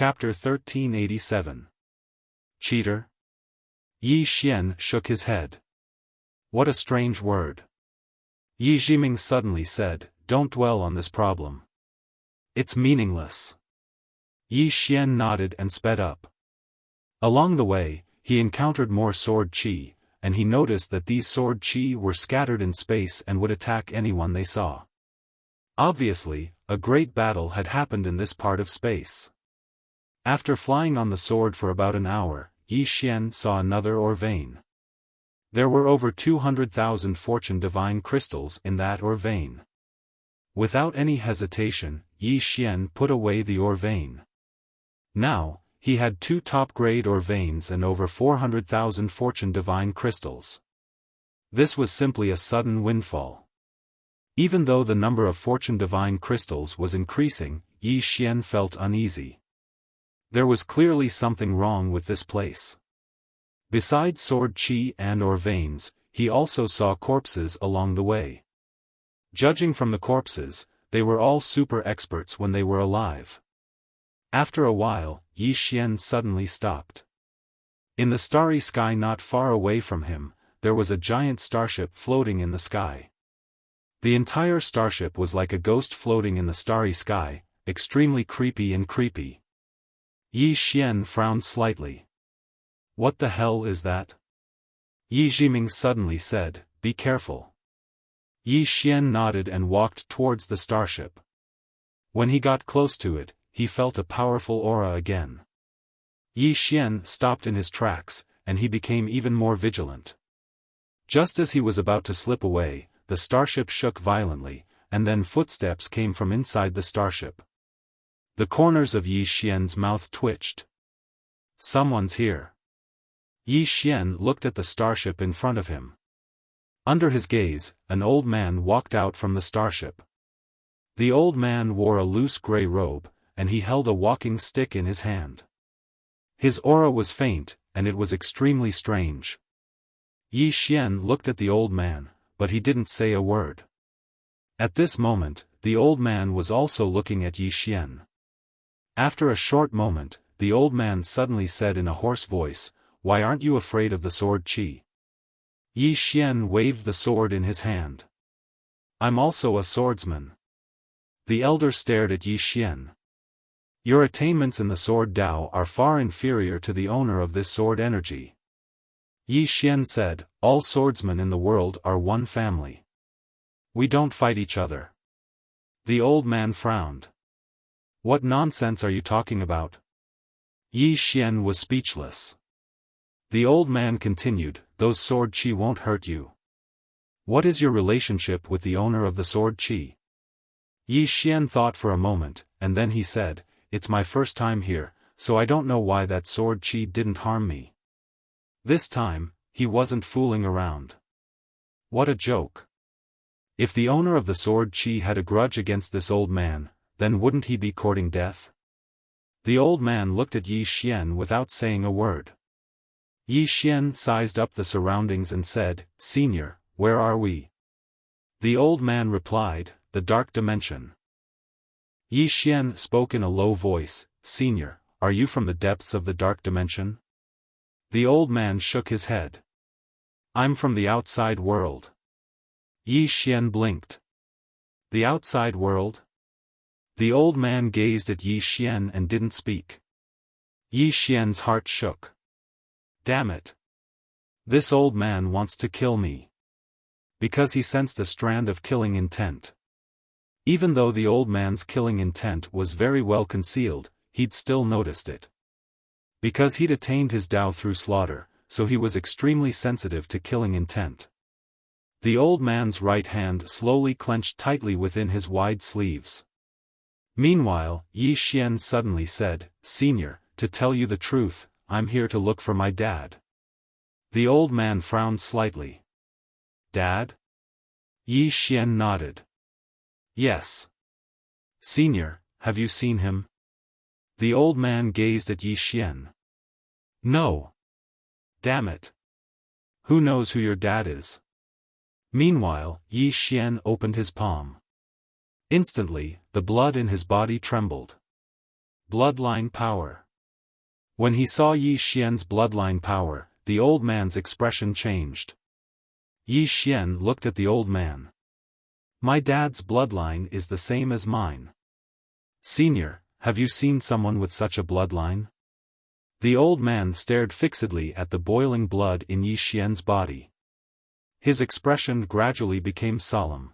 Chapter 1387. Cheater? Yi Xian shook his head. What a strange word. Yi Jiming suddenly said, don't dwell on this problem. It's meaningless. Yi Xian nodded and sped up. Along the way, he encountered more sword qi, and he noticed that these sword qi were scattered in space and would attack anyone they saw. Obviously, a great battle had happened in this part of space. After flying on the sword for about an hour, Yi Xian saw another ore vein. There were over 200,000 fortune divine crystals in that ore vein. Without any hesitation, Yi Xian put away the ore vein. Now, he had 2 top-grade ore veins and over 400,000 fortune divine crystals. This was simply a sudden windfall. Even though the number of fortune divine crystals was increasing, Yi Xian felt uneasy. There was clearly something wrong with this place. Besides sword qi and ore veins, he also saw corpses along the way. Judging from the corpses, they were all super experts when they were alive. After a while, Yi Xian suddenly stopped. In the starry sky not far away from him, there was a giant starship floating in the sky. The entire starship was like a ghost floating in the starry sky, extremely creepy and creepy. Yi Xian frowned slightly. What the hell is that? Yi Jiming suddenly said, be careful. Yi Xian nodded and walked towards the starship. When he got close to it, he felt a powerful aura again. Yi Xian stopped in his tracks, and he became even more vigilant. Just as he was about to slip away, the starship shook violently, and then footsteps came from inside the starship. The corners of Yi Xian's mouth twitched. Someone's here. Yi Xian looked at the starship in front of him. Under his gaze, an old man walked out from the starship. The old man wore a loose gray robe, and he held a walking stick in his hand. His aura was faint, and it was extremely strange. Yi Xian looked at the old man, but he didn't say a word. At this moment, the old man was also looking at Yi Xian. After a short moment, the old man suddenly said in a hoarse voice, why aren't you afraid of the sword qi? Yi Xian waved the sword in his hand. I'm also a swordsman. The elder stared at Yi Xian. Your attainments in the sword Dao are far inferior to the owner of this sword energy. Yi Xian said, all swordsmen in the world are one family. We don't fight each other. The old man frowned. What nonsense are you talking about? Yi Xian was speechless. The old man continued, those sword qi won't hurt you. What is your relationship with the owner of the sword qi? Yi Xian thought for a moment, and then he said, it's my first time here, so I don't know why that sword qi didn't harm me. This time, he wasn't fooling around. What a joke. If the owner of the sword qi had a grudge against this old man, then wouldn't he be courting death? The old man looked at Yi Xian without saying a word. Yi Xian sized up the surroundings and said, Senior, where are we? The old man replied, the dark dimension. Yi Xian spoke in a low voice, Senior, are you from the depths of the dark dimension? The old man shook his head. I'm from the outside world. Yi Xian blinked. The outside world? The old man gazed at Yi Xian and didn't speak. Yi Xian's heart shook. Damn it. This old man wants to kill me. Because he sensed a strand of killing intent. Even though the old man's killing intent was very well concealed, he'd still noticed it. Because he'd attained his Dao through slaughter, so he was extremely sensitive to killing intent. The old man's right hand slowly clenched tightly within his wide sleeves. Meanwhile, Yi Xian suddenly said, Senior, to tell you the truth, I'm here to look for my dad. The old man frowned slightly. Dad? Yi Xian nodded. Yes. Senior, have you seen him? The old man gazed at Yi Xian. No. Damn it. Who knows who your dad is? Meanwhile, Yi Xian opened his palm. Instantly, the blood in his body trembled. Bloodline power. When he saw Yi Xian's bloodline power, the old man's expression changed. Yi Xian looked at the old man. My dad's bloodline is the same as mine. Senior, have you seen someone with such a bloodline? The old man stared fixedly at the boiling blood in Yi Xian's body. His expression gradually became solemn.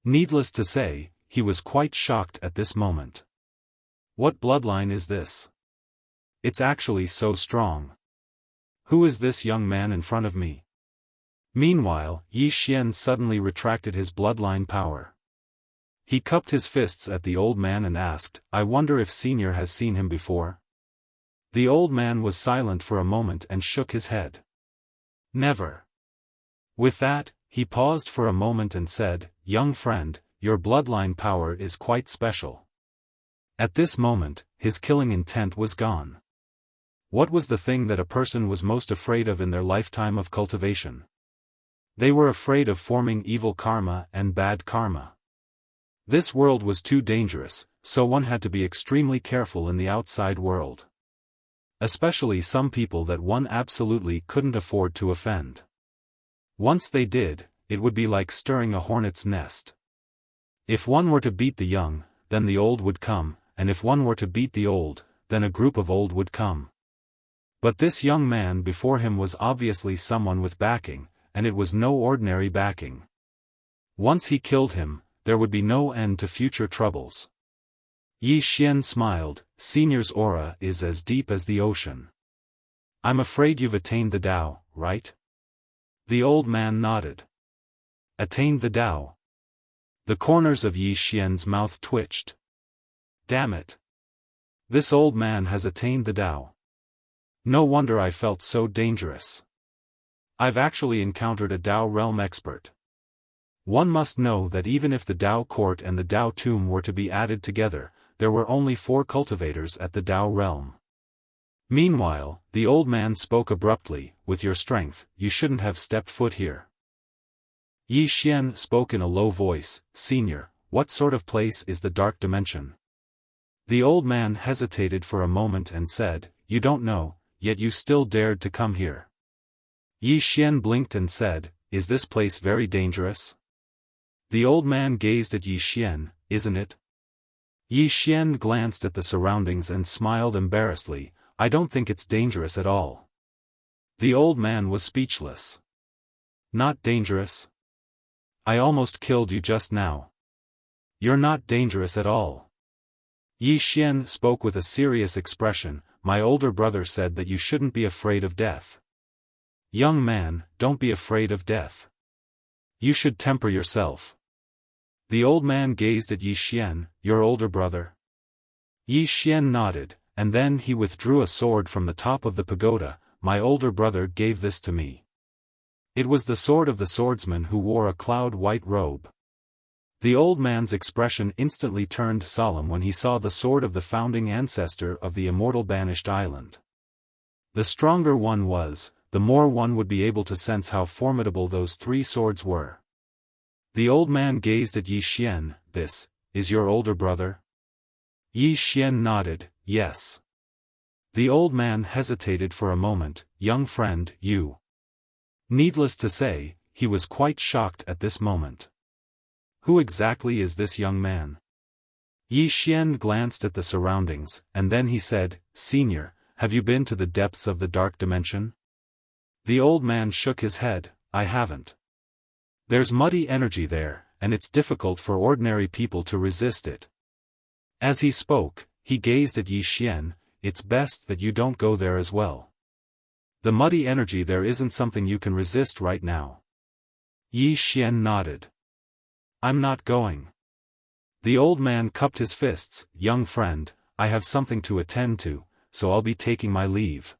Needless to say, he was quite shocked at this moment. What bloodline is this? It's actually so strong. Who is this young man in front of me? Meanwhile, Yi Xian suddenly retracted his bloodline power. He cupped his fists at the old man and asked, I wonder if Senior has seen him before? The old man was silent for a moment and shook his head. Never. With that, he paused for a moment and said, Young friend, your bloodline power is quite special. At this moment, his killing intent was gone. What was the thing that a person was most afraid of in their lifetime of cultivation? They were afraid of forming evil karma and bad karma. This world was too dangerous, so one had to be extremely careful in the outside world. Especially some people that one absolutely couldn't afford to offend. Once they did, it would be like stirring a hornet's nest. If one were to beat the young, then the old would come, and if one were to beat the old, then a group of old would come. But this young man before him was obviously someone with backing, and it was no ordinary backing. Once he killed him, there would be no end to future troubles. Yi Xian smiled, Senior's aura is as deep as the ocean. I'm afraid you've attained the Tao, right? The old man nodded. Attained the Tao. The corners of Yi Xian's mouth twitched. Damn it. This old man has attained the Tao. No wonder I felt so dangerous. I've actually encountered a Tao realm expert. One must know that even if the Tao court and the Tao tomb were to be added together, there were only 4 cultivators at the Tao realm. Meanwhile, the old man spoke abruptly, with your strength, you shouldn't have stepped foot here. Yi Xian spoke in a low voice, Senior, what sort of place is the dark dimension? The old man hesitated for a moment and said, You don't know, yet you still dared to come here. Yi Xian blinked and said, Is this place very dangerous? The old man gazed at Yi Xian, Isn't it? Yi Xian glanced at the surroundings and smiled embarrassedly, I don't think it's dangerous at all. The old man was speechless. Not dangerous? I almost killed you just now. You're not dangerous at all. Yi Xian spoke with a serious expression, my older brother said that you shouldn't be afraid of death. Young man, don't be afraid of death. You should temper yourself. The old man gazed at Yi Xian, your older brother? Yi Xian nodded, and then he withdrew a sword from the top of the pagoda, my older brother gave this to me. It was the sword of the swordsman who wore a cloud-white robe. The old man's expression instantly turned solemn when he saw the sword of the founding ancestor of the immortal banished island. The stronger one was, the more one would be able to sense how formidable those 3 swords were. The old man gazed at Yi Xian, this, is your older brother? Yi Xian nodded, yes. The old man hesitated for a moment, young friend, you. Needless to say, he was quite shocked at this moment. Who exactly is this young man? Yi Xian glanced at the surroundings, and then he said, Senior, have you been to the depths of the dark dimension? The old man shook his head, I haven't. There's muddy energy there, and it's difficult for ordinary people to resist it. As he spoke, he gazed at Yi Xian, it's best that you don't go there as well. The muddy energy there isn't something you can resist right now. Yi Xian nodded. I'm not going. The old man cupped his fists, young friend, I have something to attend to, so I'll be taking my leave.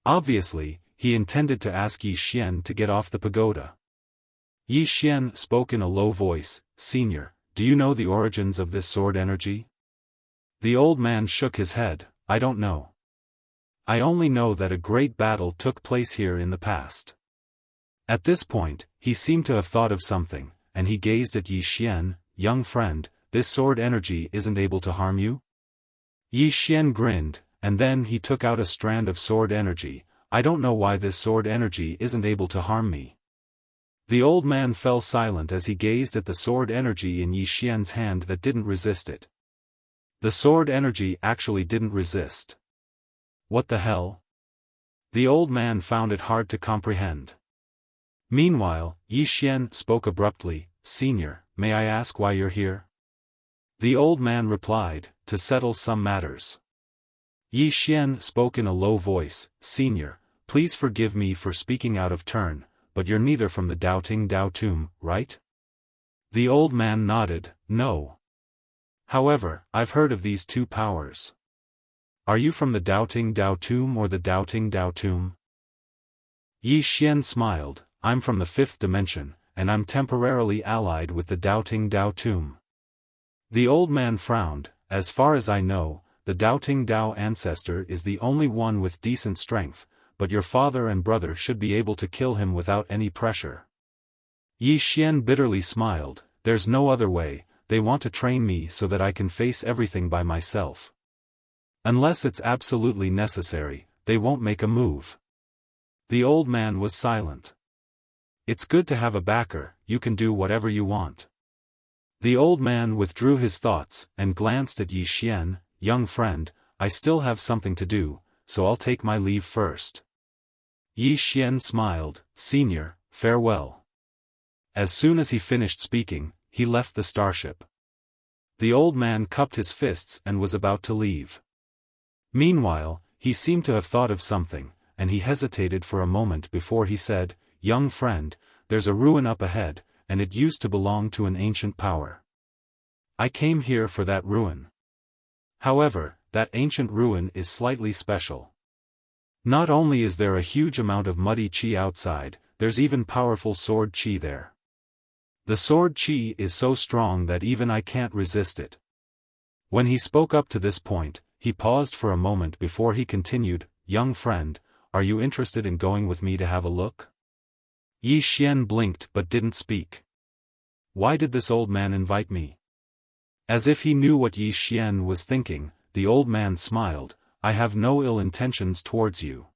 Obviously, he intended to ask Yi Xian to get off the pagoda. Yi Xian spoke in a low voice, Senior, do you know the origins of this sword energy? The old man shook his head, I don't know. I only know that a great battle took place here in the past. At this point, he seemed to have thought of something, and he gazed at Yi Xian, young friend, this sword energy isn't able to harm you? Yi Xian grinned, and then he took out a strand of sword energy. I don't know why this sword energy isn't able to harm me. The old man fell silent as he gazed at the sword energy in Yi Xian's hand that didn't resist it. The sword energy actually didn't resist. What the hell? The old man found it hard to comprehend. Meanwhile, Yi Xian spoke abruptly, "Senior, may I ask why you're here?" The old man replied, "To settle some matters." Yi Xian spoke in a low voice, "Senior, please forgive me for speaking out of turn, but you're neither from the Doubting Dao Tomb, right?" The old man nodded, "No. However, I've heard of these two powers. Are you from the Doubting Dao Tomb or the Doubting Dao Tomb?" Yi Xian smiled, "I'm from the fifth dimension, and I'm temporarily allied with the Doubting Dao Tomb." The old man frowned, "As far as I know, the Doubting Dao ancestor is the only one with decent strength, but your father and brother should be able to kill him without any pressure." Yi Xian bitterly smiled, "There's no other way, they want to train me so that I can face everything by myself. Unless it's absolutely necessary, they won't make a move." The old man was silent. "It's good to have a backer, you can do whatever you want." The old man withdrew his thoughts, and glanced at Yi Xian, "Young friend, I still have something to do, so I'll take my leave first." Yi Xian smiled, "Senior, farewell." As soon as he finished speaking, he left the starship. The old man cupped his fists and was about to leave. Meanwhile, he seemed to have thought of something, and he hesitated for a moment before he said, "Young friend, there's a ruin up ahead, and it used to belong to an ancient power. I came here for that ruin. However, that ancient ruin is slightly special. Not only is there a huge amount of muddy qi outside, there's even powerful sword qi there. The sword qi is so strong that even I can't resist it." When he spoke up to this point, he paused for a moment before he continued, "Young friend, are you interested in going with me to have a look?" Yi Xian blinked but didn't speak. Why did this old man invite me? As if he knew what Yi Xian was thinking, the old man smiled, "I have no ill intentions towards you.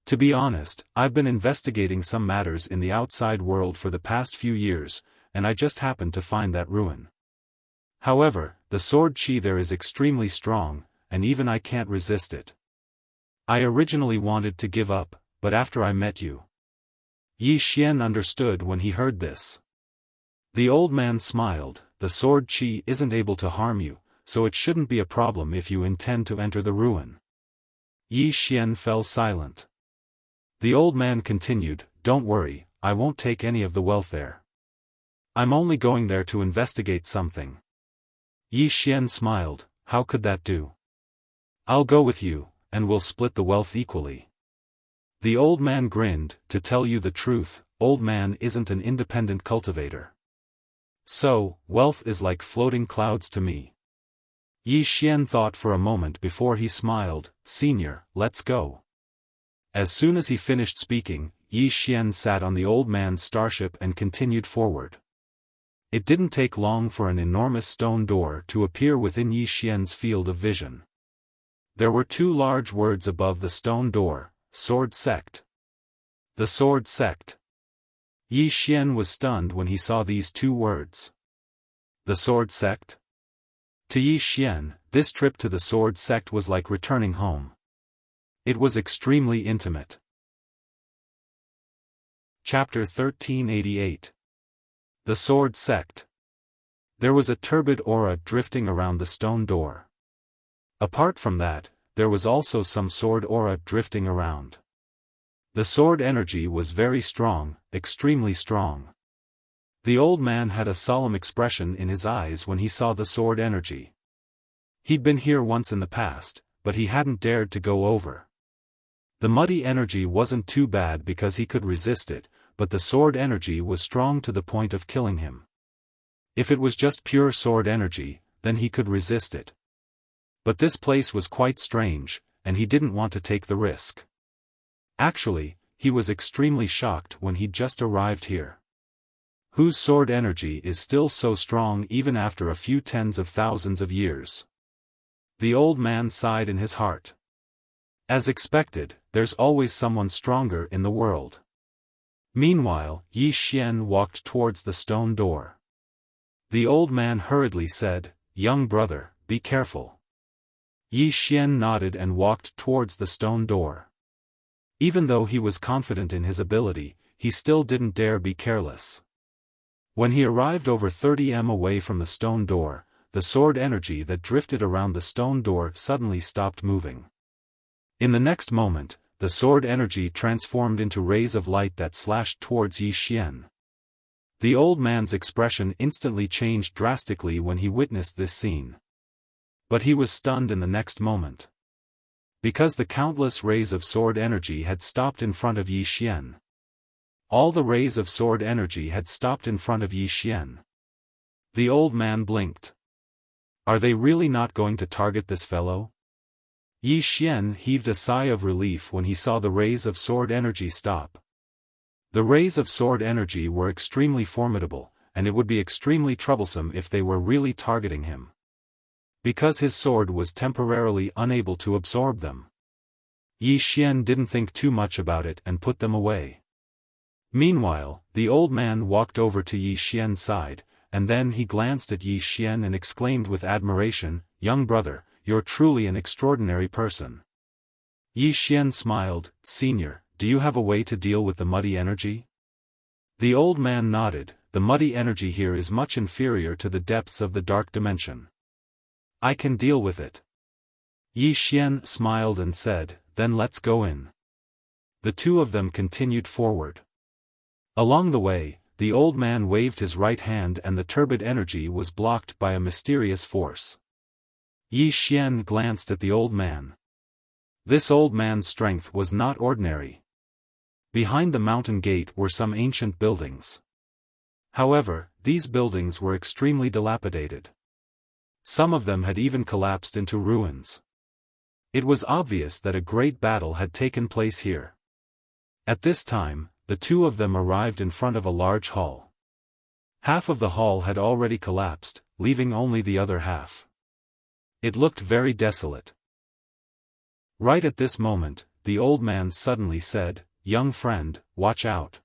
To be honest, I've been investigating some matters in the outside world for the past few years, and I just happened to find that ruin. However, the sword qi there is extremely strong, and even I can't resist it. I originally wanted to give up, but after I met you." Yi Xian understood when he heard this. The old man smiled, "The sword qi isn't able to harm you, so it shouldn't be a problem if you intend to enter the ruin." Yi Xian fell silent. The old man continued, "Don't worry, I won't take any of the wealth there. I'm only going there to investigate something." Yi Xian smiled, "How could that do?" "I'll go with you, and we'll split the wealth equally." The old man grinned, "To tell you the truth, old man isn't an independent cultivator. So, wealth is like floating clouds to me." Yi Xian thought for a moment before he smiled, "Senior, let's go." As soon as he finished speaking, Yi Xian sat on the old man's starship and continued forward. It didn't take long for an enormous stone door to appear within Yi Xian's field of vision. There were two large words above the stone door, "Sword Sect." The Sword Sect. Yi Xian was stunned when he saw these two words. The Sword Sect? To Yi Xian, this trip to the Sword Sect was like returning home. It was extremely intimate. Chapter 1388. The Sword Sect. There was a turbid aura drifting around the stone door. Apart from that, there was also some sword aura drifting around. The sword energy was very strong, extremely strong. The old man had a solemn expression in his eyes when he saw the sword energy. He'd been here once in the past, but he hadn't dared to go over. The muddy energy wasn't too bad because he could resist it, but the sword energy was strong to the point of killing him. If it was just pure sword energy, then he could resist it. But this place was quite strange, and he didn't want to take the risk. Actually, he was extremely shocked when he'd just arrived here. Whose sword energy is still so strong even after a few tens of thousands of years? The old man sighed in his heart. As expected, there's always someone stronger in the world. Meanwhile, Yi Xian walked towards the stone door. The old man hurriedly said, "Young brother, be careful." Yi Xian nodded and walked towards the stone door. Even though he was confident in his ability, he still didn't dare be careless. When he arrived over 30 m away from the stone door, the sword energy that drifted around the stone door suddenly stopped moving. In the next moment, the sword energy transformed into rays of light that slashed towards Yi Xian. The old man's expression instantly changed drastically when he witnessed this scene. But he was stunned in the next moment. Because the countless rays of sword energy had stopped in front of Yi Xian. All the rays of sword energy had stopped in front of Yi Xian. The old man blinked. Are they really not going to target this fellow? Yi Xian heaved a sigh of relief when he saw the rays of sword energy stop. The rays of sword energy were extremely formidable, and it would be extremely troublesome if they were really targeting him. Because his sword was temporarily unable to absorb them. Yi Xian didn't think too much about it and put them away. Meanwhile, the old man walked over to Yi Xian's side, and then he glanced at Yi Xian and exclaimed with admiration, "Young brother, you're truly an extraordinary person." Yi Xian smiled, "Senior, do you have a way to deal with the muddy energy?" The old man nodded. "The muddy energy here is much inferior to the depths of the dark dimension. I can deal with it." Yi Xian smiled and said, "Then let's go in." The two of them continued forward. Along the way, the old man waved his right hand and the turbid energy was blocked by a mysterious force. Yi Xian glanced at the old man. This old man's strength was not ordinary. Behind the mountain gate were some ancient buildings. However, these buildings were extremely dilapidated. Some of them had even collapsed into ruins. It was obvious that a great battle had taken place here. At this time, the two of them arrived in front of a large hall. Half of the hall had already collapsed, leaving only the other half. It looked very desolate. Right at this moment, the old man suddenly said, "Young friend, watch out."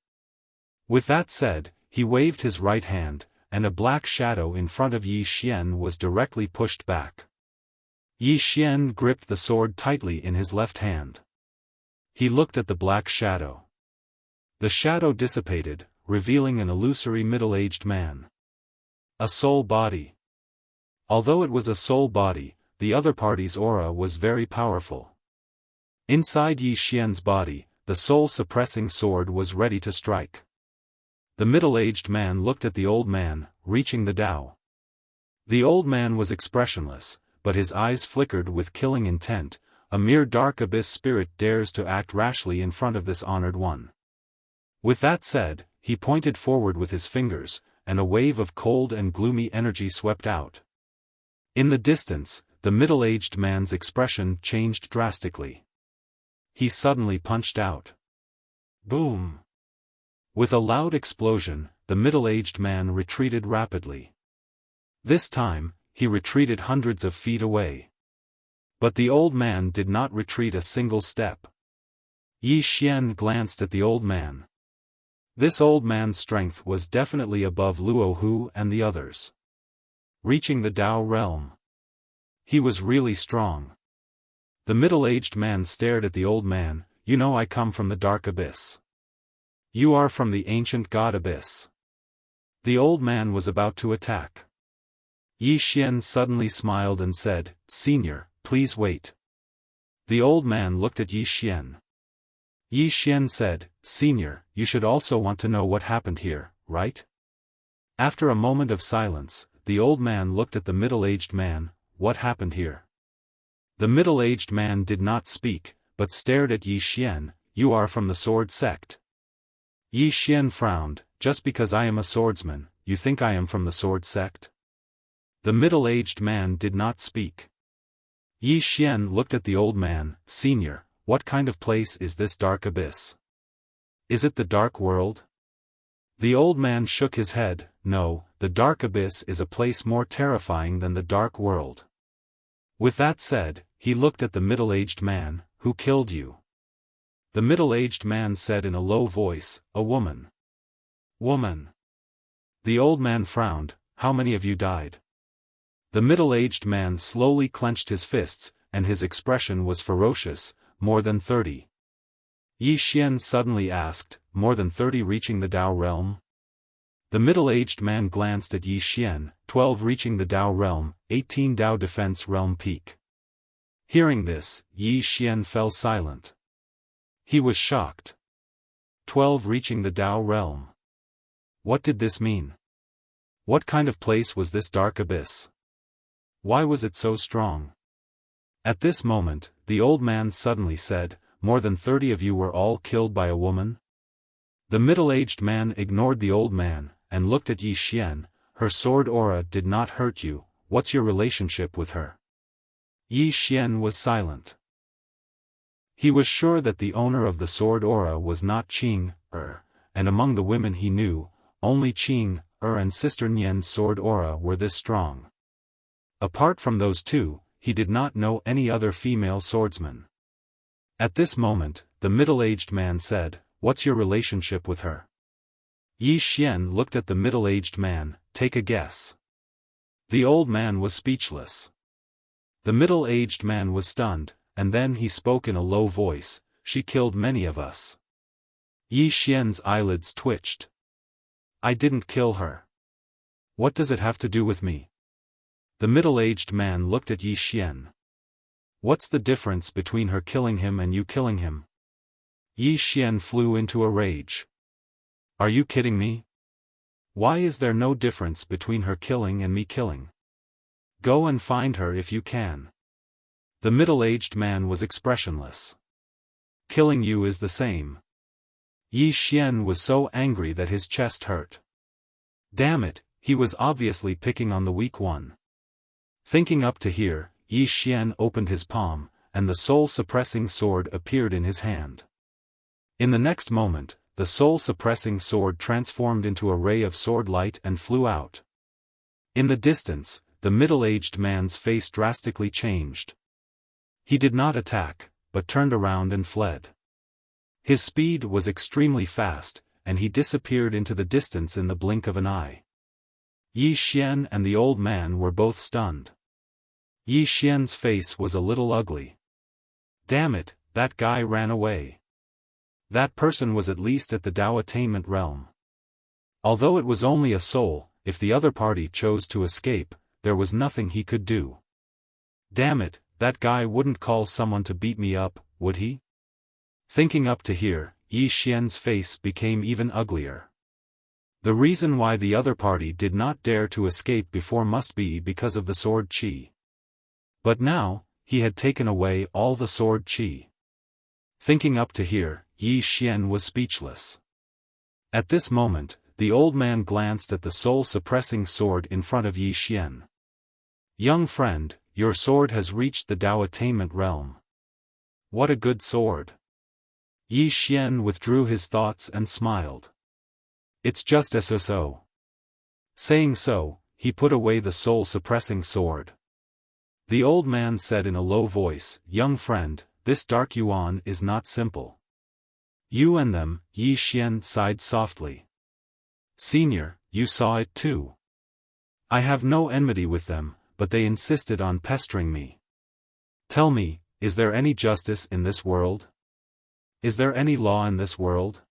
With that said, he waved his right hand, and a black shadow in front of Yi Xian was directly pushed back. Yi Xian gripped the sword tightly in his left hand. He looked at the black shadow. The shadow dissipated, revealing an illusory middle-aged man. A soul body. Although it was a soul body, the other party's aura was very powerful. Inside Yi Xian's body, the soul-suppressing sword was ready to strike. The middle-aged man looked at the old man, reaching the Tao. The old man was expressionless, but his eyes flickered with killing intent. A mere dark abyss spirit dares to act rashly in front of this honored one. With that said, he pointed forward with his fingers, and a wave of cold and gloomy energy swept out. In the distance, the middle-aged man's expression changed drastically. He suddenly punched out. Boom! With a loud explosion, the middle-aged man retreated rapidly. This time, he retreated hundreds of feet away. But the old man did not retreat a single step. Yi Xian glanced at the old man. This old man's strength was definitely above Luo Hu and the others. Reaching the Tao realm. He was really strong. The middle-aged man stared at the old man. "You know I come from the dark abyss. You are from the ancient god abyss." The old man was about to attack. Yi Xian suddenly smiled and said, "Senior, please wait." The old man looked at Yi Xian. Yi Xian said, "Senior, you should also want to know what happened here, right?" After a moment of silence, the old man looked at the middle-aged man. "What happened here?" The middle-aged man did not speak, but stared at Yi Xian. "You are from the sword sect." Yi Xian frowned. "Just because I am a swordsman, you think I am from the sword sect?" The middle-aged man did not speak. Yi Xian looked at the old man. "Senior, what kind of place is this dark abyss? Is it the dark world?" The old man shook his head. "No, the dark abyss is a place more terrifying than the dark world." With that said, he looked at the middle-aged man. Who killed you? The middle-aged man said in a low voice, a woman. Woman. The old man frowned. How many of you died? The middle-aged man slowly clenched his fists, and his expression was ferocious. More than 30. Yi Xian suddenly asked, more than 30 reaching the Dao realm? The middle-aged man glanced at Yi Xian, 12 reaching the Dao realm, 18 Dao defense realm peak. Hearing this, Yi Xian fell silent. He was shocked. 12 reaching the Dao realm. What did this mean? What kind of place was this dark abyss? Why was it so strong? At this moment, the old man suddenly said, more than 30 of you were all killed by a woman? The middle-aged man ignored the old man, and looked at Yi Xian. Her sword aura did not hurt you. What's your relationship with her? Yi Xian was silent. He was sure that the owner of the sword aura was not Qing, and among the women he knew, only Qing, and Sister Nian's sword aura were this strong. Apart from those two, he did not know any other female swordsman. At this moment, the middle-aged man said, what's your relationship with her? Yi Xian looked at the middle-aged man. Take a guess. The old man was speechless. The middle-aged man was stunned, and then he spoke in a low voice, she killed many of us. Yi Xian's eyelids twitched. I didn't kill her. What does it have to do with me? The middle-aged man looked at Yi Xian. What's the difference between her killing him and you killing him? Yi Xian flew into a rage. Are you kidding me? Why is there no difference between her killing and me killing? Go and find her if you can. The middle-aged man was expressionless. Killing you is the same. Yi Xian was so angry that his chest hurt. Damn it, he was obviously picking on the weak one. Thinking up to here, Yi Xian opened his palm, and the soul-suppressing sword appeared in his hand. In the next moment, the soul-suppressing sword transformed into a ray of sword light and flew out. In the distance, the middle-aged man's face drastically changed. He did not attack, but turned around and fled. His speed was extremely fast, and he disappeared into the distance in the blink of an eye. Yi Xian and the old man were both stunned. Yi Xian's face was a little ugly. Damn it, that guy ran away. That person was at least at the Dao attainment realm. Although it was only a soul, if the other party chose to escape, there was nothing he could do. Damn it, that guy wouldn't call someone to beat me up, would he? Thinking up to here, Yi Xian's face became even uglier. The reason why the other party did not dare to escape before must be because of the sword qi. But now, he had taken away all the sword qi. Thinking up to here, Yi Xian was speechless. At this moment, the old man glanced at the soul-suppressing sword in front of Yi Xian. Young friend, your sword has reached the Dao attainment realm. What a good sword. Yi Xian withdrew his thoughts and smiled. It's just so. Saying so, he put away the soul-suppressing sword. The old man said in a low voice, young friend, this dark yuan is not simple. You and them, Yi Xian sighed softly. Senior, you saw it too. I have no enmity with them, but they insisted on pestering me. Tell me, is there any justice in this world? Is there any law in this world?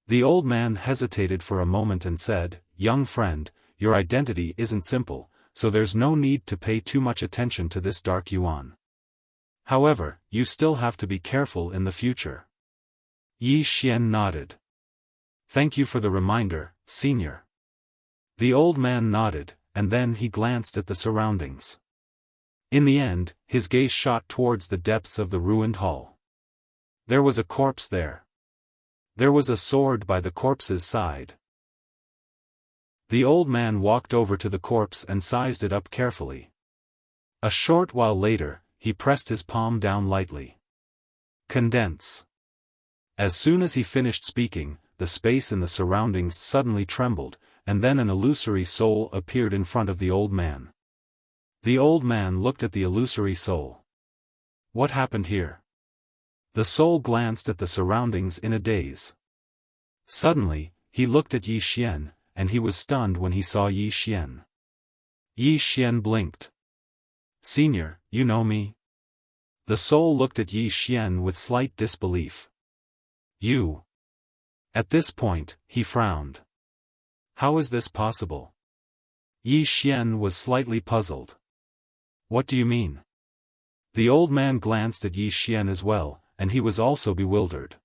The old man hesitated for a moment and said, young friend, your identity isn't simple, so there's no need to pay too much attention to this dark yuan. However, you still have to be careful in the future. Yi Xian nodded. Thank you for the reminder, senior. The old man nodded, and then he glanced at the surroundings. In the end, his gaze shot towards the depths of the ruined hall. There was a corpse there. There was a sword by the corpse's side. The old man walked over to the corpse and sized it up carefully. A short while later, he pressed his palm down lightly. Condense. As soon as he finished speaking, the space in the surroundings suddenly trembled, and then an illusory soul appeared in front of the old man. The old man looked at the illusory soul. What happened here? The soul glanced at the surroundings in a daze. Suddenly, he looked at Yi Xian, and he was stunned when he saw Yi Xian. Yi Xian blinked. Senior, you know me? The soul looked at Yi Xian with slight disbelief. You. At this point, he frowned. How is this possible? Yi Xian was slightly puzzled. What do you mean? The old man glanced at Yi Xian as well, and he was also bewildered.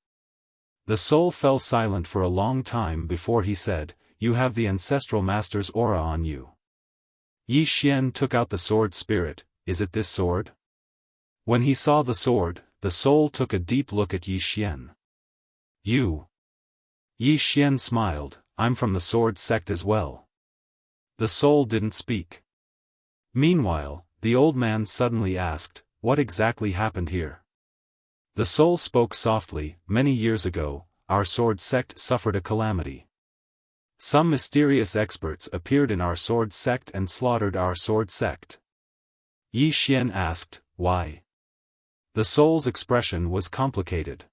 The soul fell silent for a long time before he said, You have the ancestral master's aura on you. Yi Xian took out the sword spirit. Is it this sword? When he saw the sword, the soul took a deep look at Yi Xian. You. Yi Xian smiled, I'm from the sword sect as well. The soul didn't speak. Meanwhile, the old man suddenly asked, What exactly happened here? The soul spoke softly, Many years ago, our sword sect suffered a calamity. Some mysterious experts appeared in our sword sect and slaughtered our sword sect. Yi Xian asked, Why? The soul's expression was complicated.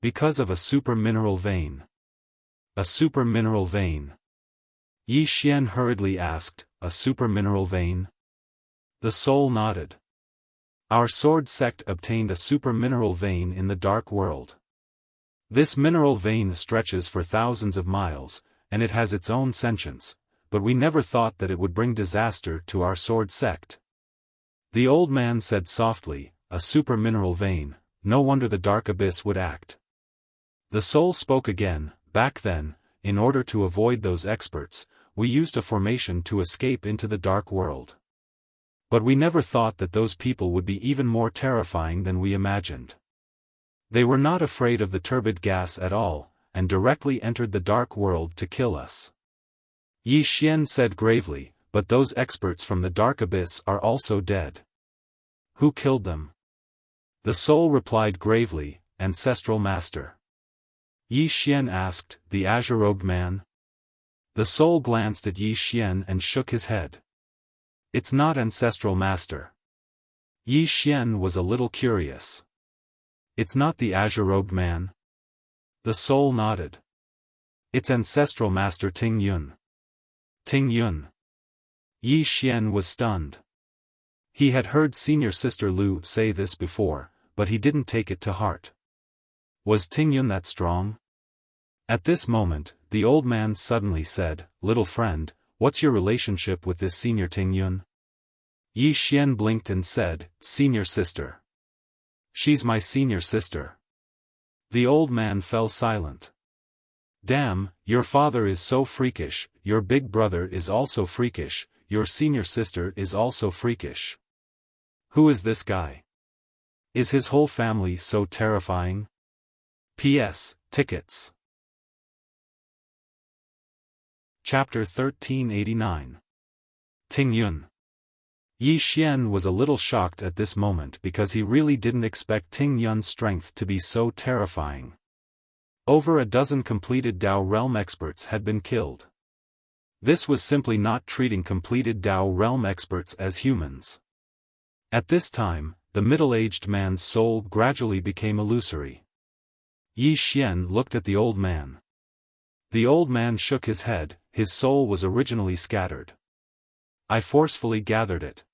Because of a super mineral vein. A super mineral vein. Yi Xian hurriedly asked, A super mineral vein? The soul nodded. Our sword sect obtained a super mineral vein in the dark world. This mineral vein stretches for thousands of miles, and it has its own sentience, but we never thought that it would bring disaster to our sword sect. The old man said softly, A super mineral vein, no wonder the dark abyss would act. The soul spoke again, Back then, in order to avoid those experts, we used a formation to escape into the dark world. But we never thought that those people would be even more terrifying than we imagined. They were not afraid of the turbid gas at all, and directly entered the dark world to kill us. Yi Xian said gravely, But those experts from the dark abyss are also dead. Who killed them? The soul replied gravely, Ancestral Master. Yi Xian asked, The azure-robed man? The soul glanced at Yi Xian and shook his head. It's not Ancestral Master. Yi Xian was a little curious. It's not the azure-robed man? The soul nodded. It's Ancestral Master Ting Yun. Ting Yun. Yi Xian was stunned. He had heard Senior Sister Lu say this before, but he didn't take it to heart. Was Ting Yun that strong? At this moment, the old man suddenly said, Little friend, what's your relationship with this Senior Ting Yun? Yi Xian blinked and said, Senior sister. She's my senior sister. The old man fell silent. Damn, your father is so freakish, your big brother is also freakish, your senior sister is also freakish. Who is this guy? Is his whole family so terrifying? P.S. Tickets. Chapter 1389. Ting Yun. Yi Xian was a little shocked at this moment because he really didn't expect Ting Yun's strength to be so terrifying. Over a dozen completed Dao Realm experts had been killed. This was simply not treating completed Dao Realm experts as humans. At this time, the middle-aged man's soul gradually became illusory. Yi Xian looked at the old man. The old man shook his head, his soul was originally scattered. I forcefully gathered it.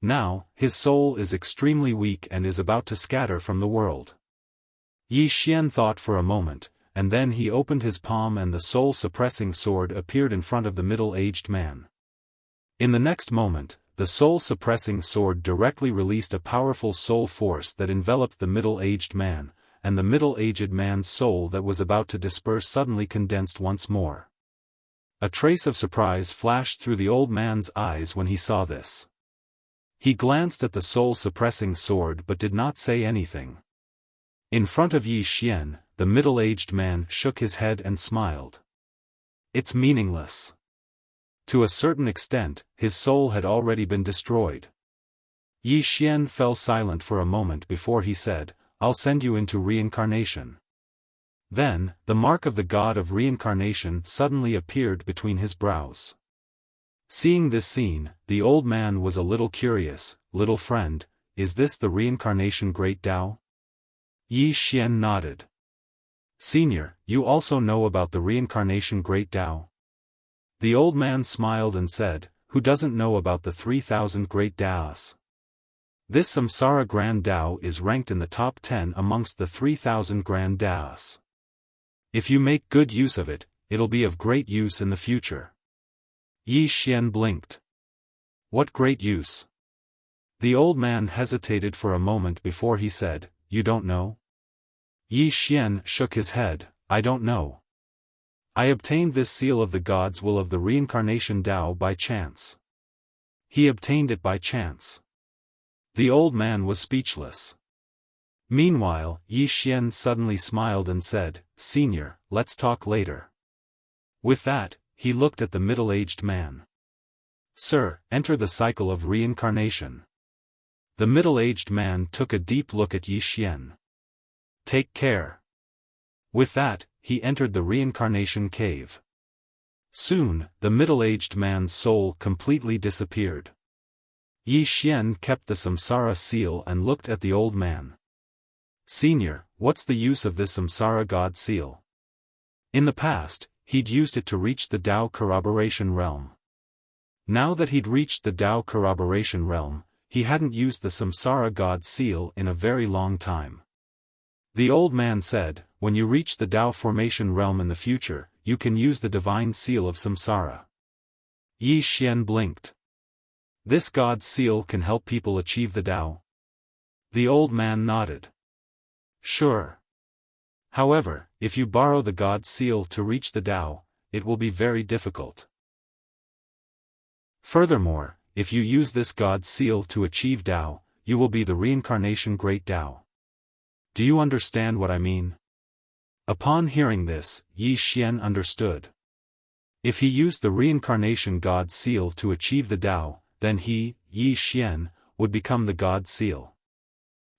Now, his soul is extremely weak and is about to scatter from the world. Yi Xian thought for a moment, and then he opened his palm and the soul-suppressing sword appeared in front of the middle-aged man. In the next moment, the soul-suppressing sword directly released a powerful soul force that enveloped the middle-aged man, and the middle-aged man's soul that was about to disperse suddenly condensed once more. A trace of surprise flashed through the old man's eyes when he saw this. He glanced at the soul-suppressing sword but did not say anything. In front of Yi Xian, the middle-aged man shook his head and smiled. It's meaningless. To a certain extent, his soul had already been destroyed. Yi Xian fell silent for a moment before he said, I'll send you into reincarnation. Then, the mark of the god of reincarnation suddenly appeared between his brows. Seeing this scene, the old man was a little curious. Little friend, is this the reincarnation Great Tao? Yi Xian nodded. Senior, you also know about the reincarnation Great Tao? The old man smiled and said, who doesn't know about the 3,000 Great Taos? This Samsara Grand Tao is ranked in the top 10 amongst the 3,000 Grand Taos. If you make good use of it, it'll be of great use in the future. Yi Xian blinked. What great use? The old man hesitated for a moment before he said, you don't know? Yi Xian shook his head, I don't know. I obtained this seal of the God's will of the reincarnation Tao by chance. He obtained it by chance. The old man was speechless. Meanwhile, Yi Xian suddenly smiled and said, Senior, let's talk later. With that, he looked at the middle-aged man. Sir, enter the cycle of reincarnation. The middle-aged man took a deep look at Yi Xian. Take care. With that, he entered the reincarnation cave. Soon, the middle-aged man's soul completely disappeared. Yi Xian kept the samsara seal and looked at the old man. Senior, what's the use of this samsara God seal? In the past, he'd used it to reach the Tao corroboration realm. Now that he'd reached the Tao corroboration realm, he hadn't used the samsara God seal in a very long time. The old man said, when you reach the Tao formation realm in the future, you can use the divine seal of samsara. Yi Xian blinked. This God seal can help people achieve the Tao? The old man nodded. Sure. However, if you borrow the God seal to reach the Tao, it will be very difficult. Furthermore, if you use this God seal to achieve Tao, you will be the reincarnation Great Tao. Do you understand what I mean? Upon hearing this, Yi Xian understood. If he used the reincarnation God seal to achieve the Tao, then he, Yi Xian, would become the God seal.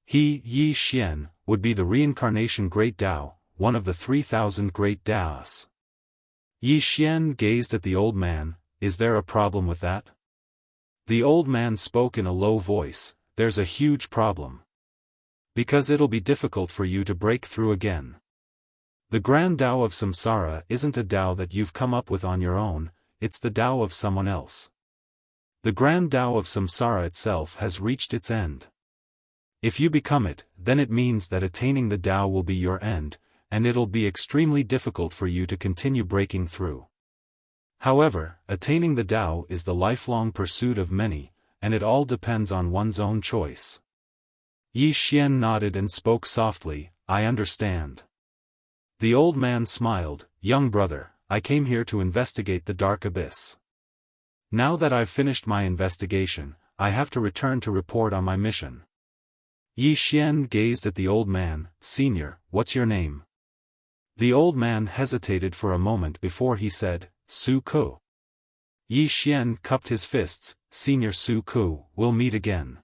He, Yi Xian, would be the reincarnation Great Tao, one of the 3,000 Great Taos. Yi Xian gazed at the old man, is there a problem with that? The old man spoke in a low voice, there's a huge problem. Because it'll be difficult for you to break through again. The grand Tao of samsara isn't a Tao that you've come up with on your own, it's the Tao of someone else. The grand Tao of samsara itself has reached its end. If you become it, then it means that attaining the Tao will be your end, and it'll be extremely difficult for you to continue breaking through. However, attaining the Tao is the lifelong pursuit of many, and it all depends on one's own choice. Yi Xian nodded and spoke softly, I understand. The old man smiled, young brother, I came here to investigate the dark abyss. Now that I've finished my investigation, I have to return to report on my mission. Yi Xian gazed at the old man, Senior, what's your name? The old man hesitated for a moment before he said, Su Ku. Yi Xian cupped his fists, Senior Su Ku, we'll meet again.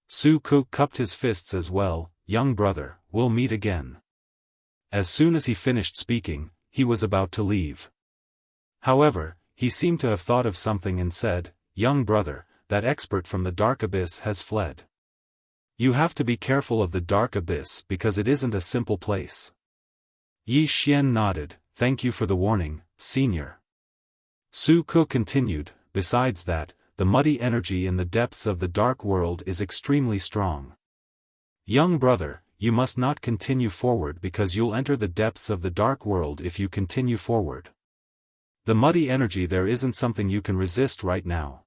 Su Ku cupped his fists as well, young brother, we'll meet again. As soon as he finished speaking, he was about to leave. However, he seemed to have thought of something and said, young brother, that expert from the dark abyss has fled. You have to be careful of the dark abyss because it isn't a simple place. Yi Xian nodded, thank you for the warning, Senior. Su Ku continued, besides that, the muddy energy in the depths of the dark world is extremely strong. Young brother, you must not continue forward because you'll enter the depths of the dark world if you continue forward. The muddy energy there isn't something you can resist right now.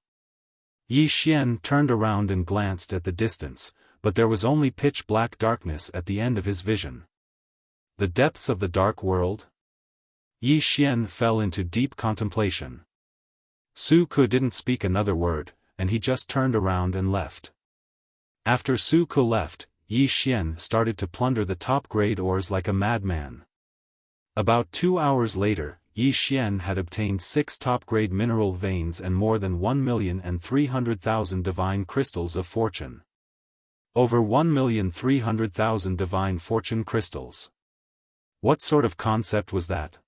Yi Xian turned around and glanced at the distance, but there was only pitch-black darkness at the end of his vision. The depths of the dark world? Yi Xian fell into deep contemplation. Su Ku didn't speak another word, and he just turned around and left. After Su Ku left, Yi Xian started to plunder the top-grade ores like a madman. About 2 hours later, Yi Xian had obtained 6 top-grade mineral veins and more than 1,300,000 divine crystals of fortune. Over 1,300,000 divine fortune crystals. What sort of concept was that?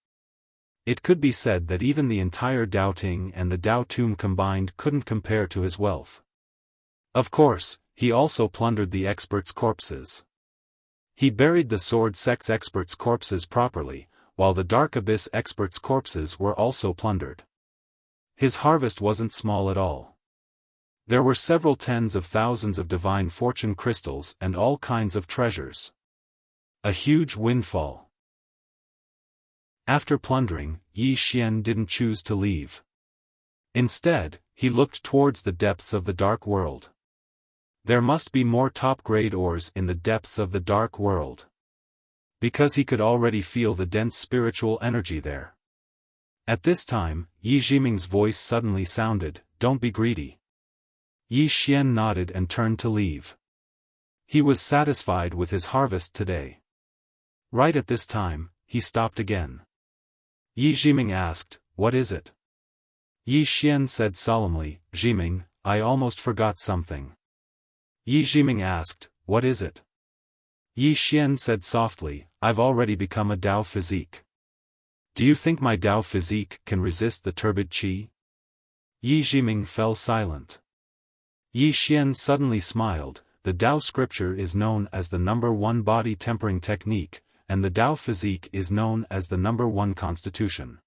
It could be said that even the entire Dao Ting and the Dao Tomb combined couldn't compare to his wealth. Of course, he also plundered the experts' corpses. He buried the Sword Sect's experts' corpses properly, while the Dark Abyss experts' corpses were also plundered. His harvest wasn't small at all. There were several tens of thousands of divine fortune crystals and all kinds of treasures. A huge windfall. After plundering, Yi Xian didn't choose to leave. Instead, he looked towards the depths of the dark world. There must be more top-grade ores in the depths of the dark world. Because he could already feel the dense spiritual energy there. At this time, Yi Jiming's voice suddenly sounded, "Don't be greedy." Yi Xian nodded and turned to leave. He was satisfied with his harvest today. Right at this time, he stopped again. Yi Jiming asked, "What is it?" Yi Xian said solemnly, "Jiming, I almost forgot something." Yi Jiming asked, "What is it?" Yi Xian said softly, "I've already become a Dao physique. Do you think my Dao physique can resist the turbid qi?" Yi Jiming fell silent. Yi Xian suddenly smiled. The Dao scripture is known as the number 1 body tempering technique, and the Dao physique is known as the number 1 constitution.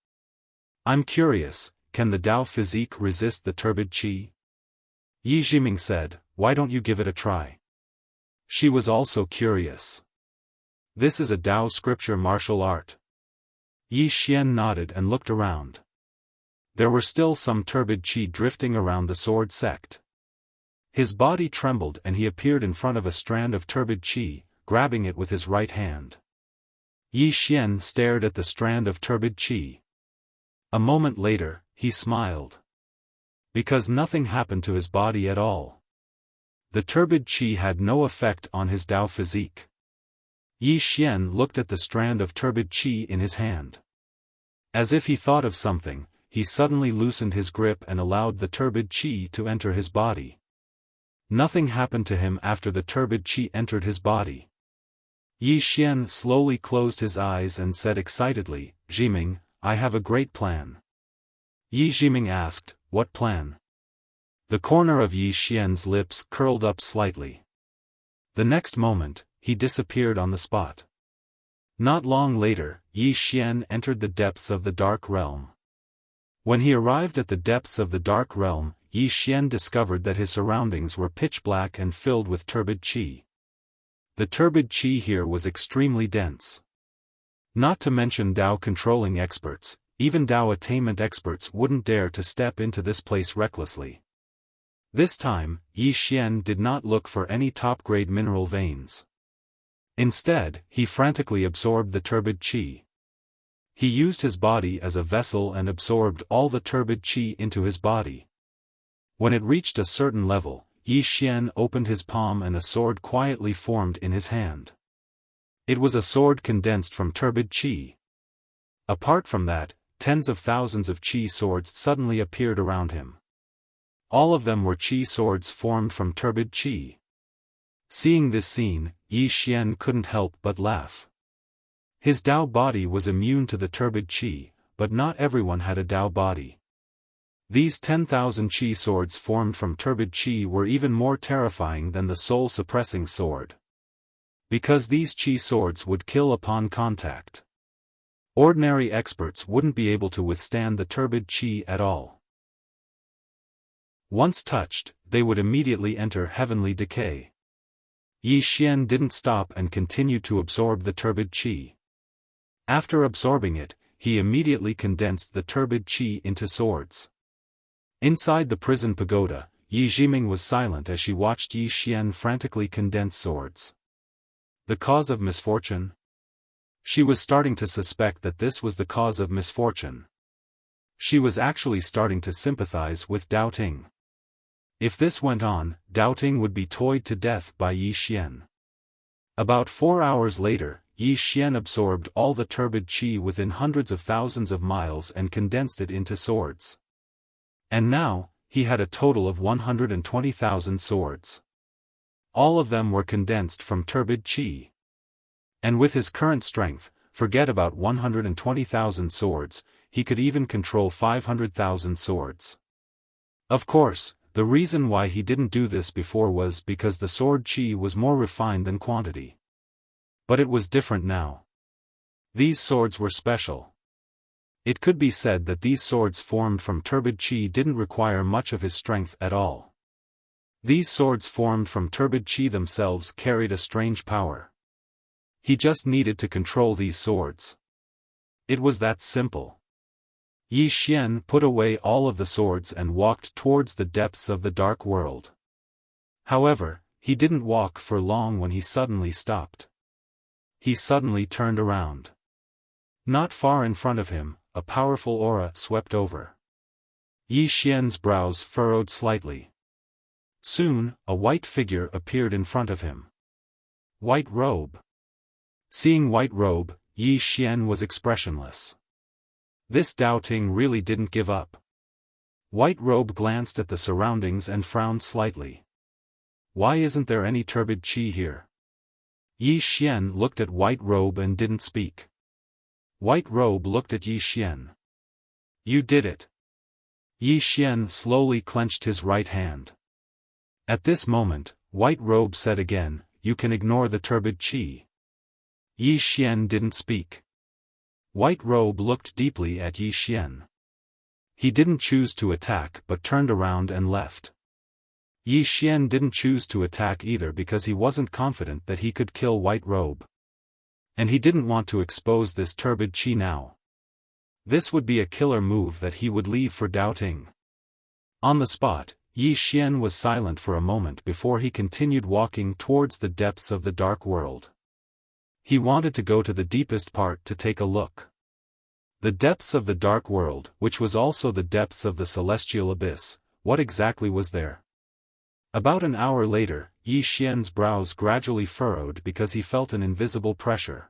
I'm curious, can the Dao physique resist the turbid qi? Yi Jiming said, "Why don't you give it a try?" She was also curious. This is a Dao scripture martial art. Yi Xian nodded and looked around. There were still some turbid qi drifting around the sword sect. His body trembled and he appeared in front of a strand of turbid qi, grabbing it with his right hand. Yi Xian stared at the strand of turbid qi. A moment later, he smiled. Because nothing happened to his body at all. The turbid qi had no effect on his Dao physique. Yi Xian looked at the strand of turbid qi in his hand. As if he thought of something, he suddenly loosened his grip and allowed the turbid qi to enter his body. Nothing happened to him after the turbid qi entered his body. Yi Xian slowly closed his eyes and said excitedly, "Jiming, I have a great plan." Yi Jiming asked, "What plan?" The corner of Yi Xian's lips curled up slightly. The next moment, he disappeared on the spot. Not long later, Yi Xian entered the depths of the Dark Realm. When he arrived at the depths of the Dark Realm, Yi Xian discovered that his surroundings were pitch black and filled with turbid qi. The turbid qi here was extremely dense. Not to mention Dao controlling experts, even Dao attainment experts wouldn't dare to step into this place recklessly. This time, Yi Xian did not look for any top-grade mineral veins. Instead, he frantically absorbed the turbid qi. He used his body as a vessel and absorbed all the turbid qi into his body. When it reached a certain level, Yi Xian opened his palm and a sword quietly formed in his hand. It was a sword condensed from turbid qi. Apart from that, tens of thousands of qi swords suddenly appeared around him. All of them were qi swords formed from turbid qi. Seeing this scene, Yi Xian couldn't help but laugh. His Dao body was immune to the turbid qi, but not everyone had a Dao body. These 10,000 qi swords formed from turbid qi were even more terrifying than the soul-suppressing sword. Because these qi swords would kill upon contact. Ordinary experts wouldn't be able to withstand the turbid qi at all. Once touched, they would immediately enter heavenly decay. Yi Xian didn't stop and continued to absorb the turbid qi. After absorbing it, he immediately condensed the turbid qi into swords. Inside the prison pagoda, Yi Jiming was silent as she watched Yi Xian frantically condense swords. The cause of misfortune? She was starting to suspect that this was the cause of misfortune. She was actually starting to sympathize with Dao Ting. If this went on, Dao Ting would be toyed to death by Yi Xian. About 4 hours later, Yi Xian absorbed all the turbid qi within hundreds of thousands of miles and condensed it into swords. And now, he had a total of 120,000 swords. All of them were condensed from turbid qi. And with his current strength, forget about 120,000 swords, he could even control 500,000 swords. Of course, the reason why he didn't do this before was because the sword chi was more refined than quantity. But it was different now. These swords were special. It could be said that these swords formed from turbid chi didn't require much of his strength at all. These swords formed from turbid chi themselves carried a strange power. He just needed to control these swords. It was that simple. Yi Xian put away all of the swords and walked towards the depths of the dark world. However, he didn't walk for long when he suddenly stopped. He suddenly turned around. Not far in front of him, a powerful aura swept over. Yi Xian's brows furrowed slightly. Soon, a white figure appeared in front of him. White robe. Seeing white robe, Yi Xian was expressionless. This doubting really didn't give up. White robe glanced at the surroundings and frowned slightly. Why isn't there any turbid chi here? Yi Xian looked at white robe and didn't speak. White robe looked at Yi Xian. You did it. Yi Xian slowly clenched his right hand. At this moment, white robe said again, you can ignore the turbid chi. Yi Xian didn't speak. White robe looked deeply at Yi Xian. He didn't choose to attack but turned around and left. Yi Xian didn't choose to attack either because he wasn't confident that he could kill white robe. And he didn't want to expose this turbid chi now. This would be a killer move that he would leave for doubting. On the spot, Yi Xian was silent for a moment before he continued walking towards the depths of the dark world. He wanted to go to the deepest part to take a look. The depths of the dark world, which was also the depths of the celestial abyss, what exactly was there? About an hour later, Yi Xian's brows gradually furrowed because he felt an invisible pressure.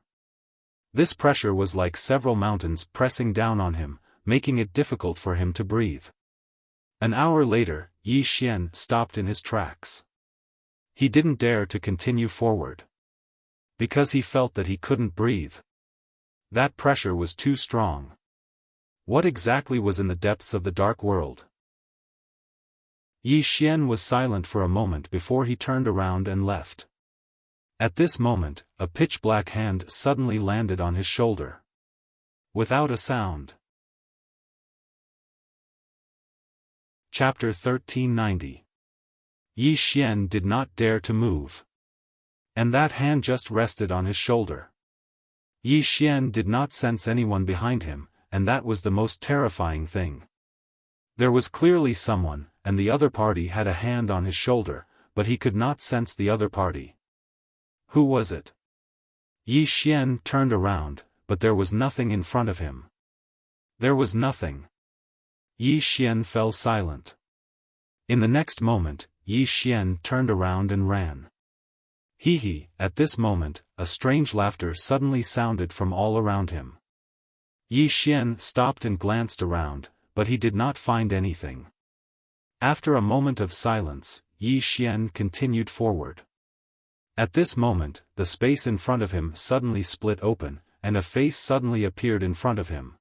This pressure was like several mountains pressing down on him, making it difficult for him to breathe. An hour later, Yi Xian stopped in his tracks. He didn't dare to continue forward. Because he felt that he couldn't breathe. That pressure was too strong. What exactly was in the depths of the dark world? Yi Xian was silent for a moment before he turned around and left. At this moment, a pitch-black hand suddenly landed on his shoulder. Without a sound. Chapter 1390. Yi Xian did not dare to move. And that hand just rested on his shoulder. Yi Xian did not sense anyone behind him, and that was the most terrifying thing. There was clearly someone, and the other party had a hand on his shoulder, but he could not sense the other party. Who was it? Yi Xian turned around, but there was nothing in front of him. There was nothing. Yi Xian fell silent. In the next moment, Yi Xian turned around and ran. Hee, at this moment, a strange laughter suddenly sounded from all around him. Yi Xian stopped and glanced around, but he did not find anything. After a moment of silence, Yi Xian continued forward. At this moment, the space in front of him suddenly split open, and a face suddenly appeared in front of him.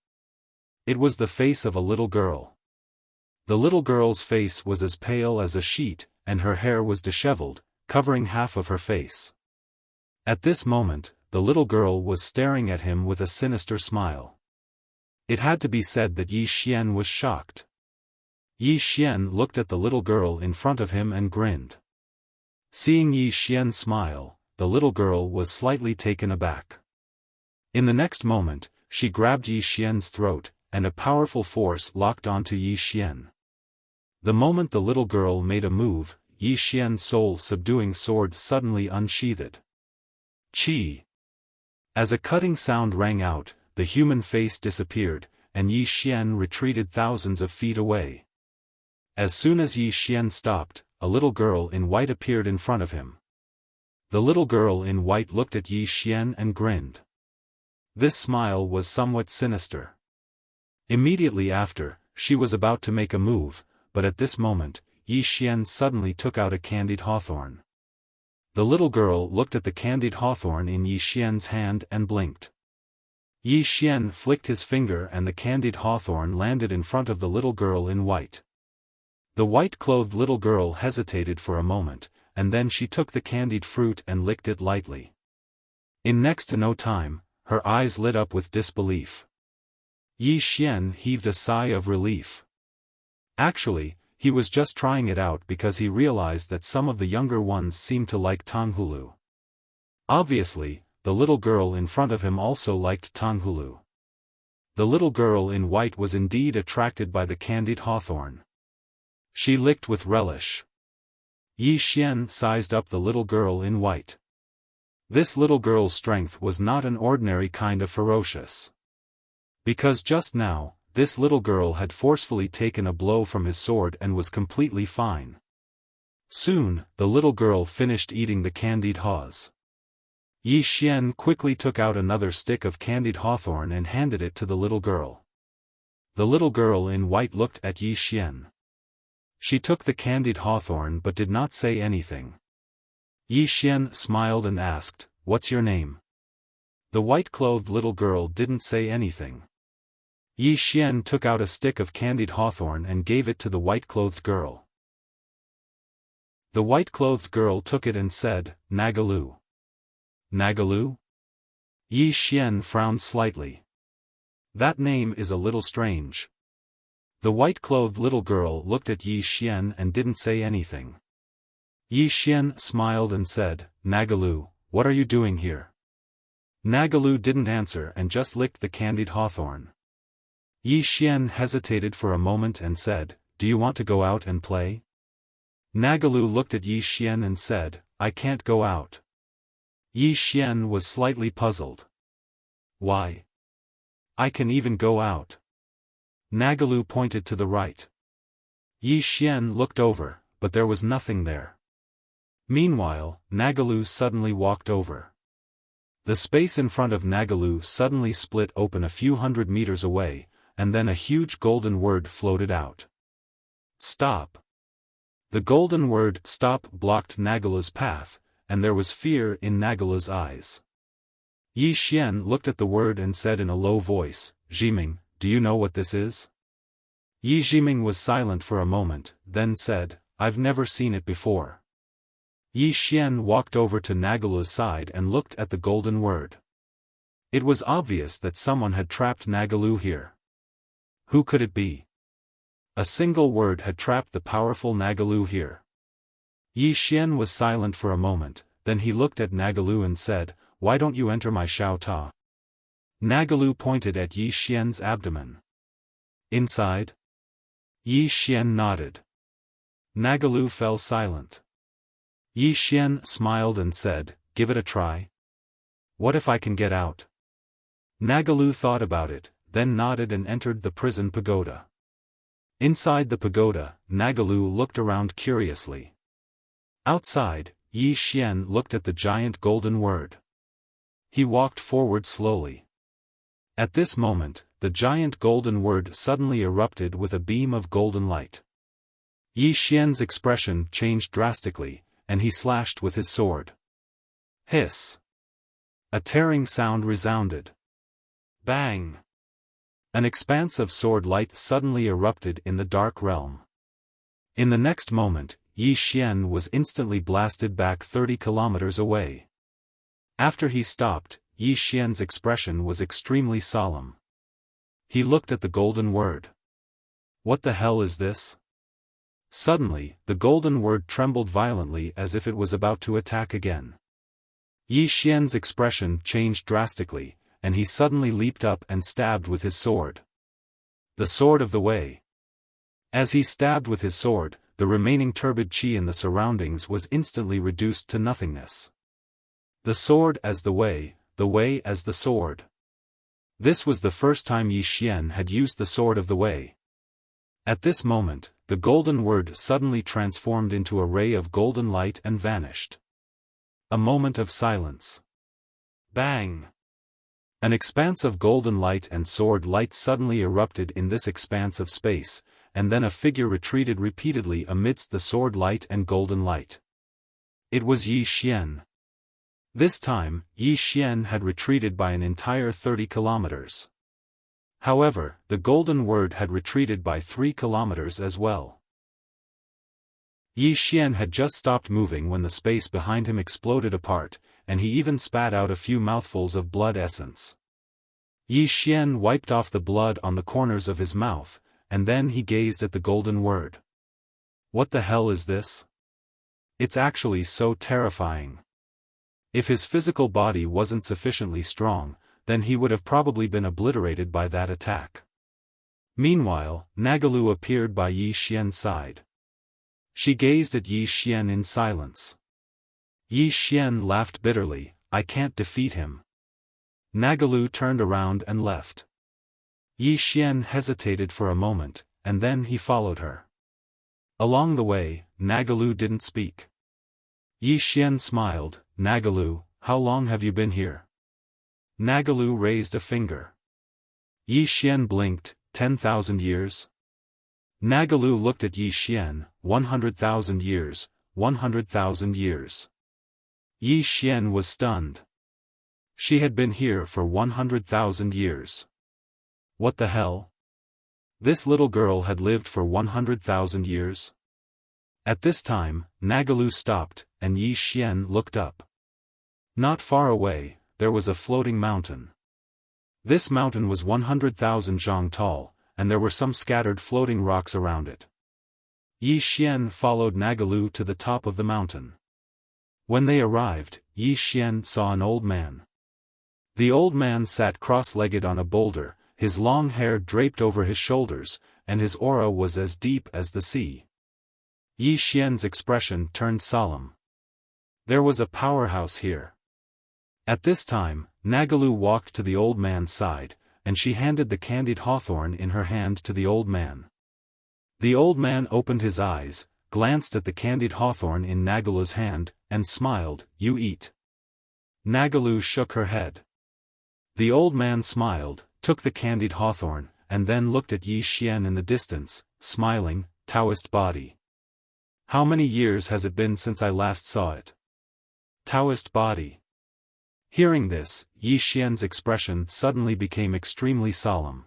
It was the face of a little girl. The little girl's face was as pale as a sheet, and her hair was disheveled, covering half of her face. At this moment, the little girl was staring at him with a sinister smile. It had to be said that Yi Xian was shocked. Yi Xian looked at the little girl in front of him and grinned. Seeing Yi Xian smile, the little girl was slightly taken aback. In the next moment, she grabbed Yi Xian's throat, and a powerful force locked onto Yi Xian. The moment the little girl made a move, Yi Xian's soul-subduing sword suddenly unsheathed. Chi! As a cutting sound rang out, the human face disappeared, and Yi Xian retreated thousands of feet away. As soon as Yi Xian stopped, a little girl in white appeared in front of him. The little girl in white looked at Yi Xian and grinned. This smile was somewhat sinister. Immediately after, she was about to make a move, but at this moment, Yi Xian suddenly took out a candied hawthorn. The little girl looked at the candied hawthorn in Yi Xian's hand and blinked. Yi Xian flicked his finger and the candied hawthorn landed in front of the little girl in white. The white-clothed little girl hesitated for a moment, and then she took the candied fruit and licked it lightly. In next to no time, her eyes lit up with disbelief. Yi Xian heaved a sigh of relief. Actually, he was just trying it out because he realized that some of the younger ones seemed to like Tanghulu. Obviously, the little girl in front of him also liked Tanghulu. The little girl in white was indeed attracted by the candied hawthorn. She licked with relish. Yi Xian sized up the little girl in white. This little girl's strength was not an ordinary kind of ferocious. Because just now, this little girl had forcefully taken a blow from his sword and was completely fine. Soon, the little girl finished eating the candied haws. Yi Xian quickly took out another stick of candied hawthorn and handed it to the little girl. The little girl in white looked at Yi Xian. She took the candied hawthorn but did not say anything. Yi Xian smiled and asked, "What's your name?" The white-clothed little girl didn't say anything. Yi Xian took out a stick of candied hawthorn and gave it to the white-clothed girl. The white-clothed girl took it and said, "Nagalu." Nagalu? Yi Xian frowned slightly. That name is a little strange. The white-clothed little girl looked at Yi Xian and didn't say anything. Yi Xian smiled and said, "Nagalu, what are you doing here?" Nagalu didn't answer and just licked the candied hawthorn. Yi Xian hesitated for a moment and said, "Do you want to go out and play?" Nagalu looked at Yi Xian and said, "I can't go out." Yi Xian was slightly puzzled. "Why? I can even go out." Nagalu pointed to the right. Yi Xian looked over, but there was nothing there. Meanwhile, Nagalu suddenly walked over. The space in front of Nagalu suddenly split open a few hundred meters away, and then a huge golden word floated out. "Stop." The golden word "stop" blocked Nagalu's path, and there was fear in Nagalu's eyes. Yi Xian looked at the word and said in a low voice, "Jiming, do you know what this is?" Yi Jiming was silent for a moment, then said, "I've never seen it before." Yi Xian walked over to Nagalu's side and looked at the golden word. It was obvious that someone had trapped Nagalu here. Who could it be? A single word had trapped the powerful Nagalu here. Yi Xian was silent for a moment, then he looked at Nagalu and said, "Why don't you enter my Xiao Ta?" Nagalu pointed at Yi Xian's abdomen. "Inside?" Yi Xian nodded. Nagalu fell silent. Yi Xian smiled and said, "Give it a try." "What if I can get out?" Nagalu thought about it, then nodded and entered the prison pagoda. Inside the pagoda, Nagalu looked around curiously. Outside, Yi Xian looked at the giant golden word. He walked forward slowly. At this moment, the giant golden word suddenly erupted with a beam of golden light. Yi Xian's expression changed drastically, and he slashed with his sword. Hiss! A tearing sound resounded. Bang! An expanse of sword light suddenly erupted in the dark realm. In the next moment, Yi Xian was instantly blasted back 30 kilometers away. After he stopped, Yi Xian's expression was extremely solemn. He looked at the golden word. "What the hell is this?" Suddenly, the golden word trembled violently as if it was about to attack again. Yi Xian's expression changed drastically, and he suddenly leaped up and stabbed with his sword. The sword of the way. As he stabbed with his sword, the remaining turbid qi in the surroundings was instantly reduced to nothingness. The sword as the way as the sword. This was the first time Yi Xian had used the sword of the way. At this moment, the golden word suddenly transformed into a ray of golden light and vanished. A moment of silence. Bang! An expanse of golden light and sword light suddenly erupted in this expanse of space, and then a figure retreated repeatedly amidst the sword light and golden light. It was Yi Xian. This time, Yi Xian had retreated by an entire 30 kilometers. However, the golden word had retreated by 3 kilometers as well. Yi Xian had just stopped moving when the space behind him exploded apart, and he even spat out a few mouthfuls of blood essence. Yi Xian wiped off the blood on the corners of his mouth, and then he gazed at the golden word. What the hell is this? It's actually so terrifying. If his physical body wasn't sufficiently strong, then he would have probably been obliterated by that attack. Meanwhile, Nagalu appeared by Yi Xian's side. She gazed at Yi Xian in silence. Yi Xian laughed bitterly, I can't defeat him. Nagalu turned around and left. Yi Xian hesitated for a moment, and then he followed her. Along the way, Nagalu didn't speak. Yi Xian smiled, Nagalu, how long have you been here? Nagalu raised a finger. Yi Xian blinked, 10,000 years? Nagalu looked at Yi Xian, 100,000 years, 100,000 years. Yi Xian was stunned. She had been here for 100,000 years. What the hell? This little girl had lived for 100,000 years? At this time, Nagalu stopped, and Yi Xian looked up. Not far away, there was a floating mountain. This mountain was 100,000 zhang tall, and there were some scattered floating rocks around it. Yi Xian followed Nagalu to the top of the mountain. When they arrived, Yi Xian saw an old man. The old man sat cross-legged on a boulder, his long hair draped over his shoulders, and his aura was as deep as the sea. Yi Xian's expression turned solemn. There was a powerhouse here. At this time, Nagalu walked to the old man's side, and she handed the candied hawthorn in her hand to the old man. The old man opened his eyes, glanced at the candied hawthorn in Nagalu's hand, and smiled, You eat. Nagalu shook her head. The old man smiled, took the candied hawthorn, and then looked at Yi Xian in the distance, smiling, Taoist body. How many years has it been since I last saw it? Taoist body. Hearing this, Yi Xian's expression suddenly became extremely solemn.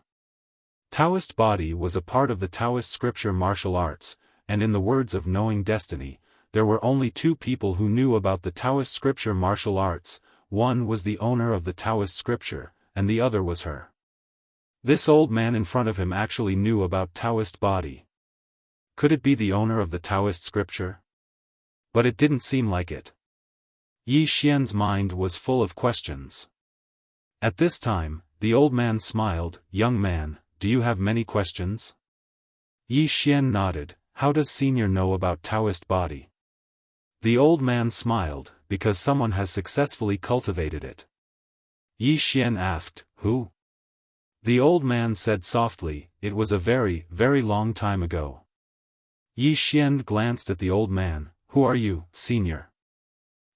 Taoist body was a part of the Taoist scripture martial arts, and in the words of Knowing Destiny, there were only two people who knew about the Taoist scripture martial arts. One was the owner of the Taoist scripture, and the other was her. This old man in front of him actually knew about Taoist body. Could it be the owner of the Taoist scripture? But it didn't seem like it. Yi Xian's mind was full of questions. At this time, the old man smiled, Young man, do you have many questions? Yi Xian nodded, How does Senior know about Taoist body? The old man smiled, because someone has successfully cultivated it. Yi Xian asked, Who? The old man said softly, It was a very, very long time ago. Yi Xian glanced at the old man, Who are you, Senior?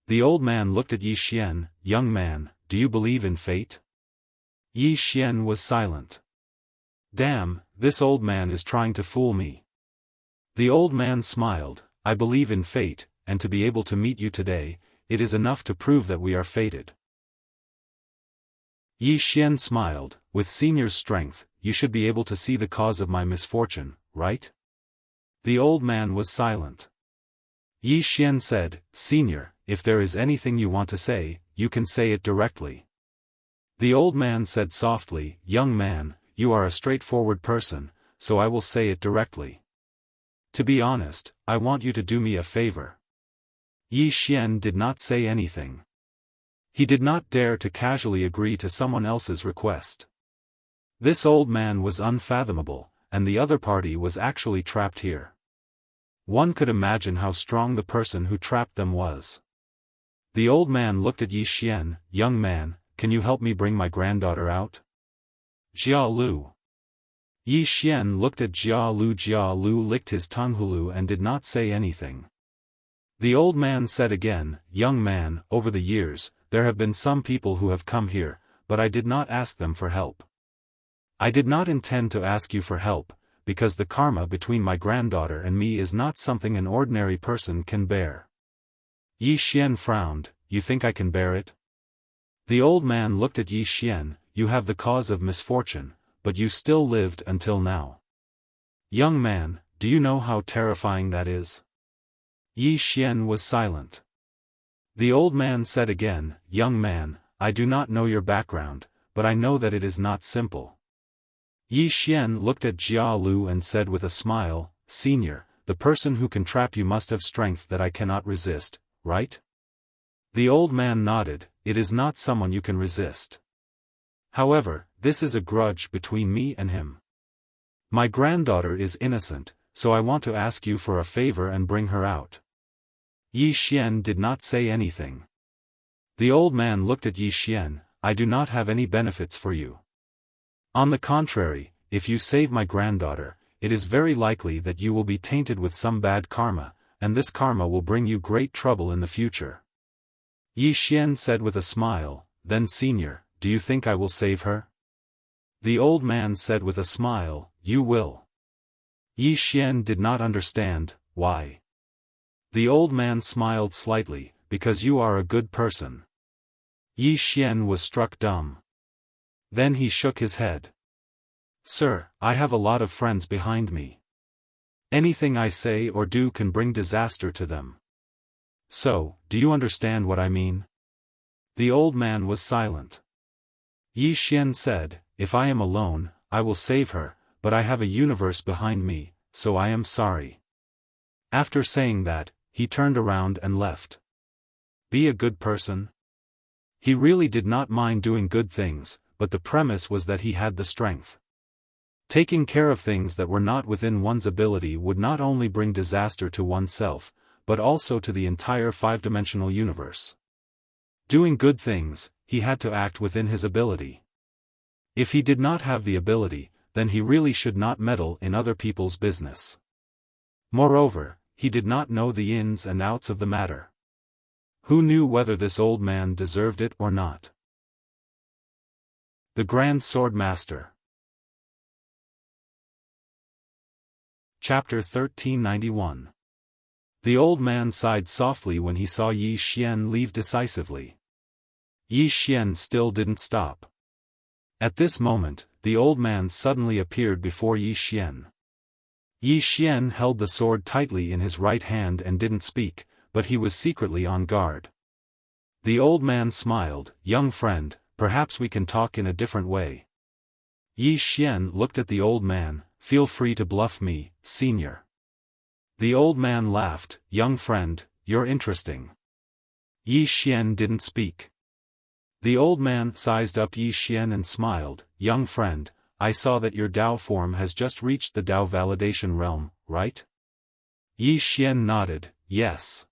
The old man looked at Yi Xian, Young man, do you believe in fate? Yi Xian was silent. Damn, this old man is trying to fool me. The old man smiled, I believe in fate, and to be able to meet you today, it is enough to prove that we are fated. Yi Xian smiled, With Senior's strength, you should be able to see the cause of my misfortune, right? The old man was silent. Yi Xian said, Senior, if there is anything you want to say, you can say it directly. The old man said softly, Young man, you are a straightforward person, so I will say it directly. To be honest, I want you to do me a favor. Yi Xian did not say anything. He did not dare to casually agree to someone else's request. This old man was unfathomable, and the other party was actually trapped here. One could imagine how strong the person who trapped them was. The old man looked at Yi Xian, Young man, can you help me bring my granddaughter out? Jia Lu. Yi Xian looked at Jia Lu licked his tongue hulu and did not say anything. The old man said again, Young man, over the years, there have been some people who have come here, but I did not ask them for help. I did not intend to ask you for help, because the karma between my granddaughter and me is not something an ordinary person can bear. Yi Xian frowned, you think I can bear it? The old man looked at Yi Xian, you have the cause of misfortune, but you still lived until now. Young man, do you know how terrifying that is? Yi Xian was silent. The old man said again, young man, I do not know your background, but I know that it is not simple. Yi Xian looked at Jia Lu and said with a smile, Senior, the person who can trap you must have strength that I cannot resist, right? The old man nodded, it is not someone you can resist. However, this is a grudge between me and him. My granddaughter is innocent, so I want to ask you for a favor and bring her out. Yi Xian did not say anything. The old man looked at Yi Xian, I do not have any benefits for you. On the contrary, if you save my granddaughter, it is very likely that you will be tainted with some bad karma, and this karma will bring you great trouble in the future. Yi Xian said with a smile, then Senior, do you think I will save her? The old man said with a smile, you will. Yi Xian did not understand, why? The old man smiled slightly, because you are a good person. Yi Xian was struck dumb. Then he shook his head. Sir, I have a lot of friends behind me. Anything I say or do can bring disaster to them. So, do you understand what I mean? The old man was silent. Yi Xian said, if I am alone, I will save her, but I have a universe behind me, so I am sorry. After saying that, he turned around and left. Be a good person. He really did not mind doing good things, but the premise was that he had the strength. Taking care of things that were not within one's ability would not only bring disaster to oneself, but also to the entire five-dimensional universe. Doing good things, he had to act within his ability. If he did not have the ability, then he really should not meddle in other people's business. Moreover, he did not know the ins and outs of the matter. Who knew whether this old man deserved it or not? The Grand Swordmaster. Chapter 1391. The old man sighed softly when he saw Yi Xian leave decisively. Yi Xian still didn't stop. At this moment, the old man suddenly appeared before Yi Xian. Yi Xian held the sword tightly in his right hand and didn't speak, but he was secretly on guard. The old man smiled, young friend, perhaps we can talk in a different way. Yi Xian looked at the old man, feel free to bluff me, senior. The old man laughed, young friend, you're interesting. Yi Xian didn't speak. The old man sized up Yi Xian and smiled, young friend, I saw that your Dao form has just reached the Dao validation realm, right? Yi Xian nodded, yes.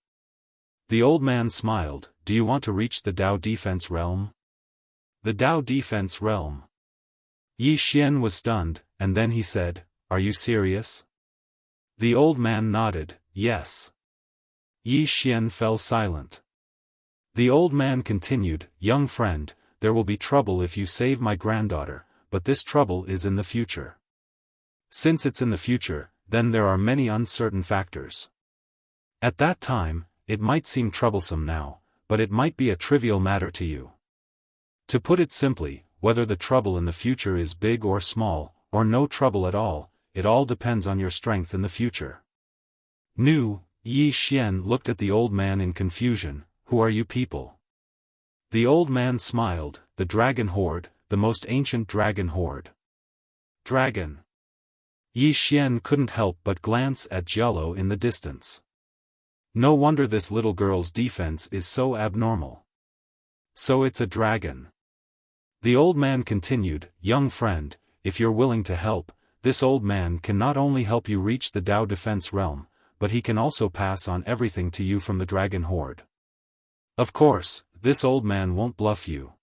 The old man smiled, do you want to reach the Dao defense realm? The Dao defense realm. Yi Xian was stunned, and then he said, are you serious? The old man nodded, yes. Yi Xian fell silent. The old man continued, young friend, there will be trouble if you save my granddaughter, but this trouble is in the future. Since it's in the future, then there are many uncertain factors. At that time, it might seem troublesome now, but it might be a trivial matter to you. To put it simply, whether the trouble in the future is big or small, or no trouble at all, it all depends on your strength in the future. Yi Xian looked at the old man in confusion, who are you people? The old man smiled, the dragon horde, the most ancient dragon horde. Dragon. Yi Xian couldn't help but glance at Jialo in the distance. No wonder this little girl's defense is so abnormal. So it's a dragon. The old man continued, young friend, if you're willing to help, this old man can not only help you reach the Dao defense realm, but he can also pass on everything to you from the dragon horde. Of course, this old man won't bluff you.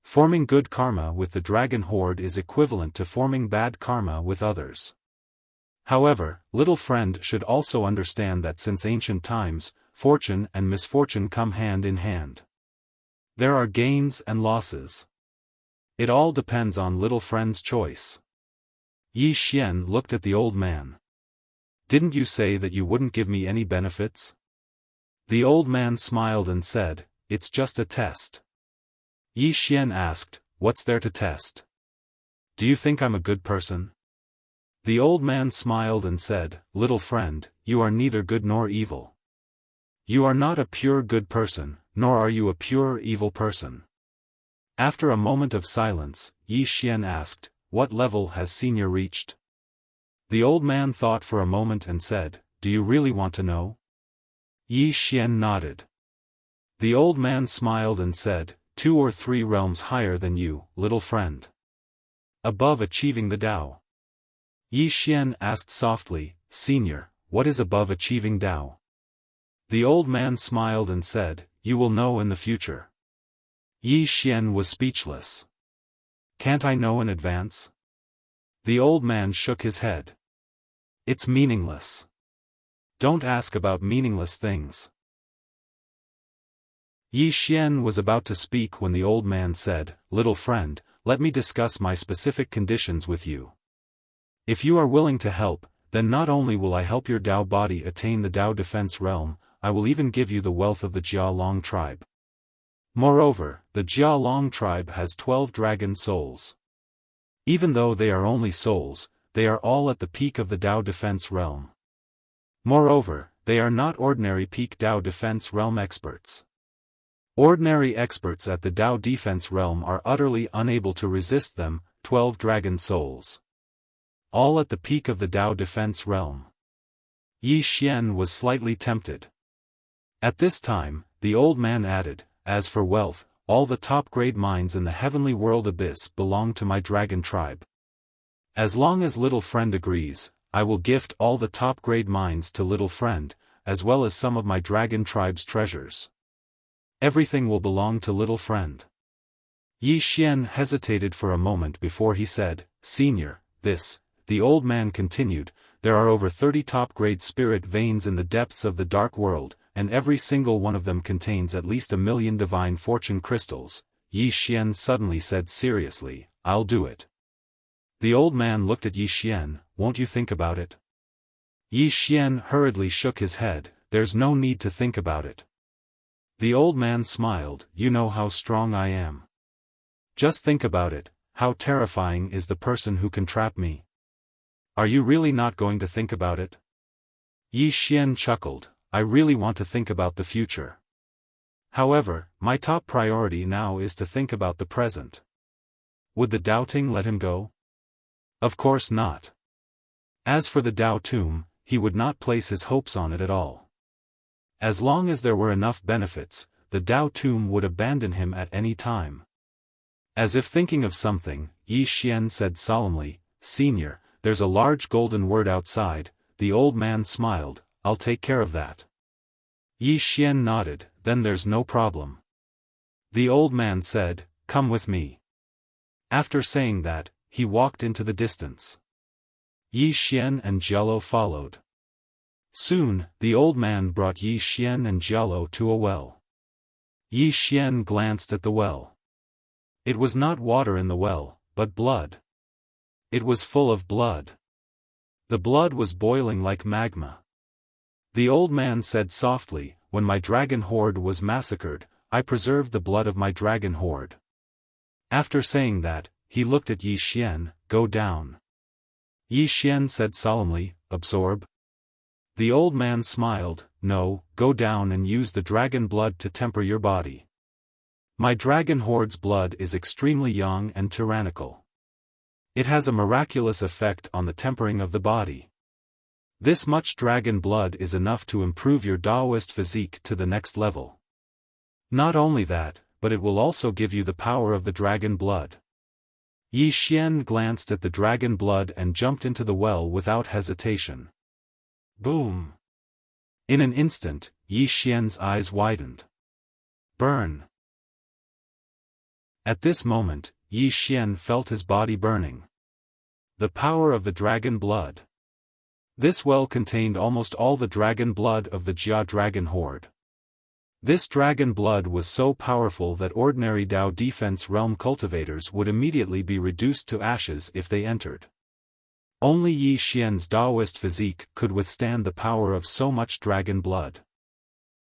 Forming good karma with the dragon horde is equivalent to forming bad karma with others. However, little friend should also understand that since ancient times, fortune and misfortune come hand in hand. There are gains and losses. It all depends on little friend's choice. Yi Xian looked at the old man. Didn't you say that you wouldn't give me any benefits? The old man smiled and said, it's just a test. Yi Xian asked, what's there to test? Do you think I'm a good person? The old man smiled and said, little friend, you are neither good nor evil. You are not a pure good person, nor are you a pure evil person. After a moment of silence, Yi Xian asked, what level has Senior reached? The old man thought for a moment and said, do you really want to know? Yi Xian nodded. The old man smiled and said, 2 or 3 realms higher than you, little friend. Above achieving the Tao. Yi Xian asked softly, Senior, what is above achieving Tao? The old man smiled and said, you will know in the future. Yi Xian was speechless. Can't I know in advance? The old man shook his head. It's meaningless. Don't ask about meaningless things. Yi Xian was about to speak when the old man said, little friend, let me discuss my specific conditions with you. If you are willing to help, then not only will I help your Tao body attain the Tao defense realm, I will even give you the wealth of the Jialong tribe. Moreover, the Jialong tribe has 12 dragon souls. Even though they are only souls, they are all at the peak of the Tao defense realm. Moreover, they are not ordinary peak Tao defense realm experts. Ordinary experts at the Tao defense realm are utterly unable to resist them, 12 dragon souls. All at the peak of the Tao defense realm. Yi Xian was slightly tempted. At this time, the old man added, as for wealth, all the top-grade mines in the heavenly world abyss belong to my dragon tribe. As long as little friend agrees, I will gift all the top-grade mines to little friend, as well as some of my dragon tribe's treasures. Everything will belong to little friend. Yi Xian hesitated for a moment before he said, Senior, the old man continued, there are over 30 top-grade spirit veins in the depths of the dark world, and every single one of them contains at least 1,000,000 divine fortune crystals. Yi Xian suddenly said seriously, I'll do it. The old man looked at Yi Xian, won't you think about it? Yi Xian hurriedly shook his head, there's no need to think about it. The old man smiled, you know how strong I am. Just think about it, how terrifying is the person who can trap me. Are you really not going to think about it? Yi Xian chuckled, I really want to think about the future. However, my top priority now is to think about the present. Would the doubting let him go? Of course not. As for the Tao tomb, he would not place his hopes on it at all. As long as there were enough benefits, the Tao tomb would abandon him at any time. As if thinking of something, Yi Xian said solemnly, Senior, there's a large golden word outside. The old man smiled, I'll take care of that. Yi Xian nodded, then there's no problem. The old man said, come with me. After saying that, he walked into the distance. Yi Xian and Jialo followed. Soon, the old man brought Yi Xian and Jialo to a well. Yi Xian glanced at the well. It was not water in the well, but blood. It was full of blood. The blood was boiling like magma. The old man said softly, when my dragon horde was massacred, I preserved the blood of my dragon horde. After saying that, he looked at Yi Xian, go down. Yi Xian said solemnly, absorb. The old man smiled, no, go down and use the dragon blood to temper your body. My dragon horde's blood is extremely young and tyrannical. It has a miraculous effect on the tempering of the body. This much dragon blood is enough to improve your Taoist physique to the next level. Not only that, but it will also give you the power of the dragon blood. Yi Xian glanced at the dragon blood and jumped into the well without hesitation. Boom! In an instant, Yi Xian's eyes widened. Burn! At this moment, Yi Xian felt his body burning. The power of the dragon blood. This well contained almost all the dragon blood of the Jia dragon horde. This dragon blood was so powerful that ordinary Tao defense realm cultivators would immediately be reduced to ashes if they entered. Only Yi Xian's Taoist physique could withstand the power of so much dragon blood.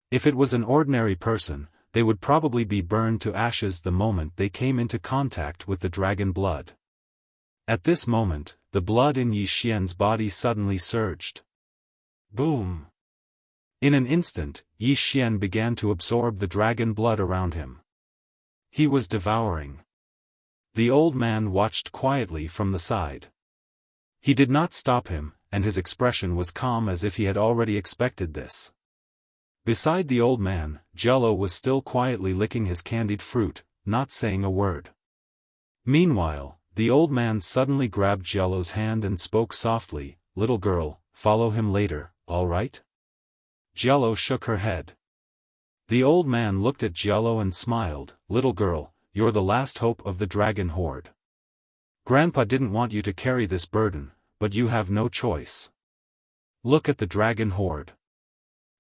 If it was an ordinary person, they would probably be burned to ashes the moment they came into contact with the dragon blood. At this moment, the blood in Yi Xian's body suddenly surged. Boom! In an instant, Yi Xian began to absorb the dragon blood around him. He was devouring. The old man watched quietly from the side. He did not stop him, and his expression was calm as if he had already expected this. Beside the old man, Jello was still quietly licking his candied fruit, not saying a word. Meanwhile, the old man suddenly grabbed Jello's hand and spoke softly, "Little girl, follow him later, all right?" Jello shook her head. The old man looked at Jello and smiled, "Little girl, you're the last hope of the dragon horde. Grandpa didn't want you to carry this burden, but you have no choice. Look at the dragon horde.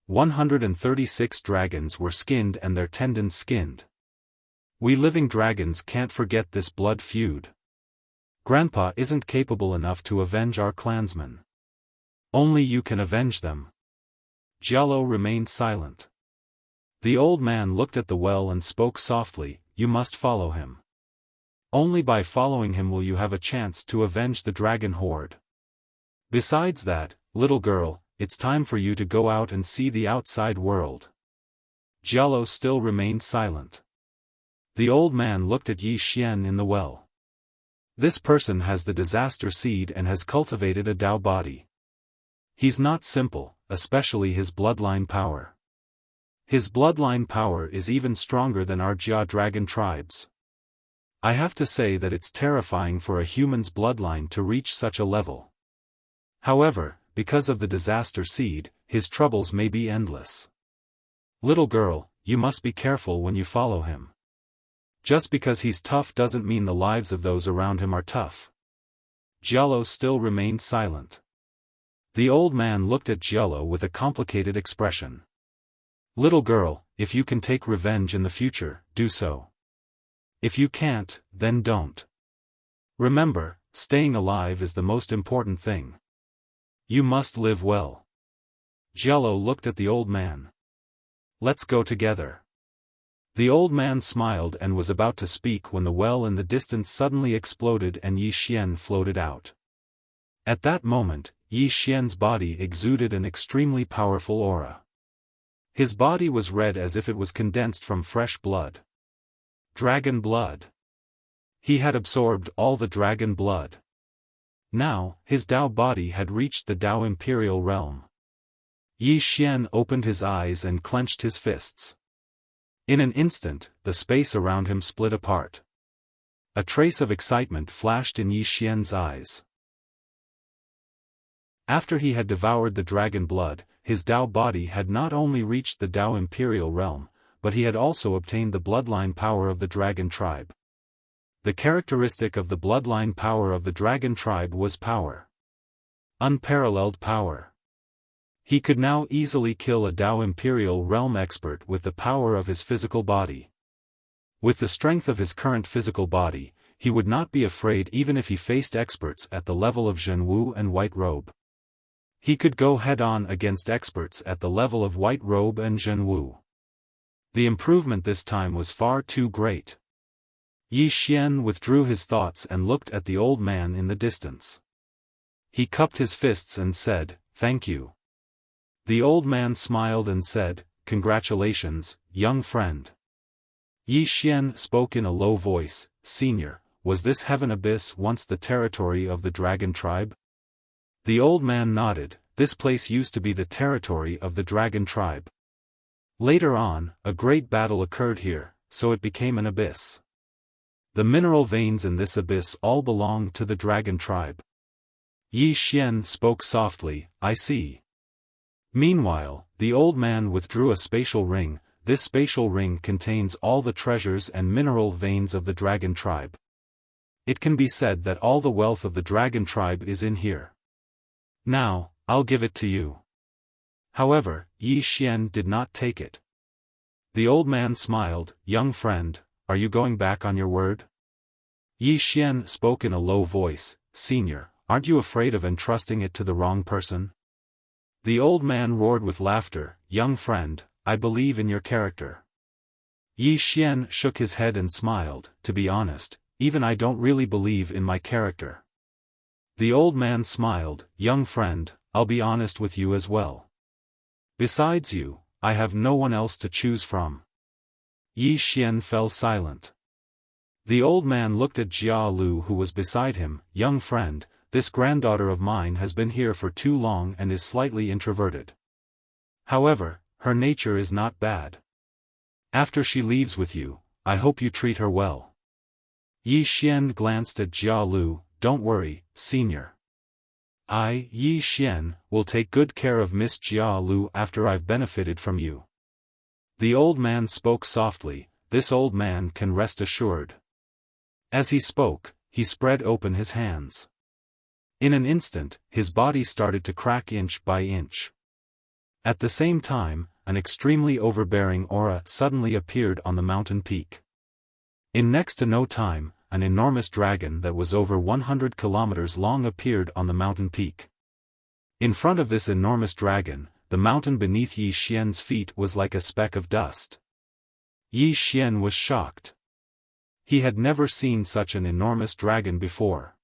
136 dragons were skinned and their tendons skinned. We living dragons can't forget this blood feud. Grandpa isn't capable enough to avenge our clansmen. Only you can avenge them." Jello remained silent. The old man looked at the well and spoke softly, "You must follow him. Only by following him will you have a chance to avenge the dragon horde. Besides that, little girl, it's time for you to go out and see the outside world." Jello still remained silent. The old man looked at Yi Xian in the well. This person has the disaster seed and has cultivated a Dao body. He's not simple, especially his bloodline power. His bloodline power is even stronger than our Jia dragon tribes. I have to say that it's terrifying for a human's bloodline to reach such a level. However, because of the disaster seed, his troubles may be endless. Little girl, you must be careful when you follow him. Just because he's tough doesn't mean the lives of those around him are tough. Jello still remained silent. The old man looked at Jello with a complicated expression. "Little girl, if you can take revenge in the future, do so. If you can't, then don't. Remember, staying alive is the most important thing. You must live well." Jello looked at the old man. "Let's go together." The old man smiled and was about to speak when the well in the distance suddenly exploded and Yi Xian floated out. At that moment, Yi Xian's body exuded an extremely powerful aura. His body was red as if it was condensed from fresh blood. Dragon blood. He had absorbed all the dragon blood. Now, his Dao body had reached the Dao Imperial realm. Yi Xian opened his eyes and clenched his fists. In an instant, the space around him split apart. A trace of excitement flashed in Yi Xian's eyes. After he had devoured the dragon blood, his Dao body had not only reached the Dao Imperial realm, but he had also obtained the bloodline power of the dragon tribe. The characteristic of the bloodline power of the dragon tribe was power. Unparalleled power. He could now easily kill a Dao Imperial realm expert with the power of his physical body. With the strength of his current physical body, he would not be afraid even if he faced experts at the level of Zhenwu and White Robe. He could go head-on against experts at the level of White Robe and Zhenwu. The improvement this time was far too great. Yi Xian withdrew his thoughts and looked at the old man in the distance. He cupped his fists and said, "Thank you." The old man smiled and said, "Congratulations, young friend." Yi Xian spoke in a low voice, "Senior, was this Heaven Abyss once the territory of the dragon tribe?" The old man nodded. "This place used to be the territory of the dragon tribe. Later on, a great battle occurred here, so it became an abyss. The mineral veins in this abyss all belong to the dragon tribe." Yi Xian spoke softly, "I see." Meanwhile, the old man withdrew a spatial ring. This spatial ring contains all the treasures and mineral veins of the dragon tribe. It can be said that all the wealth of the dragon tribe is in here. Now, I'll give it to you. However, Yi Xian did not take it. The old man smiled, "Young friend, are you going back on your word?" Yi Xian spoke in a low voice, "Senior, aren't you afraid of entrusting it to the wrong person?" The old man roared with laughter, "Young friend, I believe in your character. Yi Xian shook his head and smiled. To be honest, even I don't really believe in my character. The old man smiled. Young friend, I'll be honest with you as well. Besides you, I have no one else to choose from. Yi Xian fell silent. The old man looked at Jia Lu, who was beside him. Young friend, this granddaughter of mine has been here for too long and is slightly introverted. However, her nature is not bad. After she leaves with you, I hope you treat her well. Yi Xian glanced at Jia Lu. Don't worry, senior. I, Yi Xian, will take good care of Miss Jia Lu after I've benefited from you. The old man spoke softly. This old man can rest assured. As he spoke, he spread open his hands. In an instant, his body started to crack inch by inch. At the same time, an extremely overbearing aura suddenly appeared on the mountain peak. In next to no time, an enormous dragon that was over 100 kilometers long appeared on the mountain peak. In front of this enormous dragon, the mountain beneath Yi Xian's feet was like a speck of dust. Yi Xian was shocked. He had never seen such an enormous dragon before.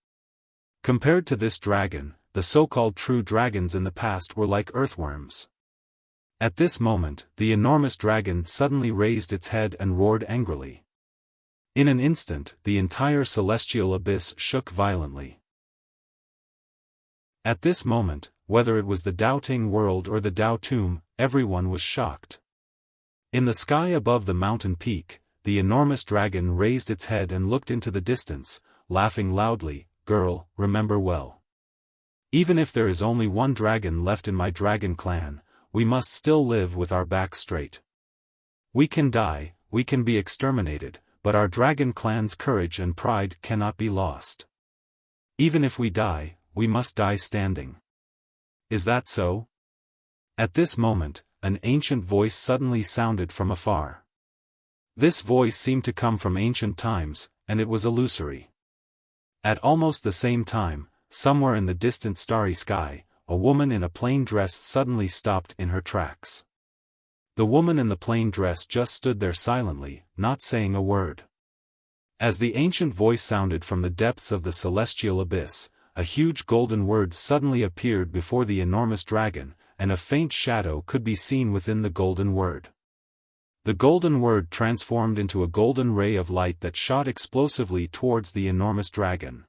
Compared to this dragon, the so-called true dragons in the past were like earthworms. At this moment, the enormous dragon suddenly raised its head and roared angrily. In an instant, the entire celestial abyss shook violently. At this moment, whether it was the doubting world or the Dao tomb, everyone was shocked. In the sky above the mountain peak, the enormous dragon raised its head and looked into the distance, laughing loudly. Girl, remember well. Even if there is only one dragon left in my dragon clan, we must still live with our backs straight. We can die, we can be exterminated, but our dragon clan's courage and pride cannot be lost. Even if we die, we must die standing. Is that so? At this moment, an ancient voice suddenly sounded from afar. This voice seemed to come from ancient times, and it was illusory. At almost the same time, somewhere in the distant starry sky, a woman in a plain dress suddenly stopped in her tracks. The woman in the plain dress just stood there silently, not saying a word. As the ancient voice sounded from the depths of the celestial abyss, a huge golden word suddenly appeared before the enormous dragon, and a faint shadow could be seen within the golden word. The golden word transformed into a golden ray of light that shot explosively towards the enormous dragon.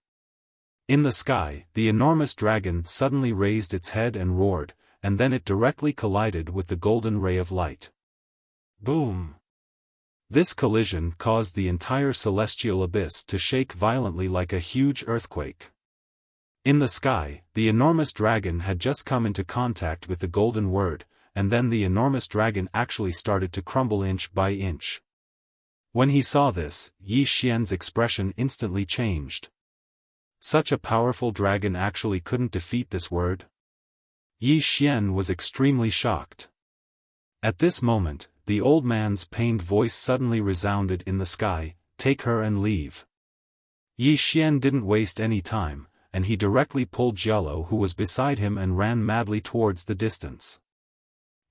In the sky, the enormous dragon suddenly raised its head and roared, and then it directly collided with the golden ray of light. Boom! This collision caused the entire celestial abyss to shake violently like a huge earthquake. In the sky, the enormous dragon had just come into contact with the golden word, and then the enormous dragon actually started to crumble inch by inch. When he saw this, Yi Xian's expression instantly changed. Such a powerful dragon actually couldn't defeat this word? Yi Xian was extremely shocked. At this moment, the old man's pained voice suddenly resounded in the sky, "Take her and leave." Yi Xian didn't waste any time, and he directly pulled Jialo, who was beside him, and ran madly towards the distance.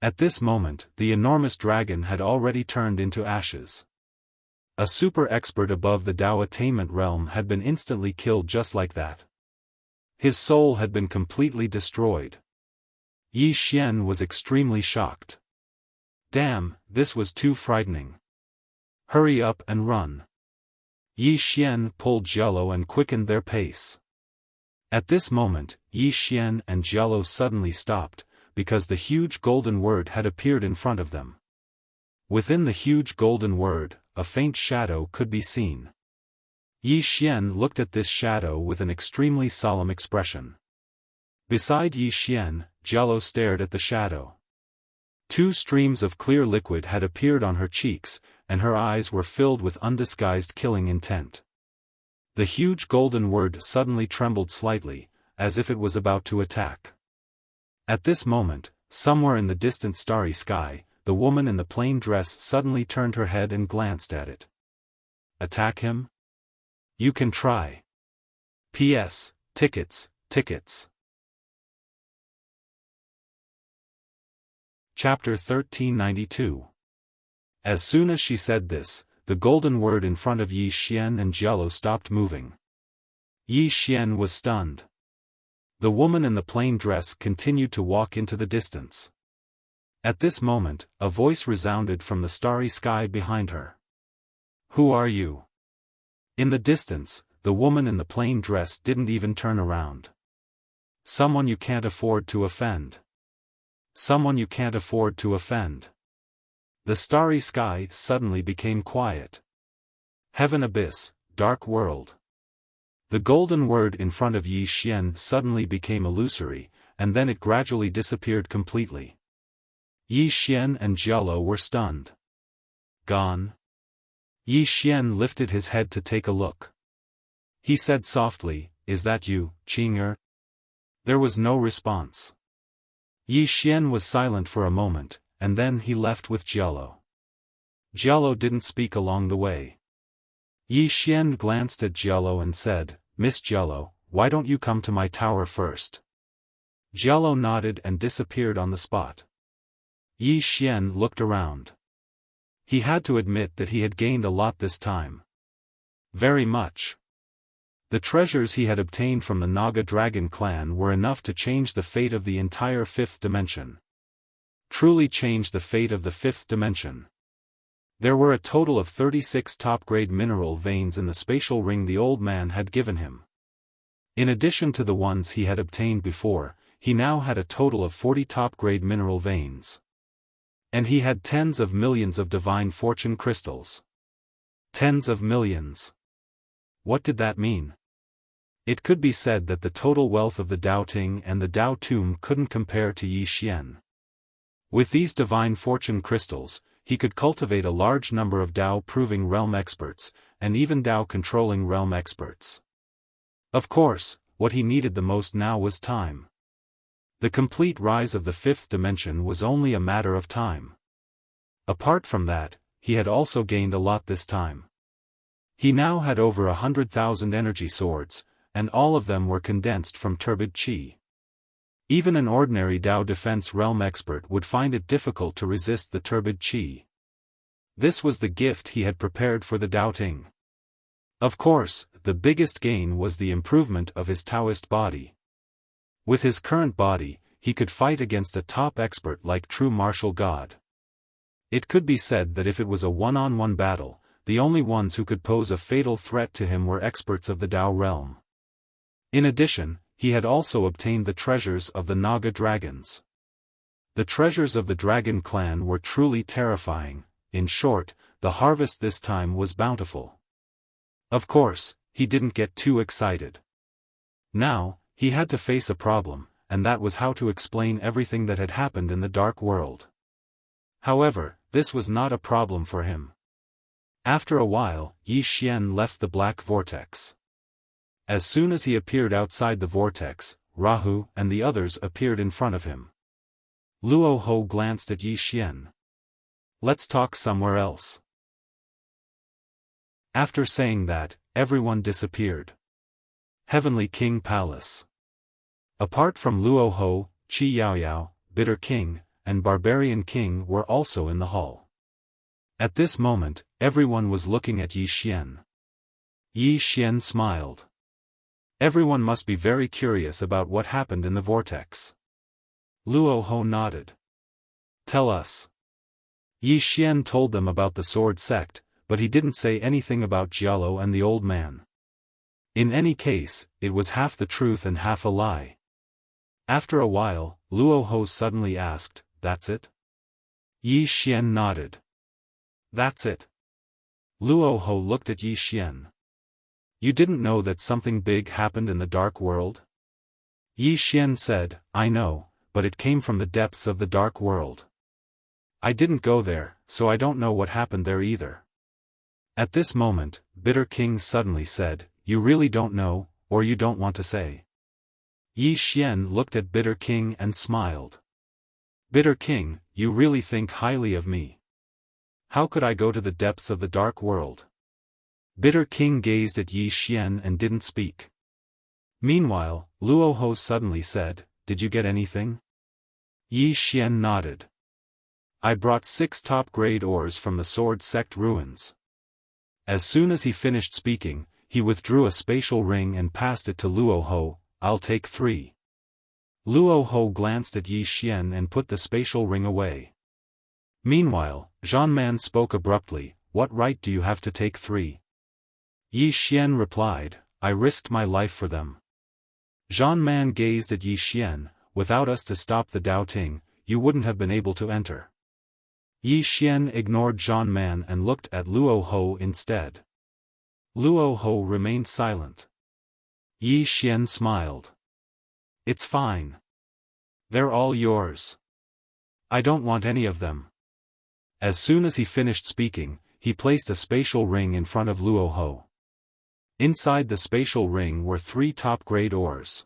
At this moment, the enormous dragon had already turned into ashes. A super expert above the Dao attainment realm had been instantly killed just like that. His soul had been completely destroyed. Yi Xian was extremely shocked. Damn, this was too frightening. Hurry up and run. Yi Xian pulled Jialo and quickened their pace. At this moment, Yi Xian and Jialo suddenly stopped, because the huge golden word had appeared in front of them. Within the huge golden word, a faint shadow could be seen. Yi Xian looked at this shadow with an extremely solemn expression. Beside Yi Xian, Jialo stared at the shadow. Two streams of clear liquid had appeared on her cheeks, and her eyes were filled with undisguised killing intent. The huge golden word suddenly trembled slightly, as if it was about to attack. At this moment, somewhere in the distant starry sky, the woman in the plain dress suddenly turned her head and glanced at it. Attack him? You can try. P.S. Tickets, tickets. Chapter 1392. As soon as she said this, the golden word in front of Yi Xian and Jialo stopped moving. Yi Xian was stunned. The woman in the plain dress continued to walk into the distance. At this moment, a voice resounded from the starry sky behind her. "Who are you?" In the distance, the woman in the plain dress didn't even turn around. "Someone you can't afford to offend. Someone you can't afford to offend." The starry sky suddenly became quiet. Heaven abyss, dark world. The golden word in front of Yi Xian suddenly became illusory, and then it gradually disappeared completely. Yi Xian and Jialo were stunned. Gone? Yi Xian lifted his head to take a look. He said softly, "Is that you, Qing'er?" There was no response. Yi Xian was silent for a moment, and then he left with Jialo. Jialo didn't speak along the way. Yi Xian glanced at Jialo and said, "Miss Jialo, why don't you come to my tower first?" Jialo nodded and disappeared on the spot. Yi Xian looked around. He had to admit that he had gained a lot this time. Very much. The treasures he had obtained from the Naga Dragon clan were enough to change the fate of the entire fifth dimension. Truly change the fate of the fifth dimension. There were a total of 36 top-grade mineral veins in the spatial ring the old man had given him. In addition to the ones he had obtained before, he now had a total of 40 top-grade mineral veins. And he had tens of millions of divine fortune crystals. Tens of millions. What did that mean? It could be said that the total wealth of the Dao Ting and the Dao Tomb couldn't compare to Yi Xian. With these divine fortune crystals, he could cultivate a large number of Dao-proving realm experts, and even Dao-controlling realm experts. Of course, what he needed the most now was time. The complete rise of the fifth dimension was only a matter of time. Apart from that, he had also gained a lot this time. He now had over 100,000 energy swords, and all of them were condensed from turbid qi. Even an ordinary Dao defense realm expert would find it difficult to resist the turbid qi. This was the gift he had prepared for the Dao Ting. Of course, the biggest gain was the improvement of his Taoist body. With his current body, he could fight against a top expert like true martial god. It could be said that if it was a one-on-one battle, the only ones who could pose a fatal threat to him were experts of the Dao realm. In addition, he had also obtained the treasures of the Naga dragons. The treasures of the dragon clan were truly terrifying. In short, the harvest this time was bountiful. Of course, he didn't get too excited. Now, he had to face a problem, and that was how to explain everything that had happened in the dark world. However, this was not a problem for him. After a while, Yi Xian left the black vortex. As soon as he appeared outside the vortex, Rahu and the others appeared in front of him. Luo Ho glanced at Yi Xian. "Let's talk somewhere else." After saying that, everyone disappeared. Heavenly King Palace. Apart from Luo Ho, Qi Yaoyao, Bitter King, and Barbarian King were also in the hall. At this moment, everyone was looking at Yi Xian. Yi Xian smiled. Everyone must be very curious about what happened in the vortex. Luo Ho nodded. "Tell us." Yi Xian told them about the sword sect, but he didn't say anything about Jialo and the old man. In any case, it was half the truth and half a lie. After a while, Luo Ho suddenly asked, "That's it?" Yi Xian nodded. "That's it." Luo Ho looked at Yi Xian. "You didn't know that something big happened in the dark world?" Yi Xian said, "I know, but it came from the depths of the dark world. I didn't go there, so I don't know what happened there either." At this moment, Bitter King suddenly said, "You really don't know, or you don't want to say?" Yi Xian looked at Bitter King and smiled. "Bitter King, you really think highly of me. How could I go to the depths of the dark world?" Bitter King gazed at Yi Xian and didn't speak. Meanwhile, Luo Ho suddenly said, "Did you get anything?" Yi Xian nodded. I brought 6 top-grade ores from the sword sect ruins. As soon as he finished speaking, he withdrew a spatial ring and passed it to Luo Ho. I'll take 3. Luo Ho glanced at Yi Xian and put the spatial ring away. Meanwhile, Zhan Man spoke abruptly, what right do you have to take 3? Yi Xian replied, I risked my life for them. Zhan Man gazed at Yi Xian, without us to stop the doubting, you wouldn't have been able to enter. Yi Xian ignored Zhan Man and looked at Luo Ho instead. Luo Ho remained silent. Yi Xian smiled. It's fine. They're all yours. I don't want any of them. As soon as he finished speaking, he placed a spatial ring in front of Luo Ho. Inside the spatial ring were 3 top-grade ores.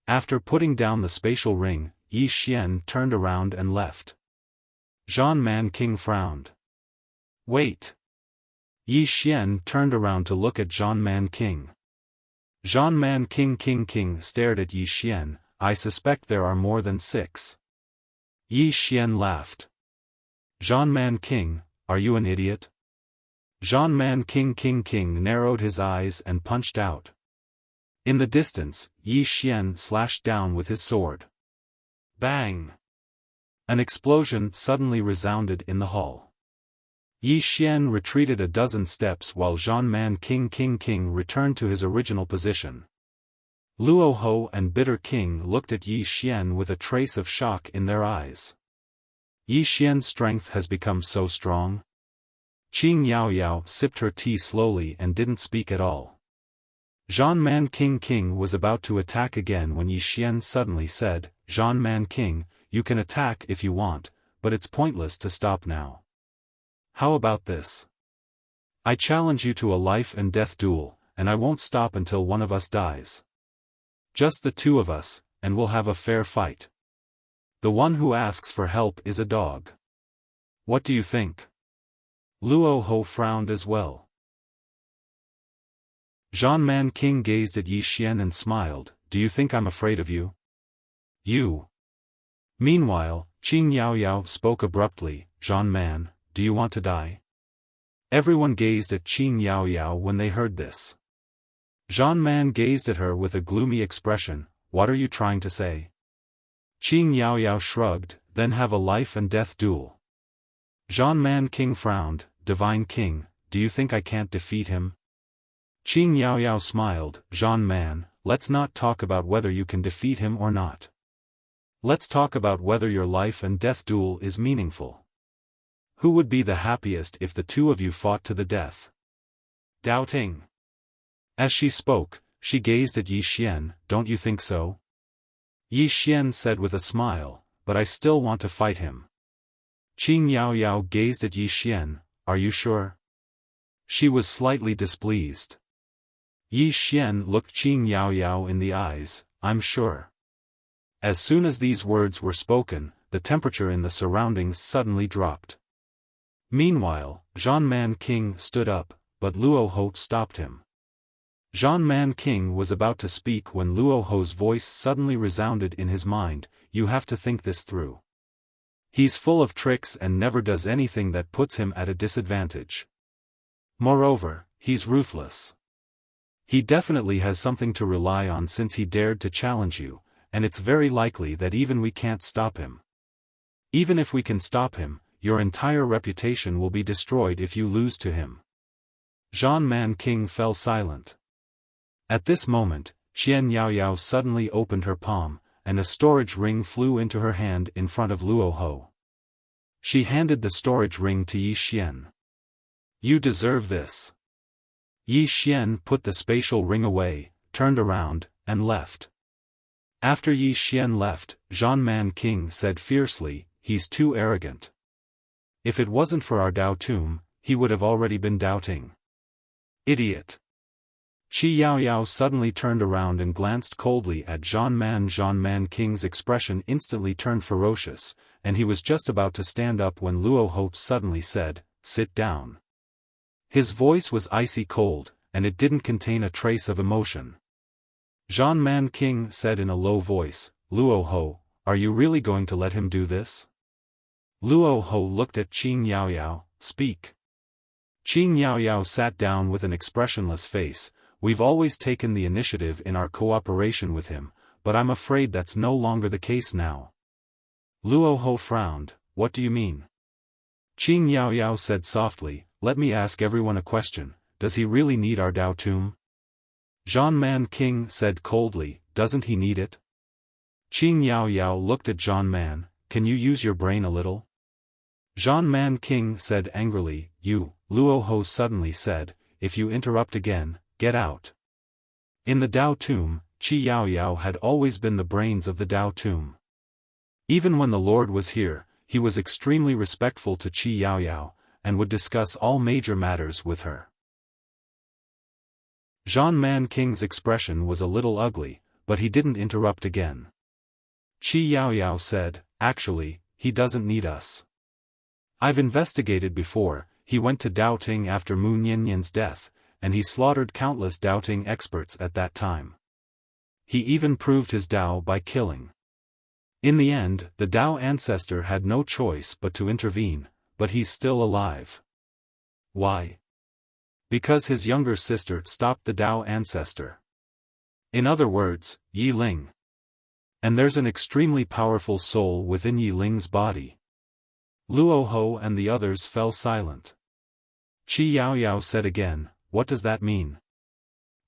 After putting down the spatial ring, Yi Xian turned around and left. Zhan Man King frowned. Wait. Yi Xian turned around to look at Zhan Man King. Zhan Man King stared at Yi Xian, I suspect there are more than 6. Yi Xian laughed. Zhan Man King, are you an idiot? Zhan Man King narrowed his eyes and punched out. In the distance, Yi Xian slashed down with his sword. Bang! An explosion suddenly resounded in the hall. Yi Xian retreated a dozen steps while Zhan Man King returned to his original position. Luo Ho and Bitter King looked at Yi Xian with a trace of shock in their eyes. Yi Xian's strength has become so strong. Qing Yaoyao sipped her tea slowly and didn't speak at all. Zhan Man King was about to attack again when Yi Xian suddenly said, Zhan Man King, you can attack if you want, but it's pointless to stop now. How about this? I challenge you to a life-and-death duel, and I won't stop until one of us dies. Just the 2 of us, and we'll have a fair fight. The one who asks for help is a dog. What do you think? Luo Ho frowned as well. Zhan Man King gazed at Yi Xian and smiled, do you think I'm afraid of you? You. Meanwhile, Qing Yaoyao spoke abruptly, Zhan Man, do you want to die? Everyone gazed at Qing Yaoyao when they heard this. Zhan Man gazed at her with a gloomy expression, what are you trying to say? Qing Yaoyao shrugged, then have a life-and-death duel. Zhan Man King frowned, Divine King, do you think I can't defeat him? Qing Yaoyao smiled, Zhan Man, let's not talk about whether you can defeat him or not. Let's talk about whether your life-and-death duel is meaningful. Who would be the happiest if the 2 of you fought to the death? Doubting. As she spoke, she gazed at Yi Xian, don't you think so? Yi Xian said with a smile, but I still want to fight him. Qing Yaoyao gazed at Yi Xian, are you sure? She was slightly displeased. Yi Xian looked Qing Yaoyao in the eyes, I'm sure. As soon as these words were spoken, the temperature in the surroundings suddenly dropped. Meanwhile, Zhan Man King stood up, but Luo Ho stopped him. Zhan Man King was about to speak when Luo Ho's voice suddenly resounded in his mind, you have to think this through. He's full of tricks and never does anything that puts him at a disadvantage. Moreover, he's ruthless. He definitely has something to rely on since he dared to challenge you, and it's very likely that even we can't stop him. Even if we can stop him, your entire reputation will be destroyed if you lose to him. Zhan Man King fell silent. At this moment, Qian Yaoyao suddenly opened her palm, and a storage ring flew into her hand in front of Luo Ho. She handed the storage ring to Yi Xian. You deserve this. Yi Xian put the spatial ring away, turned around, and left. After Yi Xian left, Zhan Man King said fiercely, he's too arrogant. If it wasn't for our Dao tomb, he would have already been doubting. Idiot. Qi Yaoyao suddenly turned around and glanced coldly at Zhan Man King's expression instantly turned ferocious, and he was just about to stand up when Luo Ho suddenly said, sit down. His voice was icy cold, and it didn't contain a trace of emotion. Zhan Man King said in a low voice, Luo Ho, are you really going to let him do this? Luo Ho looked at Qing Yaoyao. Speak. Qing Yaoyao sat down with an expressionless face. We've always taken the initiative in our cooperation with him, but I'm afraid that's no longer the case now. Luo Ho frowned. What do you mean? Qing Yaoyao said softly, let me ask everyone a question, does he really need our Dao Tomb? Zhan Man King said coldly, doesn't he need it? Qing Yaoyao looked at Zhan Man, can you use your brain a little? Zhan Man King said angrily, you, Luo Ho suddenly said, if you interrupt again, get out. In the Dao Tomb, Qi Yaoyao had always been the brains of the Dao Tomb. Even when the Lord was here, he was extremely respectful to Qi Yaoyao, and would discuss all major matters with her. Zhan Man King's expression was a little ugly, but he didn't interrupt again. Qi Yaoyao said, actually, he doesn't need us. I've investigated before, he went to Daoting after Mu Nianyan's death, and he slaughtered countless Daoting experts at that time. He even proved his Dao by killing. In the end, the Dao ancestor had no choice but to intervene, but he's still alive. Why? Because his younger sister stopped the Dao ancestor. In other words, Yi Ling. And there's an extremely powerful soul within Yi Ling's body. Luo Ho and the others fell silent. Qi Yaoyao said again, what does that mean?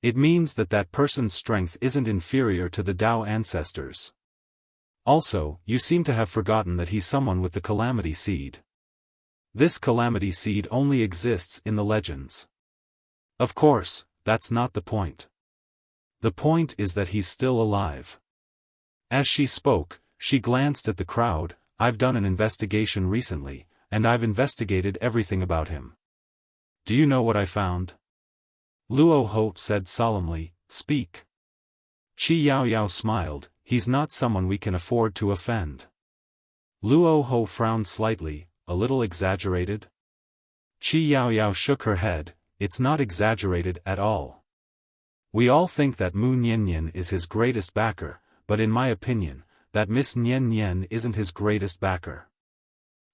It means that that person's strength isn't inferior to the Dao ancestors. Also, you seem to have forgotten that he's someone with the Calamity Seed. This Calamity Seed only exists in the legends. Of course, that's not the point. The point is that he's still alive. As she spoke, she glanced at the crowd. I've done an investigation recently, and I've investigated everything about him. Do you know what I found? Luo Ho said solemnly, speak. Qi Yaoyao smiled, he's not someone we can afford to offend. Luo Ho frowned slightly, a little exaggerated? Qi Yaoyao shook her head, it's not exaggerated at all. We all think that Mu Nianyan is his greatest backer, but in my opinion, that Miss Nian isn't his greatest backer.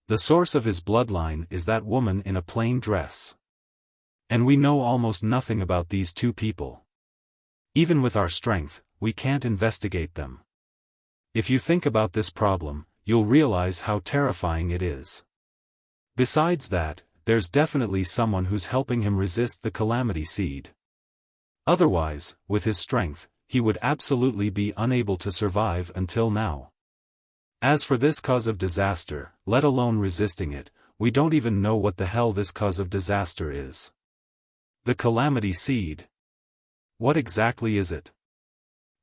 The source of his bloodline is that woman in a plain dress. And we know almost nothing about these two people. Even with our strength, we can't investigate them. If you think about this problem, you'll realize how terrifying it is. Besides that, there's definitely someone who's helping him resist the Calamity Seed. Otherwise, with his strength, he would absolutely be unable to survive until now. As for this cause of disaster, let alone resisting it, we don't even know what the hell this cause of disaster is. The Calamity Seed. What exactly is it?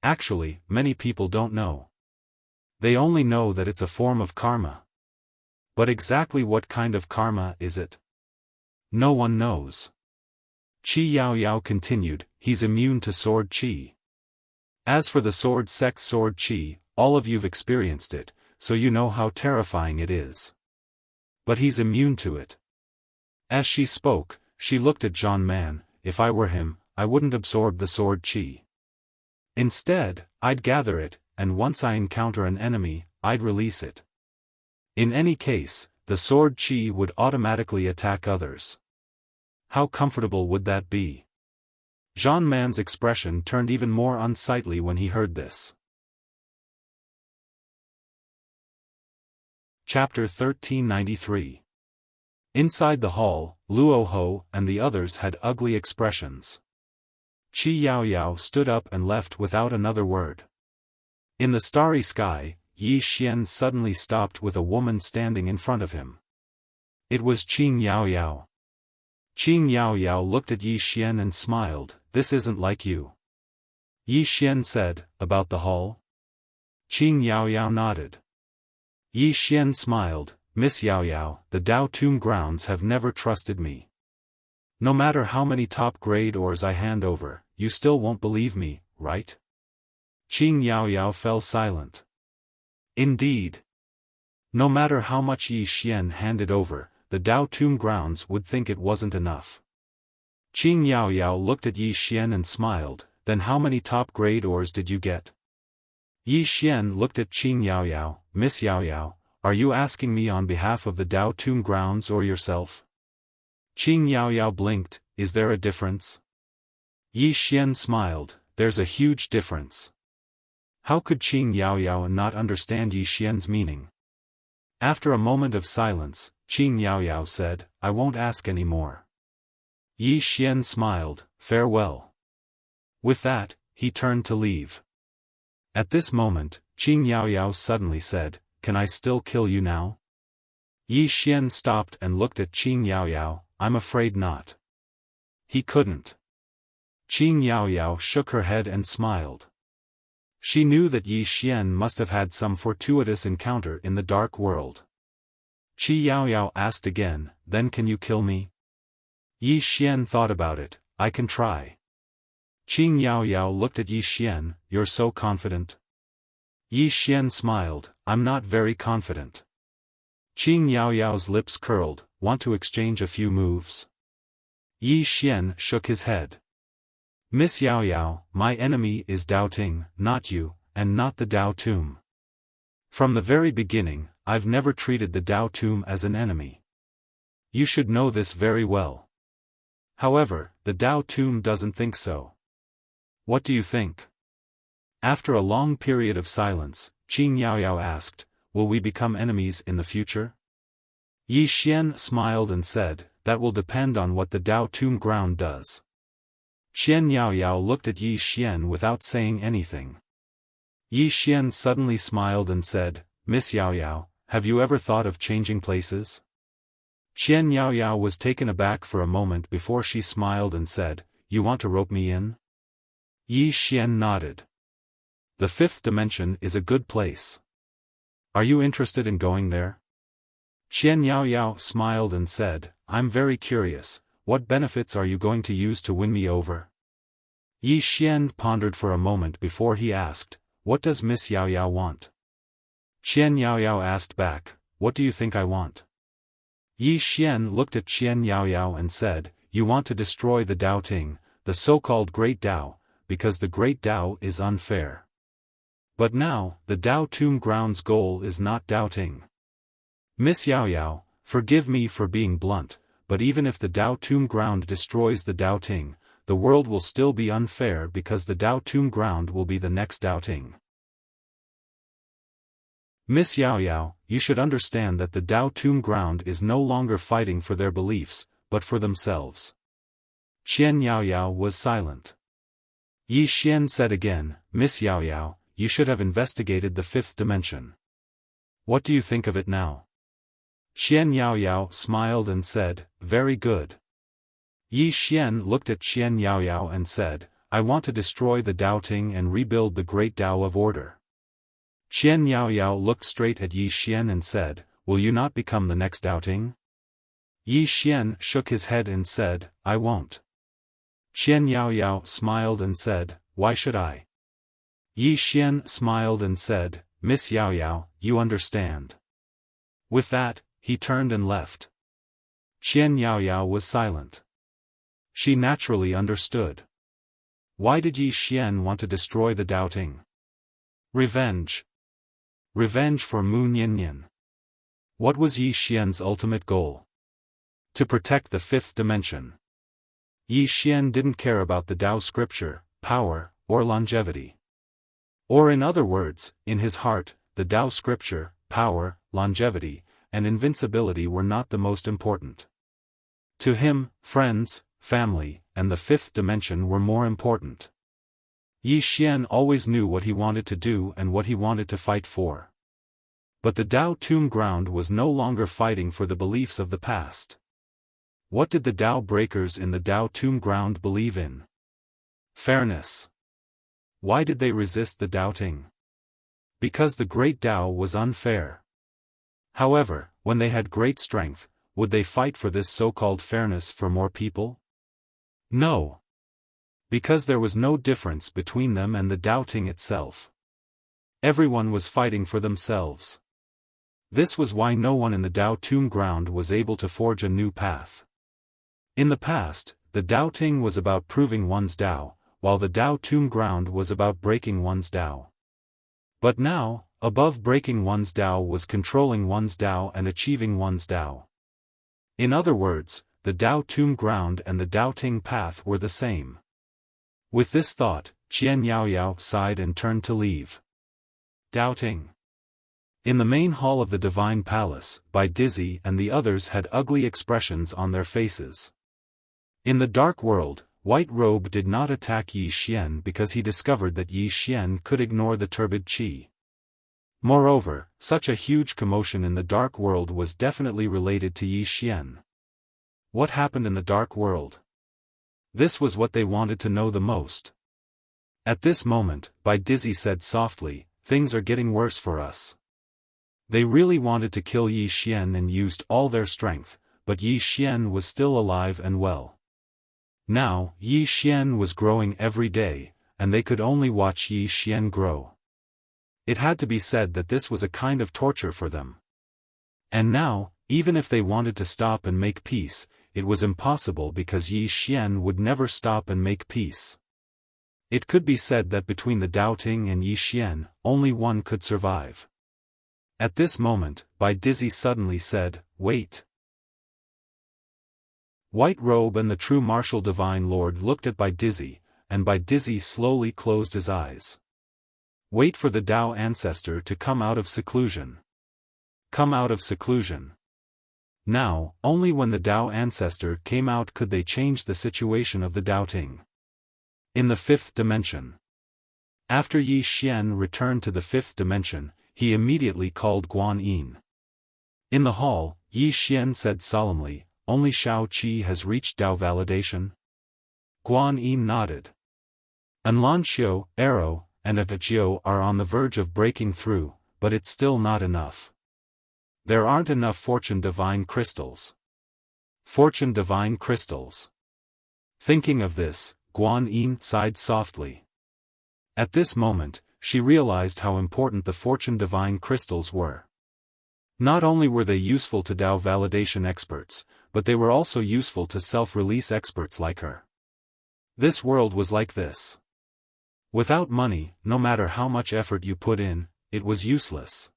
Actually, many people don't know. They only know that it's a form of karma. But exactly what kind of karma is it? No one knows. Qi Yaoyao continued, he's immune to sword qi. As for the sword sex sword qi, all of you've experienced it, so you know how terrifying it is. But he's immune to it. As she spoke, she looked at Zhan Man, if I were him, I wouldn't absorb the sword qi. Instead, I'd gather it, and once I encounter an enemy, I'd release it. In any case, the sword qi would automatically attack others. How comfortable would that be? Zhan Man's expression turned even more unsightly when he heard this. Chapter 1393. Inside the hall, Luo Ho and the others had ugly expressions. Qi Yaoyao stood up and left without another word. In the starry sky, Yi Xian suddenly stopped with a woman standing in front of him. It was Qing Yaoyao. Qing Yaoyao looked at Yi Xian and smiled, this isn't like you. Yi Xian said, about the hall? Qing Yaoyao nodded. Yi Xian smiled, Miss Yaoyao, the Dao Tomb grounds have never trusted me. No matter how many top-grade ores I hand over, you still won't believe me, right? Qing Yaoyao fell silent. Indeed. No matter how much Yi Xian handed over, the Dao Tomb grounds would think it wasn't enough. Qing Yaoyao looked at Yi Xian and smiled, then how many top-grade ores did you get? Yi Xian looked at Qing Yaoyao, Miss Yaoyao, are you asking me on behalf of the Dao Tomb grounds or yourself? Qing Yaoyao blinked, is there a difference? Yi Xian smiled, there's a huge difference. How could Qing Yaoyao not understand Yi Xian's meaning? After a moment of silence, Qing Yaoyao said, I won't ask any more. Yi Xian smiled, farewell. With that, he turned to leave. At this moment, Qing Yaoyao suddenly said, can I still kill you now? Yi Xian stopped and looked at Qing Yaoyao, I'm afraid not. He couldn't. Qing Yaoyao shook her head and smiled. She knew that Yi Xian must have had some fortuitous encounter in the dark world. Qi Yaoyao asked again, then can you kill me? Yi Xian thought about it, I can try. Qing Yaoyao looked at Yi Xian, you're so confident? Yi Xian smiled, I'm not very confident. Qing Yaoyao's lips curled, want to exchange a few moves? Yi Xian shook his head. Miss Yaoyao, my enemy is Dao Ting, not you, and not the Dao Tomb. From the very beginning, I've never treated the Dao Tomb as an enemy. You should know this very well. However, the Dao Tomb doesn't think so. What do you think? After a long period of silence, Qing Yaoyao asked, will we become enemies in the future? Yi Xian smiled and said, that will depend on what the Dao Tomb ground does. Qian Yaoyao looked at Yi Xian without saying anything. Yi Xian suddenly smiled and said, Miss Yaoyao, have you ever thought of changing places? Qian Yaoyao was taken aback for a moment before she smiled and said, you want to rope me in? Yi Xian nodded. The fifth dimension is a good place. Are you interested in going there? Qian Yaoyao smiled and said, I'm very curious, what benefits are you going to use to win me over? Yi Xian pondered for a moment before he asked, what does Miss Yaoyao want? Qian Yaoyao asked back, what do you think I want? Yi Xian looked at Qian Yaoyao and said, you want to destroy the Dao Ting, the so-called Great Dao, because the Great Dao is unfair. But now, the Dao Tomb ground's goal is not Dao Ting. Miss Yaoyao, forgive me for being blunt, but even if the Dao Tomb ground destroys the Dao Ting, the world will still be unfair because the Dao Tomb ground will be the next Dao Ting. Miss Yaoyao, you should understand that the Dao Tomb ground is no longer fighting for their beliefs, but for themselves. Qian Yaoyao was silent. Yi Xian said again, Miss Yaoyao, you should have investigated the fifth dimension. What do you think of it now? Qian Yaoyao smiled and said, very good. Yi Xian looked at Qian Yaoyao and said, I want to destroy the Dao Ting and rebuild the Great Dao of Order. Qian Yaoyao looked straight at Yi Xian and said, will you not become the next Dao Ting? Yi Xian shook his head and said, I won't. Qian Yaoyao smiled and said, why should I? Yi Xian smiled and said, Miss Yaoyao, you understand. With that, he turned and left. Qian Yaoyao was silent. She naturally understood. Why did Yi Xian want to destroy the Dao Ting? Revenge. Revenge for Mu Niannian. What was Yi Xian's ultimate goal? To protect the fifth dimension. Yi Xian didn't care about the Dao scripture, power, or longevity. Or in other words, in his heart, the Dao scripture, power, longevity, and invincibility were not the most important. To him, friends, family, and the fifth dimension were more important. Yi Xian always knew what he wanted to do and what he wanted to fight for. But the Dao Tomb ground was no longer fighting for the beliefs of the past. What did the Dao breakers in the Dao Tomb ground believe in? Fairness. Why did they resist the Dao Ting? Because the Great Dao was unfair. However, when they had great strength, would they fight for this so-called fairness for more people? No. Because there was no difference between them and the Dao Ting itself. Everyone was fighting for themselves. This was why no one in the Dao Tomb ground was able to forge a new path. In the past, the Dao Ting was about proving one's Dao, while the Dao Tomb ground was about breaking one's Dao. But now, Above breaking one's Tao was controlling one's Tao and achieving one's Tao. In other words, the Tao Tomb ground and the Tao Ting path were the same. With this thought, Qian Yaoyao sighed and turned to leave. Tao Ting. In the main hall of the Divine Palace, Bai Dizzy and the others had ugly expressions on their faces. In the dark world, White Robe did not attack Yi Xian because he discovered that Yi Xian could ignore the turbid qi. Moreover, such a huge commotion in the dark world was definitely related to Yi Xian. What happened in the dark world? This was what they wanted to know the most. At this moment, Bai Dizzy said softly, "Things are getting worse for us." They really wanted to kill Yi Xian and used all their strength, but Yi Xian was still alive and well. Now, Yi Xian was growing every day, and they could only watch Yi Xian grow. It had to be said that this was a kind of torture for them. And now, even if they wanted to stop and make peace, it was impossible because Yi Xian would never stop and make peace. It could be said that between the Tao Ting and Yi Xian, only one could survive. At this moment, Bai Dizzy suddenly said, "Wait." White Robe and the true martial Divine Lord looked at Bai Dizzy, and Bai Dizzy slowly closed his eyes. Wait for the Tao ancestor to come out of seclusion. Come out of seclusion. Now, only when the Tao ancestor came out could they change the situation of the Tao Ting. In the fifth dimension. After Yi Xian returned to the fifth dimension, he immediately called Guan Yin. In the hall, Yi Xian said solemnly, "Only Shao Qi has reached Tao validation?" Guan Yin nodded. Anlanxiu, Arrow, and Atachio are on the verge of breaking through, but it's still not enough. There aren't enough Fortune Divine Crystals. Fortune Divine Crystals. Thinking of this, Guan Yin sighed softly. At this moment, she realized how important the Fortune Divine Crystals were. Not only were they useful to Tao validation experts, but they were also useful to self-release experts like her. This world was like this. Without money, no matter how much effort you put in, it was useless.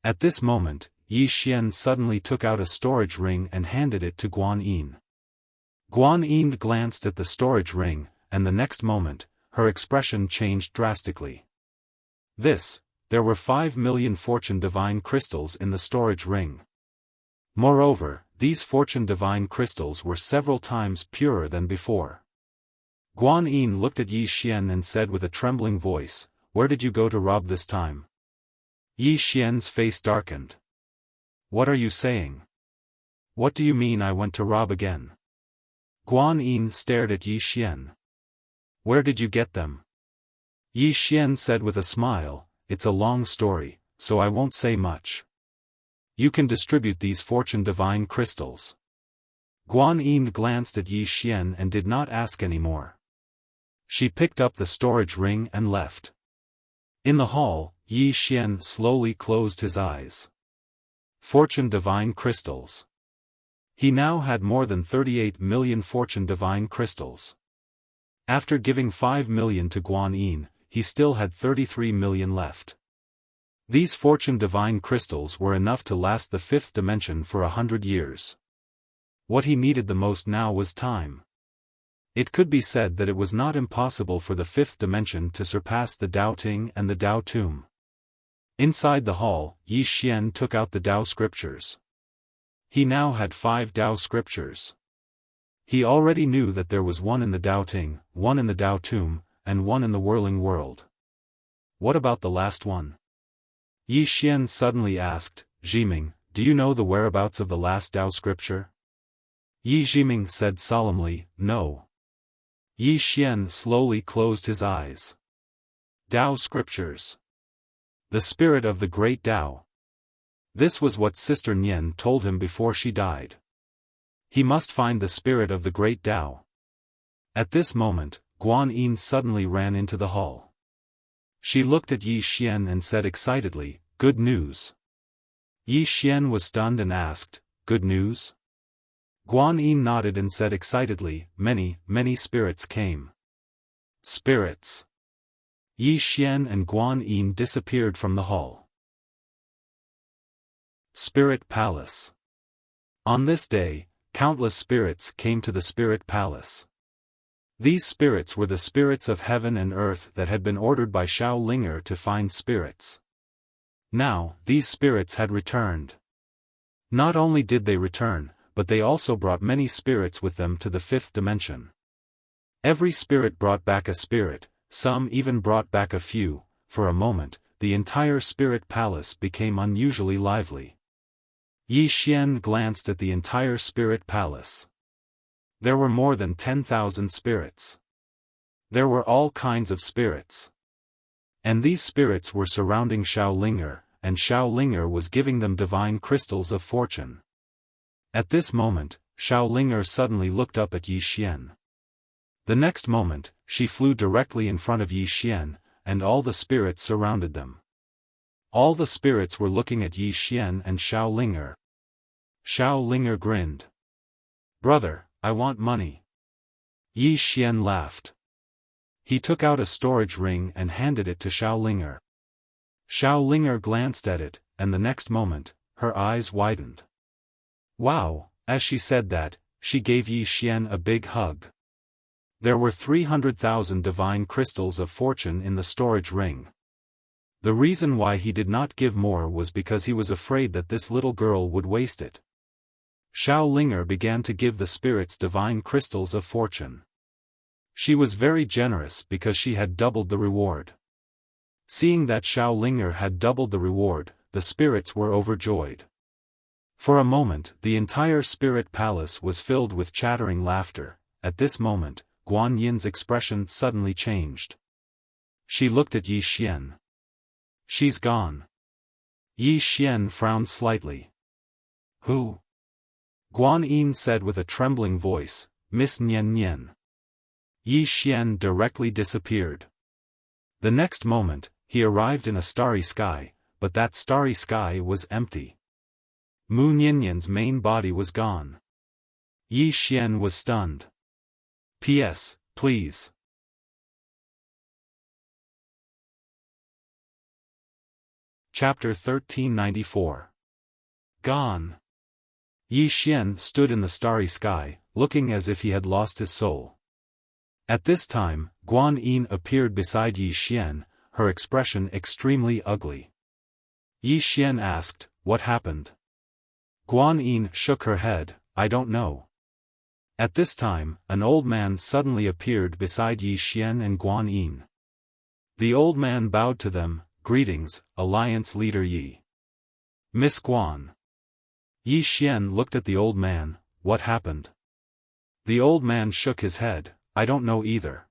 At this moment, Yi Xian suddenly took out a storage ring and handed it to Guan Yin. Guan Yin glanced at the storage ring, and the next moment, her expression changed drastically. There were 5 million Fortune Divine Crystals in the storage ring. Moreover, these Fortune Divine Crystals were several times purer than before. Guan Yin looked at Yi Xian and said with a trembling voice, "Where did you go to rob this time?" Yi Xian's face darkened. "What are you saying? What do you mean I went to rob again?" Guan Yin stared at Yi Xian. "Where did you get them?" Yi Xian said with a smile, "It's a long story, so I won't say much. You can distribute these Fortune Divine Crystals." Guan Yin glanced at Yi Xian and did not ask any more. She picked up the storage ring and left. In the hall, Yi Xian slowly closed his eyes. Fortune Divine Crystals. He now had more than 38 million Fortune Divine Crystals. After giving 5 million to Guan Yin, he still had 33 million left. These Fortune Divine Crystals were enough to last the fifth dimension for 100 years. What he needed the most now was time. It could be said that it was not impossible for the fifth dimension to surpass the Tao Ting and the Tao Tomb. Inside the hall, Yi Xian took out the Tao scriptures. He now had 5 Tao scriptures. He already knew that there was one in the Tao Ting, one in the Tao Tomb, and one in the whirling world. What about the last one? Yi Xian suddenly asked, "Jiming, do you know the whereabouts of the last Tao scripture?" Yi Jiming said solemnly, "No." Yi Xian slowly closed his eyes. Tao scriptures. The spirit of the great Tao. This was what Sister Nian told him before she died. He must find the spirit of the great Tao. At this moment, Guan Yin suddenly ran into the hall. She looked at Yi Xian and said excitedly, "Good news." Yi Xian was stunned and asked, "Good news?" Guan Yin nodded and said excitedly, "Many, many spirits came." Spirits. Yi Xian and Guan Yin disappeared from the hall. Spirit Palace. On this day, countless spirits came to the Spirit Palace. These spirits were the spirits of heaven and earth that had been ordered by Xiao Linger to find spirits. Now, these spirits had returned. Not only did they return, but they also brought many spirits with them to the fifth dimension. Every spirit brought back a spirit, some even brought back a few. For a moment, the entire Spirit Palace became unusually lively. Yi Xian glanced at the entire Spirit Palace. There were more than 10,000 spirits. There were all kinds of spirits. And these spirits were surrounding Xiao Linger, and Xiao Linger was giving them divine crystals of fortune. At this moment, Xiao Linger suddenly looked up at Yi Xian. The next moment, she flew directly in front of Yi Xian, and all the spirits surrounded them. All the spirits were looking at Yi Xian and Xiao Linger. Xiao Linger grinned. "Brother, I want money." Yi Xian laughed. He took out a storage ring and handed it to Xiao Linger. Xiao Linger glanced at it, and the next moment, her eyes widened. "Wow," as she said that, she gave Yi Xian a big hug. There were 300,000 divine crystals of fortune in the storage ring. The reason why he did not give more was because he was afraid that this little girl would waste it. Xiao Linger began to give the spirits divine crystals of fortune. She was very generous because she had doubled the reward. Seeing that Xiao Linger had doubled the reward, the spirits were overjoyed. For a moment, the entire Spirit Palace was filled with chattering laughter. At this moment, Guan Yin's expression suddenly changed. She looked at Yi Xian. "She's gone." Yi Xian frowned slightly. "Who?" Guan Yin said with a trembling voice, "Miss Nian Nian." Yi Xian directly disappeared. The next moment, he arrived in a starry sky, but that starry sky was empty. Mu Niannian's main body was gone. Yi Xian was stunned. P.S. Please. Chapter 1394. Gone. Yi Xian stood in the starry sky, looking as if he had lost his soul. At this time, Guan Yin appeared beside Yi Xian, her expression extremely ugly. Yi Xian asked, "What happened?" Guan Yin shook her head, "I don't know." At this time, an old man suddenly appeared beside Yi Xian and Guan Yin. The old man bowed to them, "Greetings, Alliance Leader Yi." "Miss Guan." Yi Xian looked at the old man, "What happened?" The old man shook his head, "I don't know either."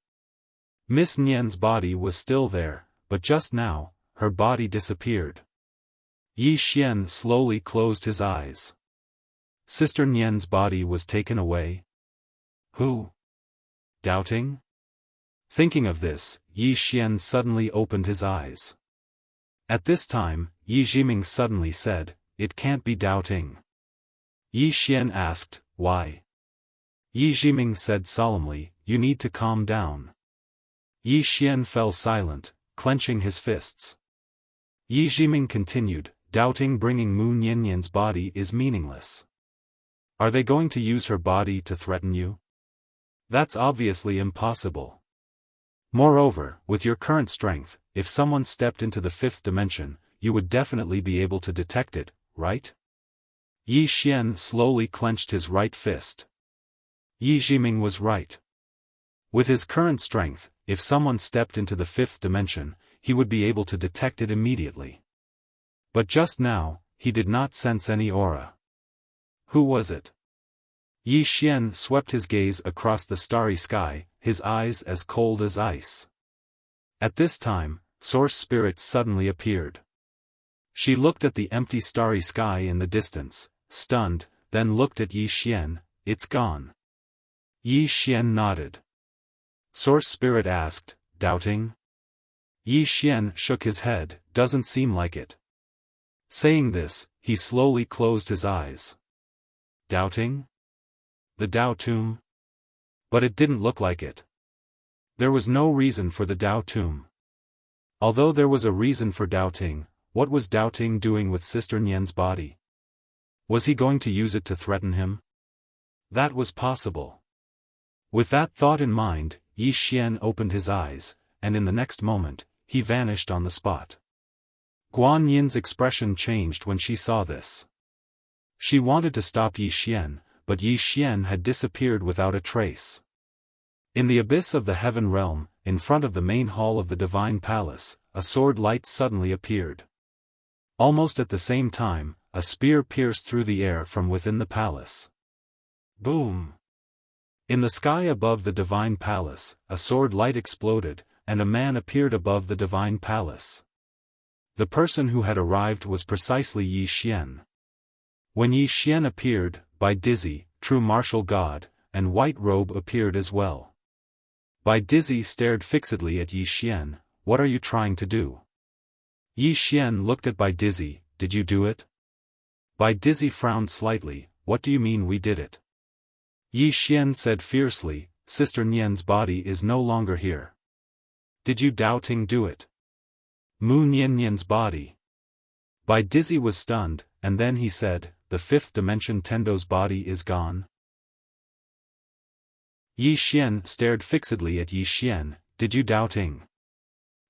Miss Nian's body was still there, but just now, her body disappeared. Yi Xian slowly closed his eyes. Sister Nian's body was taken away. Who? Doubting? Thinking of this, Yi Xian suddenly opened his eyes. At this time, Yi Jiming suddenly said, "It can't be Doubting." Yi Xian asked, "Why?" Yi Jiming said solemnly, "You need to calm down." Yi Xian fell silent, clenching his fists. Yi Jiming continued, "Doubting bringing Mu Niannian's body is meaningless. Are they going to use her body to threaten you? That's obviously impossible. Moreover, with your current strength, if someone stepped into the fifth dimension, you would definitely be able to detect it, right?" Yi Xian slowly clenched his right fist. Yi Jiming was right. With his current strength, if someone stepped into the fifth dimension, he would be able to detect it immediately. But just now, he did not sense any aura. Who was it? Yi Xian swept his gaze across the starry sky, his eyes as cold as ice. At this time, Source Spirit suddenly appeared. She looked at the empty starry sky in the distance, stunned, then looked at Yi Xian, "It's gone." Yi Xian nodded. Source Spirit asked, "Doubting?" Yi Xian shook his head, "Doesn't seem like it." Saying this, he slowly closed his eyes. Doubting? The Dao Tomb? But it didn't look like it. There was no reason for the Dao Tomb. Although there was a reason for doubting, what was doubting doing with Sister Nian's body? Was he going to use it to threaten him? That was possible. With that thought in mind, Yi Xian opened his eyes, and in the next moment, he vanished on the spot. Guan Yin's expression changed when she saw this. She wanted to stop Yi Xian, but Yi Xian had disappeared without a trace. In the abyss of the heaven realm, in front of the main hall of the divine palace, a sword light suddenly appeared. Almost at the same time, a spear pierced through the air from within the palace. Boom! In the sky above the divine palace, a sword light exploded, and a man appeared above the divine palace. The person who had arrived was precisely Yi Xian. When Yi Xian appeared, Bai Dizzy, true martial god, and White Robe appeared as well. Bai Dizzy stared fixedly at Yi Xian. What are you trying to do? Yi Xian looked at Bai Dizzy. Did you do it? Bai Dizzy frowned slightly. What do you mean we did it? Yi Xian said fiercely, Sister Nian's body is no longer here. Did you doubting do it? Mu Nian's body. Bai Dizzy was stunned, and then he said, the fifth dimension Tendo's body is gone. Yi Xian stared fixedly at Yi Xian. Did you doubting?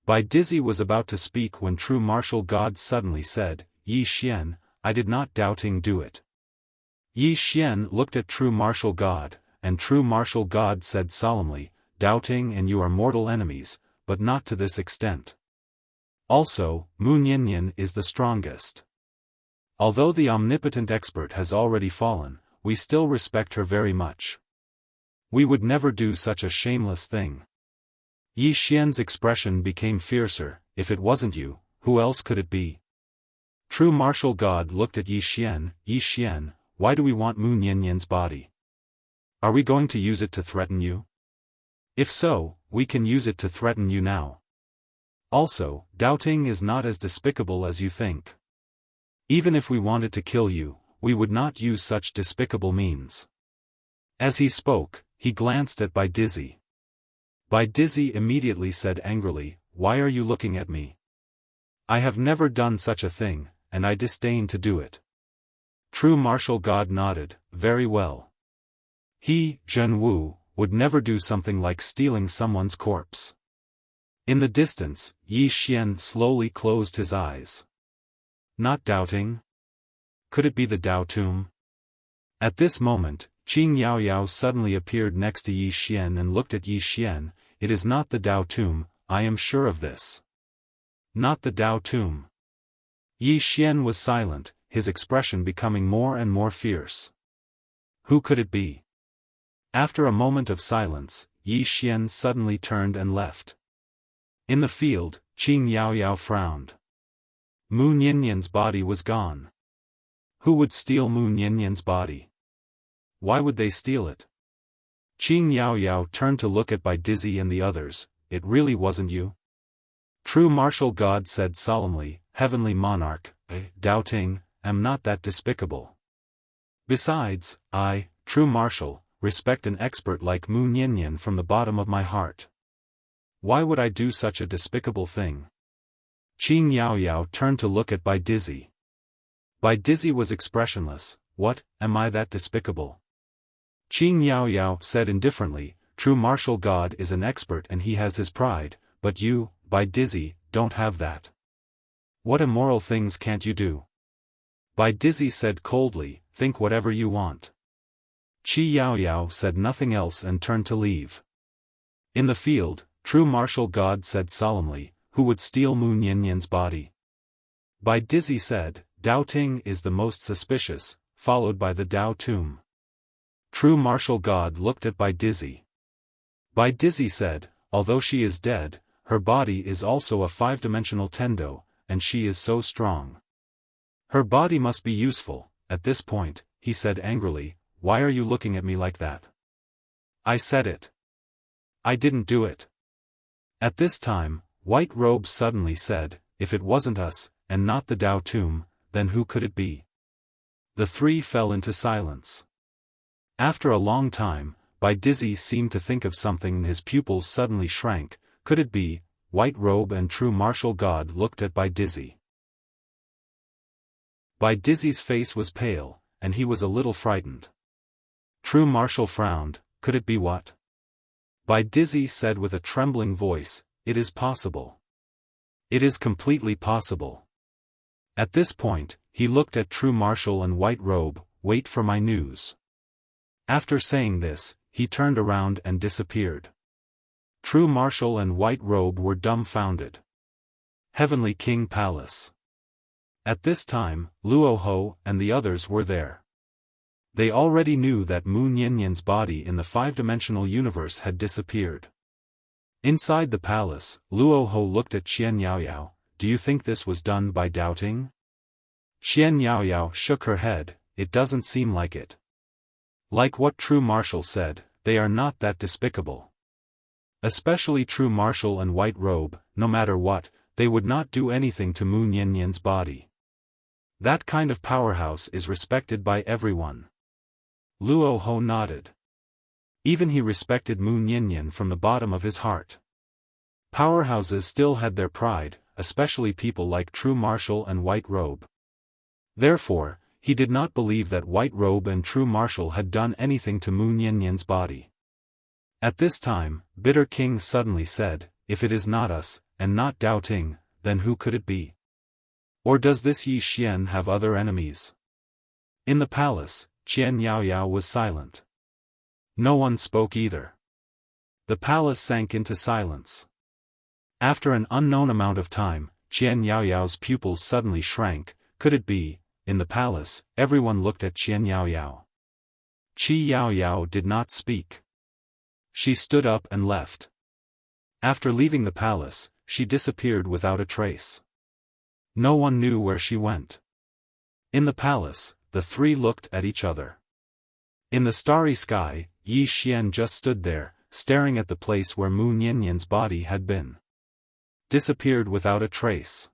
Bai Dizzy was about to speak when true martial god suddenly said, Yi Xian, I did not doubting do it. Yi Xian looked at true martial god, and true martial god said solemnly, doubting and you are mortal enemies, but not to this extent. Also, Mu Nian is the strongest. Although the omnipotent expert has already fallen, we still respect her very much. We would never do such a shameless thing. Yi Xian's expression became fiercer. If it wasn't you, who else could it be? True martial god looked at Yi Xian. Yi Xian, why do we want Mu Nian's body? Are we going to use it to threaten you? If so, we can use it to threaten you now. Also, doubting is not as despicable as you think. Even if we wanted to kill you, we would not use such despicable means. As he spoke, he glanced at Bai Dizzy. Bai Dizzy immediately said angrily, why are you looking at me? I have never done such a thing, and I disdain to do it. True martial god nodded, very well. He, Zhen Wu, would never do something like stealing someone's corpse. In the distance, Yi Xian slowly closed his eyes. Not doubting? Could it be the Dao Tomb? At this moment, Qing Yaoyao suddenly appeared next to Yi Xian and looked at Yi Xian. It is not the Dao Tomb, I am sure of this. Not the Dao Tomb. Yi Xian was silent, his expression becoming more and more fierce. Who could it be? After a moment of silence, Yi Xian suddenly turned and left. In the field, Qing Yaoyao frowned. Mu Nian's body was gone. Who would steal Mu Nian's body? Why would they steal it? Qing Yaoyao turned to look at Bai Dizzy and the others. It really wasn't you? True martial god said solemnly, Heavenly Monarch, doubting, am not that despicable. Besides, I, true martial, respect an expert like Mu Nian from the bottom of my heart. Why would I do such a despicable thing? Qing Yaoyao turned to look at Bai Dizzy. Bai Dizzy was expressionless. What, am I that despicable? Qing Yaoyao said indifferently, true martial god is an expert and he has his pride, but you, Bai Dizzy, don't have that. What immoral things can't you do? Bai Dizzy said coldly, think whatever you want. Qi Yaoyao said nothing else and turned to leave. In the field, true martial god said solemnly, who would steal Mu Nian's body? Bai Dizzy said, doubting is the most suspicious, followed by the Dao Tomb. True martial god looked at Bai Dizzy. Bai Dizzy said, although she is dead, her body is also a five-dimensional Tendo, and she is so strong. Her body must be useful. At this point, he said angrily, why are you looking at me like that? I said it. I didn't do it. At this time, White Robe suddenly said, if it wasn't us, and not the Dao Tomb, then who could it be? The three fell into silence. After a long time, Bai Dizzy seemed to think of something and his pupils suddenly shrank. Could it be, White Robe and True Martial God looked at Bai Dizzy. Bai Dizzy's face was pale, and he was a little frightened. True Martial frowned. Could it be what? Bai Dizzy said with a trembling voice, "It is possible. It is completely possible." At this point, he looked at True Martial and White Robe. "Wait for my news." After saying this, he turned around and disappeared. True Martial and White Robe were dumbfounded. Heavenly King Palace. At this time, Luo Ho and the others were there. They already knew that Mu Nianyan's body in the five-dimensional universe had disappeared. Inside the palace, Luo Ho looked at Qian Yaoyao. "Do you think this was done by doubting?" Qian Yaoyao shook her head. "It doesn't seem like it. Like what True Martial said, they are not that despicable. Especially True Martial and White Robe, no matter what, they would not do anything to Mu Nianyan's body. That kind of powerhouse is respected by everyone." Luo Ho nodded. Even he respected Mu Nianyan from the bottom of his heart. Powerhouses still had their pride, especially people like True Martial and White Robe. Therefore, he did not believe that White Robe and True Martial had done anything to Mu Nianyan's body. At this time, Bitter King suddenly said, "If it is not us, and not doubting, then who could it be? Or does this Yi Xian have other enemies?" In the palace, Qian Yaoyao was silent. No one spoke either. The palace sank into silence. After an unknown amount of time, Qian Yaoyao's pupils suddenly shrank. Could it be? In the palace, everyone looked at Qian Yaoyao. Qi Yaoyao did not speak. She stood up and left. After leaving the palace, she disappeared without a trace. No one knew where she went. In the palace, the three looked at each other. In the starry sky, Yi Xian just stood there, staring at the place where Mu Nianyan's body had been. Disappeared without a trace.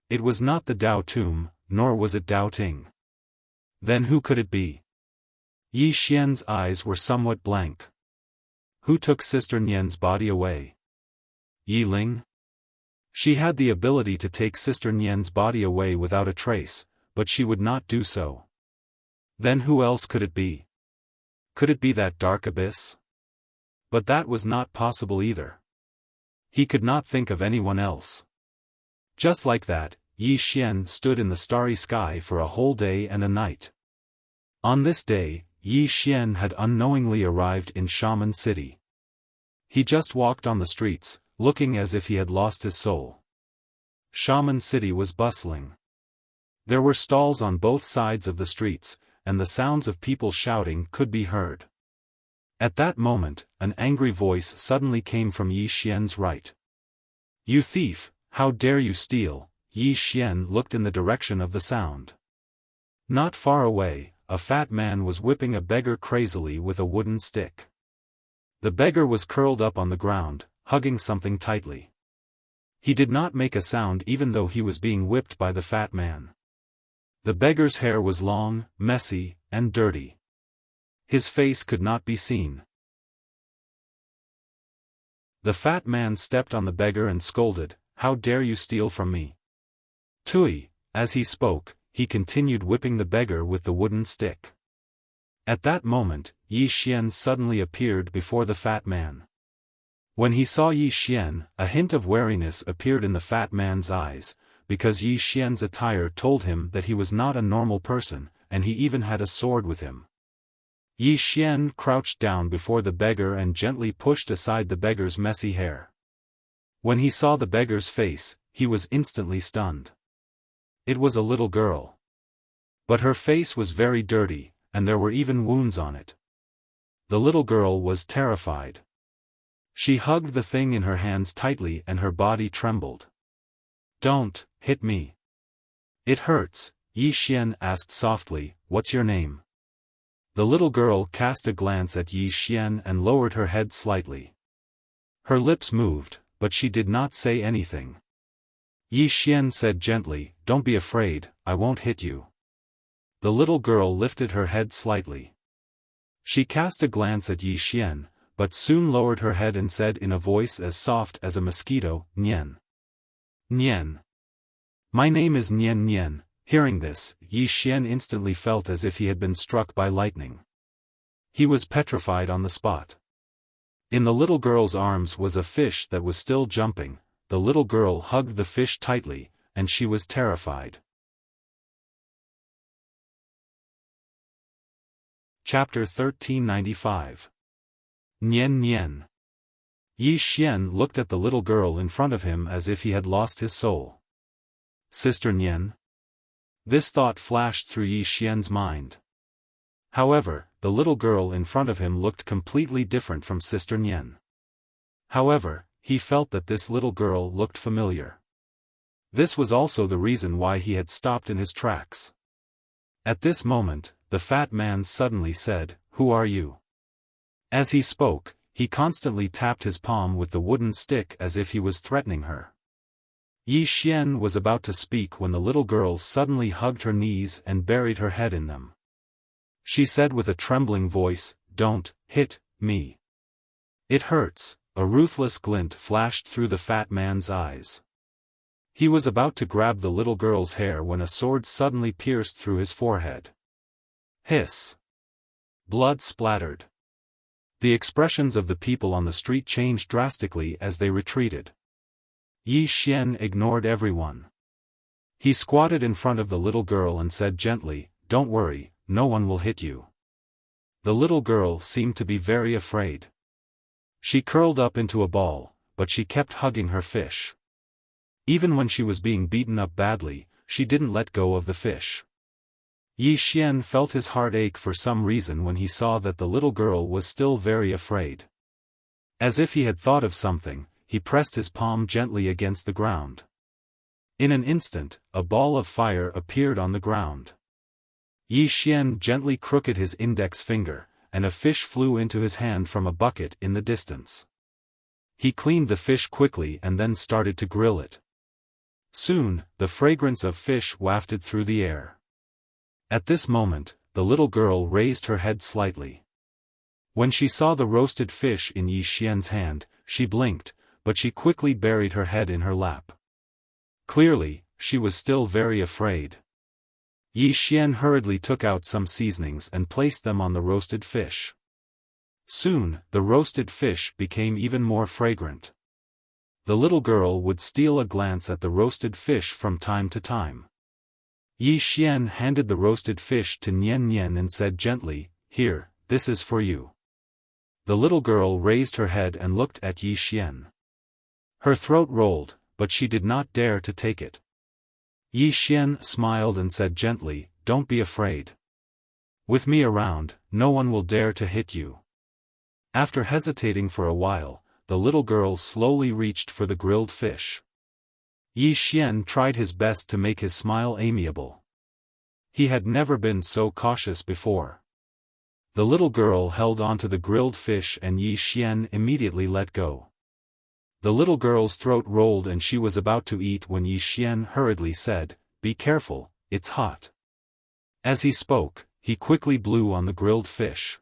It was not the Dao tomb, nor was it Dao Ting. Then who could it be? Yi Xian's eyes were somewhat blank. Who took Sister Nian's body away? Yi Ling? She had the ability to take Sister Nian's body away without a trace, but she would not do so. Then who else could it be? Could it be that dark abyss? But that was not possible either. He could not think of anyone else. Just like that, Yi Xian stood in the starry sky for a whole day and a night. On this day, Yi Xian had unknowingly arrived in Shaman City. He just walked on the streets, looking as if he had lost his soul. Shaman City was bustling. There were stalls on both sides of the streets, and the sounds of people shouting could be heard. At that moment, an angry voice suddenly came from Yi Xian's right. "You thief, how dare you steal?" Yi Xian looked in the direction of the sound. Not far away, a fat man was whipping a beggar crazily with a wooden stick. The beggar was curled up on the ground, hugging something tightly. He did not make a sound even though he was being whipped by the fat man. The beggar's hair was long, messy, and dirty. His face could not be seen. The fat man stepped on the beggar and scolded, "How dare you steal from me?" Tui, as he spoke, he continued whipping the beggar with the wooden stick. At that moment, Yi Xian suddenly appeared before the fat man. When he saw Yi Xian, a hint of wariness appeared in the fat man's eyes, because Yi Xian's attire told him that he was not a normal person, and he even had a sword with him. Yi Xian crouched down before the beggar and gently pushed aside the beggar's messy hair. When he saw the beggar's face, he was instantly stunned. It was a little girl. But her face was very dirty, and there were even wounds on it. The little girl was terrified. She hugged the thing in her hands tightly and her body trembled. "Don't hit me. It hurts," Yi Xian asked softly. "What's your name?" The little girl cast a glance at Yi Xian and lowered her head slightly. Her lips moved, but she did not say anything. Yi Xian said gently, "Don't be afraid, I won't hit you." The little girl lifted her head slightly. She cast a glance at Yi Xian, but soon lowered her head and said in a voice as soft as a mosquito, Nian. Nian. My name is Nian Nian. Hearing this, Yi Xian instantly felt as if he had been struck by lightning. He was petrified on the spot. In the little girl's arms was a fish that was still jumping. The little girl hugged the fish tightly, and she was terrified. Chapter 1395. Nian Nian. Yi Xian looked at the little girl in front of him as if he had lost his soul. Sister Nian? This thought flashed through Yi Xian's mind. However, the little girl in front of him looked completely different from Sister Nian. However, he felt that this little girl looked familiar. This was also the reason why he had stopped in his tracks. At this moment, the fat man suddenly said, "Who are you?" As he spoke, he constantly tapped his palm with the wooden stick as if he was threatening her. Yi Xian was about to speak when the little girl suddenly hugged her knees and buried her head in them. She said with a trembling voice, "Don't hit me. It hurts." A ruthless glint flashed through the fat man's eyes. He was about to grab the little girl's hair when a sword suddenly pierced through his forehead. Hiss! Blood splattered. The expressions of the people on the street changed drastically as they retreated. Yi Xian ignored everyone. He squatted in front of the little girl and said gently, "Don't worry, no one will hit you." The little girl seemed to be very afraid. She curled up into a ball, but she kept hugging her fish. Even when she was being beaten up badly, she didn't let go of the fish. Yi Xian felt his heart ache for some reason when he saw that the little girl was still very afraid. As if he had thought of something, he pressed his palm gently against the ground. In an instant, a ball of fire appeared on the ground. Yi Xian gently crooked his index finger, and a fish flew into his hand from a bucket in the distance. He cleaned the fish quickly and then started to grill it. Soon, the fragrance of fish wafted through the air. At this moment, the little girl raised her head slightly. When she saw the roasted fish in Yi Xian's hand, she blinked, but she quickly buried her head in her lap. Clearly, she was still very afraid. Yi Xian hurriedly took out some seasonings and placed them on the roasted fish. Soon, the roasted fish became even more fragrant. The little girl would steal a glance at the roasted fish from time to time. Yi Xian handed the roasted fish to Nian Nian and said gently, "Here, this is for you." The little girl raised her head and looked at Yi Xian. Her throat rolled, but she did not dare to take it. Yi Xian smiled and said gently, "Don't be afraid. With me around, no one will dare to hit you." After hesitating for a while, the little girl slowly reached for the grilled fish. Yi Xian tried his best to make his smile amiable. He had never been so cautious before. The little girl held onto the grilled fish and Yi Xian immediately let go. The little girl's throat rolled and she was about to eat when Yi Xian hurriedly said, "Be careful, it's hot." As he spoke, he quickly blew on the grilled fish.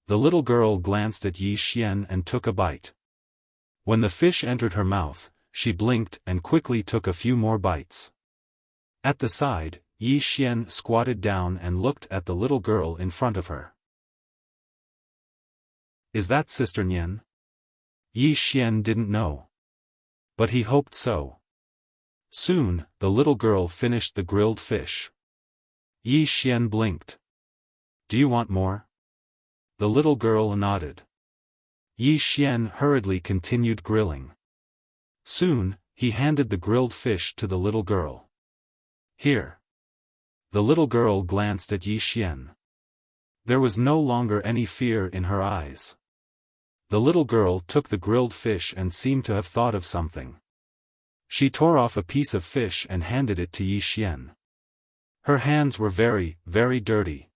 The little girl glanced at Yi Xian and took a bite. When the fish entered her mouth, she blinked and quickly took a few more bites. At the side, Yi Xian squatted down and looked at the little girl in front of her. "Is that Sister Nian?" Yi Xian didn't know. But he hoped so. Soon, the little girl finished the grilled fish. Yi Xian blinked. "Do you want more?" The little girl nodded. Yi Xian hurriedly continued grilling. Soon, he handed the grilled fish to the little girl. "Here." The little girl glanced at Yi Xian. There was no longer any fear in her eyes. The little girl took the grilled fish and seemed to have thought of something. She tore off a piece of fish and handed it to Yi Xian. Her hands were very, very dirty.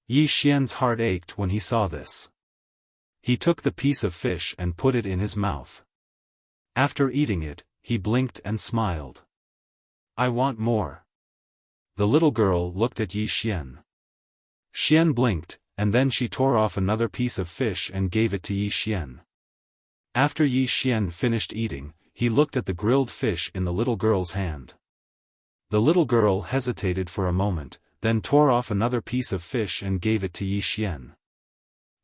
Yi Xian's heart ached when he saw this. He took the piece of fish and put it in his mouth. After eating it, he blinked and smiled. "I want more." The little girl looked at Yi Xian. Xian blinked, and then she tore off another piece of fish and gave it to Yi Xian. After Yi Xian finished eating, he looked at the grilled fish in the little girl's hand. The little girl hesitated for a moment, then tore off another piece of fish and gave it to Yi Xian.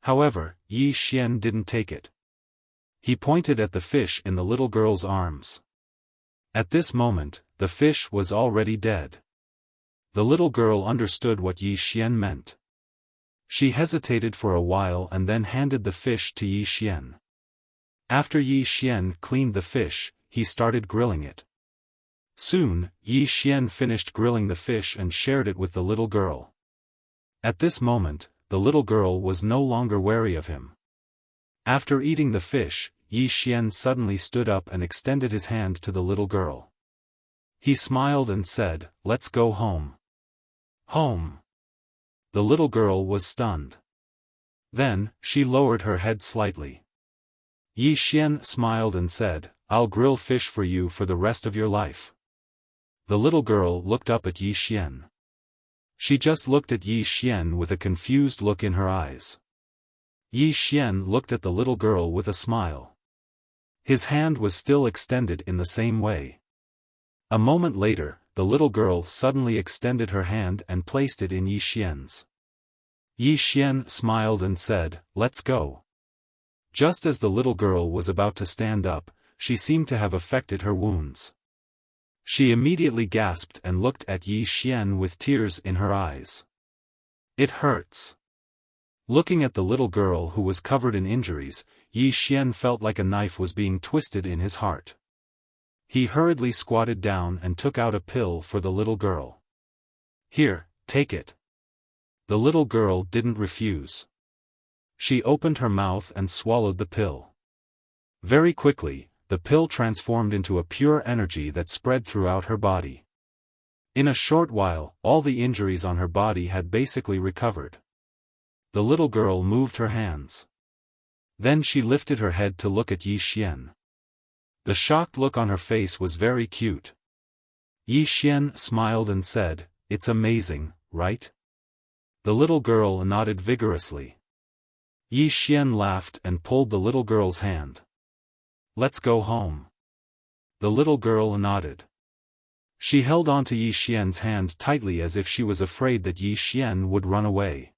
However, Yi Xian didn't take it. He pointed at the fish in the little girl's arms. At this moment, the fish was already dead. The little girl understood what Yi Xian meant. She hesitated for a while and then handed the fish to Yi Xian. After Yi Xian cleaned the fish, he started grilling it. Soon, Yi Xian finished grilling the fish and shared it with the little girl. At this moment, the little girl was no longer wary of him. After eating the fish, Yi Xian suddenly stood up and extended his hand to the little girl. He smiled and said, "Let's go home." Home. The little girl was stunned. Then, she lowered her head slightly. Yi Xian smiled and said, "I'll grill fish for you for the rest of your life." The little girl looked up at Yi Xian. She just looked at Yi Xian with a confused look in her eyes. Yi Xian looked at the little girl with a smile. His hand was still extended in the same way. A moment later, the little girl suddenly extended her hand and placed it in Yi Xian's. Yi Xian smiled and said, "Let's go." Just as the little girl was about to stand up, she seemed to have affected her wounds. She immediately gasped and looked at Yi Xian with tears in her eyes. "It hurts." Looking at the little girl who was covered in injuries, Yi Xian felt like a knife was being twisted in his heart. He hurriedly squatted down and took out a pill for the little girl. "Here, take it." The little girl didn't refuse. She opened her mouth and swallowed the pill. Very quickly, the pill transformed into a pure energy that spread throughout her body. In a short while, all the injuries on her body had basically recovered. The little girl moved her hands. Then she lifted her head to look at Yi Xian. The shocked look on her face was very cute. Yi Xian smiled and said, "It's amazing, right?" The little girl nodded vigorously. Yi Xian laughed and pulled the little girl's hand. "Let's go home." The little girl nodded. She held on to Yi Xian's hand tightly as if she was afraid that Yi Xian would run away.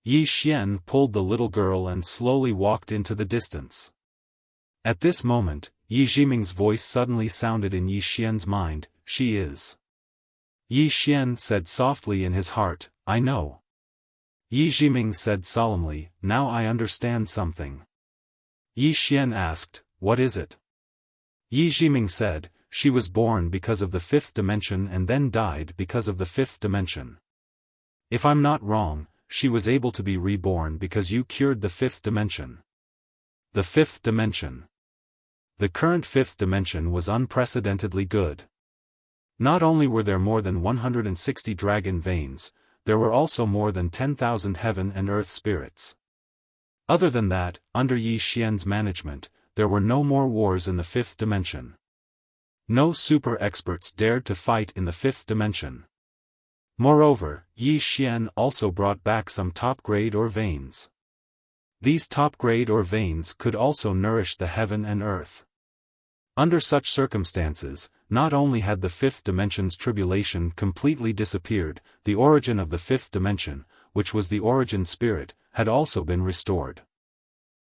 Yi Xian pulled the little girl and slowly walked into the distance. At this moment, Yi Jiming's voice suddenly sounded in Yi Xian's mind, "She is." Yi Xian said softly in his heart, "I know." Yi Jiming said solemnly, "Now I understand something." Yi Xian asked, "What is it?" Yi Jiming said, "She was born because of the fifth dimension and then died because of the fifth dimension. If I'm not wrong, she was able to be reborn because you cured the fifth dimension." The fifth dimension. The current fifth dimension was unprecedentedly good. Not only were there more than 160 dragon veins, there were also more than 10,000 heaven and earth spirits. Other than that, under Yi Xian's management, there were no more wars in the fifth dimension. No super experts dared to fight in the fifth dimension. Moreover, Yi Xian also brought back some top-grade ore veins. These top-grade ore veins could also nourish the heaven and earth. Under such circumstances, not only had the fifth dimension's tribulation completely disappeared, the origin of the fifth dimension, which was the origin spirit, had also been restored.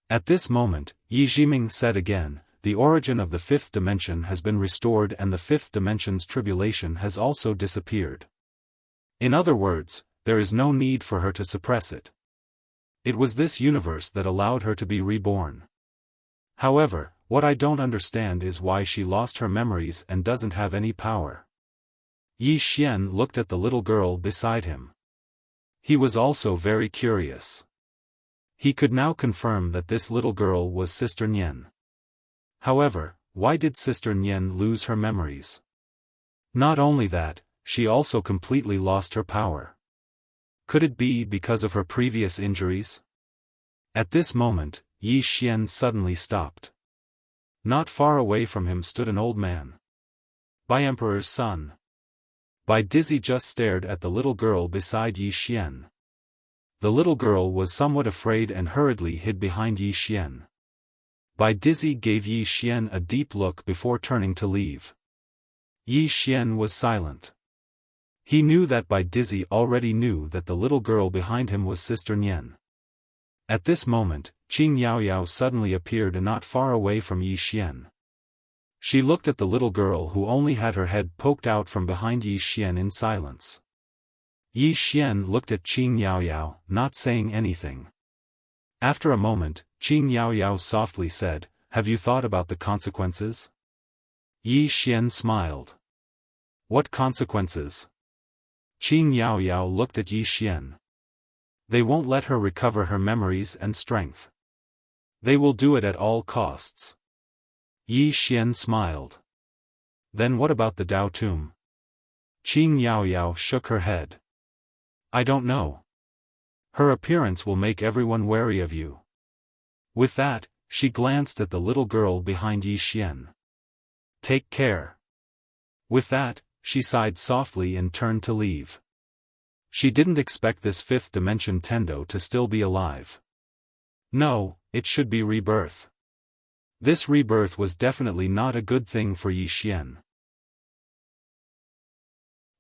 At this moment, Yi Jiming said again, "The origin of the fifth dimension has been restored and the fifth dimension's tribulation has also disappeared. In other words, there is no need for her to suppress it. It was this universe that allowed her to be reborn. However, what I don't understand is why she lost her memories and doesn't have any power." Yi Xian looked at the little girl beside him. He was also very curious. He could now confirm that this little girl was Sister Nian. However, why did Sister Nian lose her memories? Not only that, she also completely lost her power. Could it be because of her previous injuries? At this moment, Yi Xian suddenly stopped. Not far away from him stood an old man. "By Emperor's son." Bai Dizzy just stared at the little girl beside Yi Xian. The little girl was somewhat afraid and hurriedly hid behind Yi Xian. Bai Dizzy gave Yi Xian a deep look before turning to leave. Yi Xian was silent. He knew that Bai Dizzy already knew that the little girl behind him was Sister Nian. At this moment, Qing Yaoyao suddenly appeared not far away from Yi Xian. She looked at the little girl who only had her head poked out from behind Yi Xian in silence. Yi Xian looked at Qing Yaoyao, not saying anything. After a moment, Qing Yaoyao softly said, "Have you thought about the consequences?" Yi Xian smiled. "What consequences?" Qing Yaoyao looked at Yi Xian. "They won't let her recover her memories and strength. They will do it at all costs." Yi Xian smiled. "Then what about the Dao Tomb?" Qing Yaoyao shook her head. "I don't know. Her appearance will make everyone wary of you." With that, she glanced at the little girl behind Yi Xian. "Take care." With that, she sighed softly and turned to leave. She didn't expect this fifth dimension Tendo to still be alive. No, it should be rebirth. This rebirth was definitely not a good thing for Yi Xian.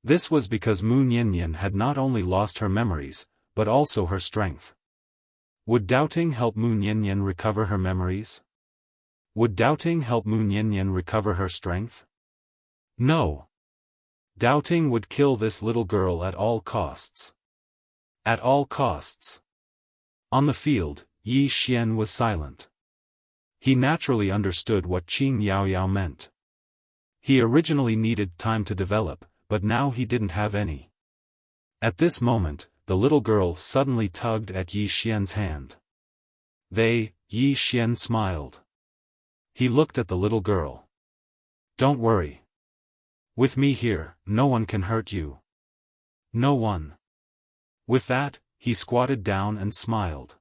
This was because Mu Niannian had not only lost her memories, but also her strength. Would doubting help Mu Niannian recover her memories? Would doubting help Mu Niannian recover her strength? No. Doubting would kill this little girl at all costs. At all costs. On the field, Yi Xian was silent. He naturally understood what Qing Yaoyao meant. He originally needed time to develop, but now he didn't have any. At this moment, the little girl suddenly tugged at Yi Xian's hand. Yi Xian smiled. He looked at the little girl. "Don't worry. With me here, no one can hurt you. No one." With that, he squatted down and smiled.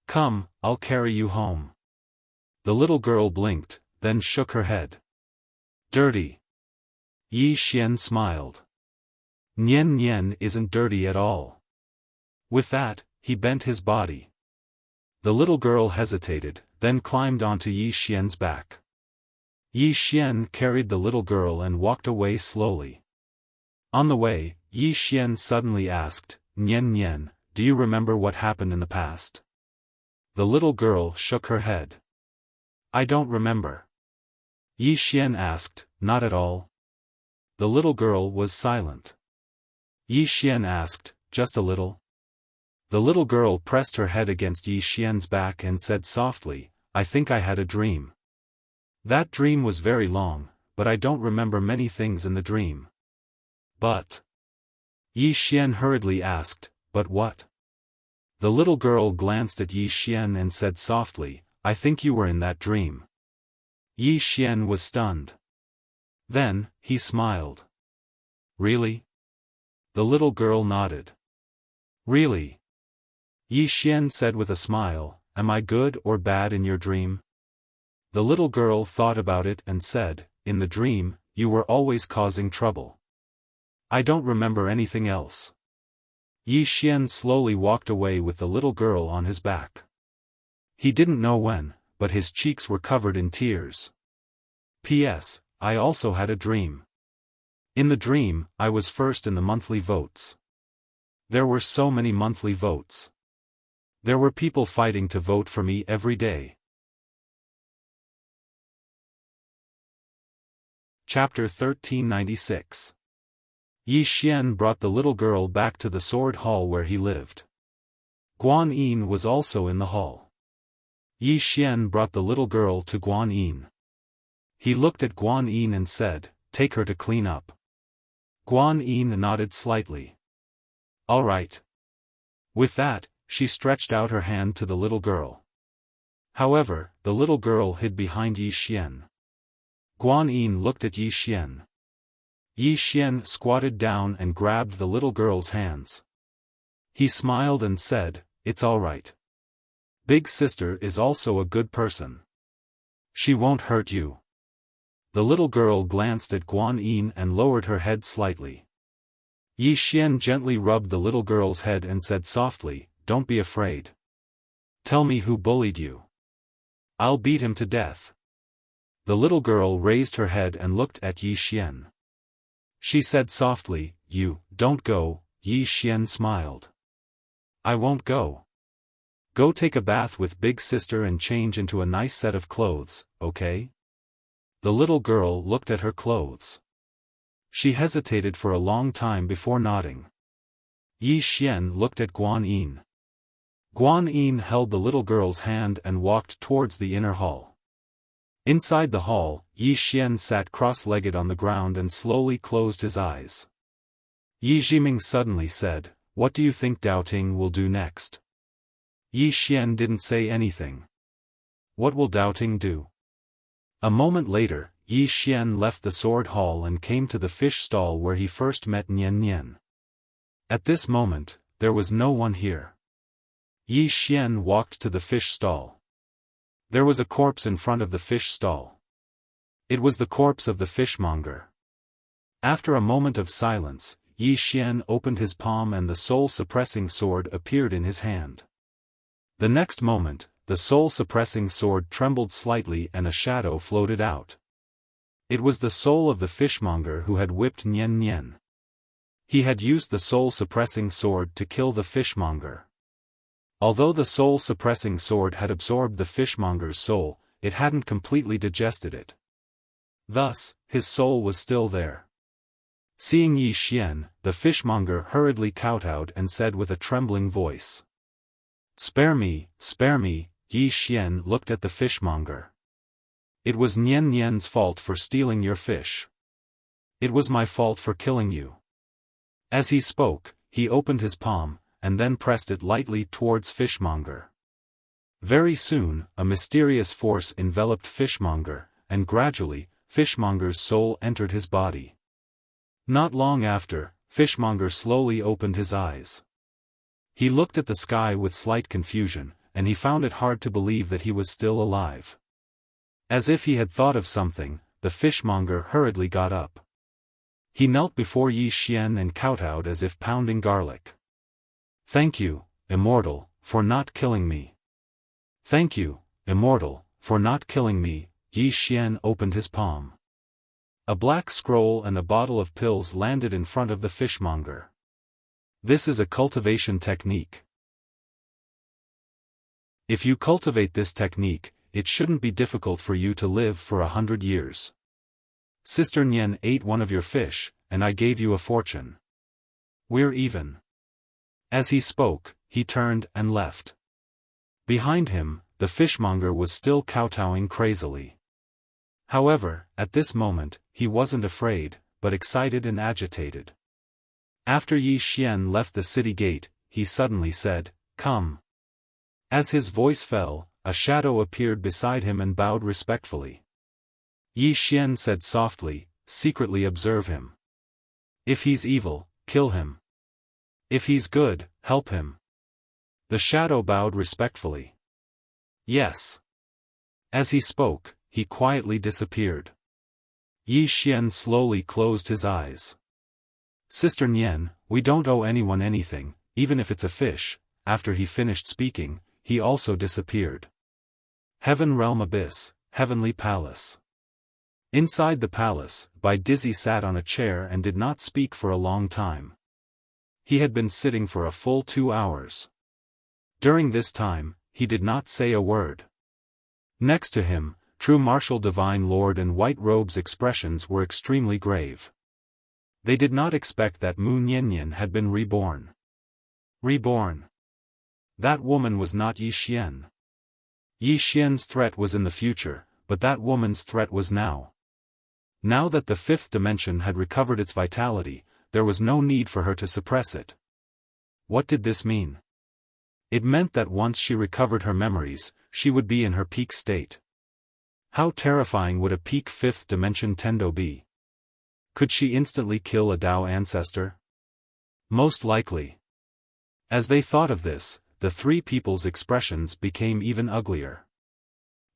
"Come, I'll carry you home." The little girl blinked, then shook her head. "Dirty." Yi Xian smiled. "Nian Nian isn't dirty at all." With that, he bent his body. The little girl hesitated, then climbed onto Yi Xian's back. Yi Xian carried the little girl and walked away slowly. On the way, Yi Xian suddenly asked, "Nian Nian, do you remember what happened in the past?" The little girl shook her head. "I don't remember." Yi Xian asked, "Not at all?" The little girl was silent. Yi Xian asked, "Just a little?" The little girl pressed her head against Yi Xian's back and said softly, "I think I had a dream. That dream was very long, but I don't remember many things in the dream." "But?" Yi Xian hurriedly asked, "But what?" The little girl glanced at Yi Xian and said softly, "I think you were in that dream." Yi Xian was stunned. Then, he smiled. "Really?" The little girl nodded. "Really?" Yi Xian said with a smile, "Am I good or bad in your dream?" The little girl thought about it and said, "In the dream, you were always causing trouble. I don't remember anything else." Yi Xian slowly walked away with the little girl on his back. He didn't know when, but his cheeks were covered in tears. P.S. I also had a dream. In the dream, I was first in the monthly votes. There were so many monthly votes. There were people fighting to vote for me every day. Chapter 1396. Yi Xian brought the little girl back to the sword hall where he lived. Guan Yin was also in the hall. Yi Xian brought the little girl to Guan Yin. He looked at Guan Yin and said, "Take her to clean up." Guan Yin nodded slightly. "All right." With that, she stretched out her hand to the little girl. However, the little girl hid behind Yi Xian. Guan Yin looked at Yi Xian. Yi Xian squatted down and grabbed the little girl's hands. He smiled and said, "It's all right. Big sister is also a good person. She won't hurt you." The little girl glanced at Guan Yin and lowered her head slightly. Yi Xian gently rubbed the little girl's head and said softly, "Don't be afraid. Tell me who bullied you. I'll beat him to death." The little girl raised her head and looked at Yi Xian. She said softly, "You, don't go." Yi Xian smiled. "I won't go. Go take a bath with big sister and change into a nice set of clothes, okay?" The little girl looked at her clothes. She hesitated for a long time before nodding. Yi Xian looked at Guan Yin. Guan Yin held the little girl's hand and walked towards the inner hall. Inside the hall, Yi Xian sat cross-legged on the ground and slowly closed his eyes. Yi Jiming suddenly said, "What do you think Dao Ting will do next?" Yi Xian didn't say anything. What will Dao Ting do? A moment later, Yi Xian left the sword hall and came to the fish stall where he first met Nian Nian. At this moment, there was no one here. Yi Xian walked to the fish stall. There was a corpse in front of the fish stall. It was the corpse of the fishmonger. After a moment of silence, Yi Xian opened his palm and the soul-suppressing sword appeared in his hand. The next moment, the soul-suppressing sword trembled slightly and a shadow floated out. It was the soul of the fishmonger who had whipped Nian Nian. He had used the soul-suppressing sword to kill the fishmonger. Although the soul-suppressing sword had absorbed the fishmonger's soul, it hadn't completely digested it. Thus, his soul was still there. Seeing Yi Xian, the fishmonger hurriedly kowtowed and said with a trembling voice, "Spare me, spare me." Yi Xian looked at the fishmonger. "It was Nian Nian's fault for stealing your fish. It was my fault for killing you." As he spoke, he opened his palm, and then pressed it lightly towards fishmonger. Very soon, a mysterious force enveloped fishmonger, and gradually, fishmonger's soul entered his body. Not long after, fishmonger slowly opened his eyes. He looked at the sky with slight confusion, and he found it hard to believe that he was still alive. As if he had thought of something, the fishmonger hurriedly got up. He knelt before Yi Xian and kowtowed as if pounding garlic. "Thank you, immortal, for not killing me. Thank you, immortal, for not killing me." Yi Xian opened his palm. A black scroll and a bottle of pills landed in front of the fishmonger. This is a cultivation technique. If you cultivate this technique, it shouldn't be difficult for you to live for 100 years. Sister Nian ate one of your fish, and I gave you a fortune. We're even. As he spoke, he turned and left. Behind him, the fishmonger was still kowtowing crazily. However, at this moment, he wasn't afraid, but excited and agitated. After Yi Xian left the city gate, he suddenly said, "Come." As his voice fell, a shadow appeared beside him and bowed respectfully. Yi Xian said softly, "Secretly observe him. If he's evil, kill him. If he's good, help him." The shadow bowed respectfully. "Yes." As he spoke, he quietly disappeared. Yi Xian slowly closed his eyes. "Sister Nian, we don't owe anyone anything, even if it's a fish." After he finished speaking, he also disappeared. Heaven Realm Abyss, Heavenly Palace. Inside the palace, Bai Dizzy sat on a chair and did not speak for a long time. He had been sitting for a full 2 hours. During this time, he did not say a word. Next to him, True Martial Divine Lord and White Robe's expressions were extremely grave. They did not expect that Mu Niannian had been reborn. Reborn. That woman was not Yi Xian. Yi Xian's threat was in the future, but that woman's threat was now. Now that the fifth dimension had recovered its vitality, there was no need for her to suppress it. What did this mean? It meant that once she recovered her memories, she would be in her peak state. How terrifying would a peak fifth dimension Tendo be? Could she instantly kill a Dao ancestor? Most likely. As they thought of this, the three people's expressions became even uglier.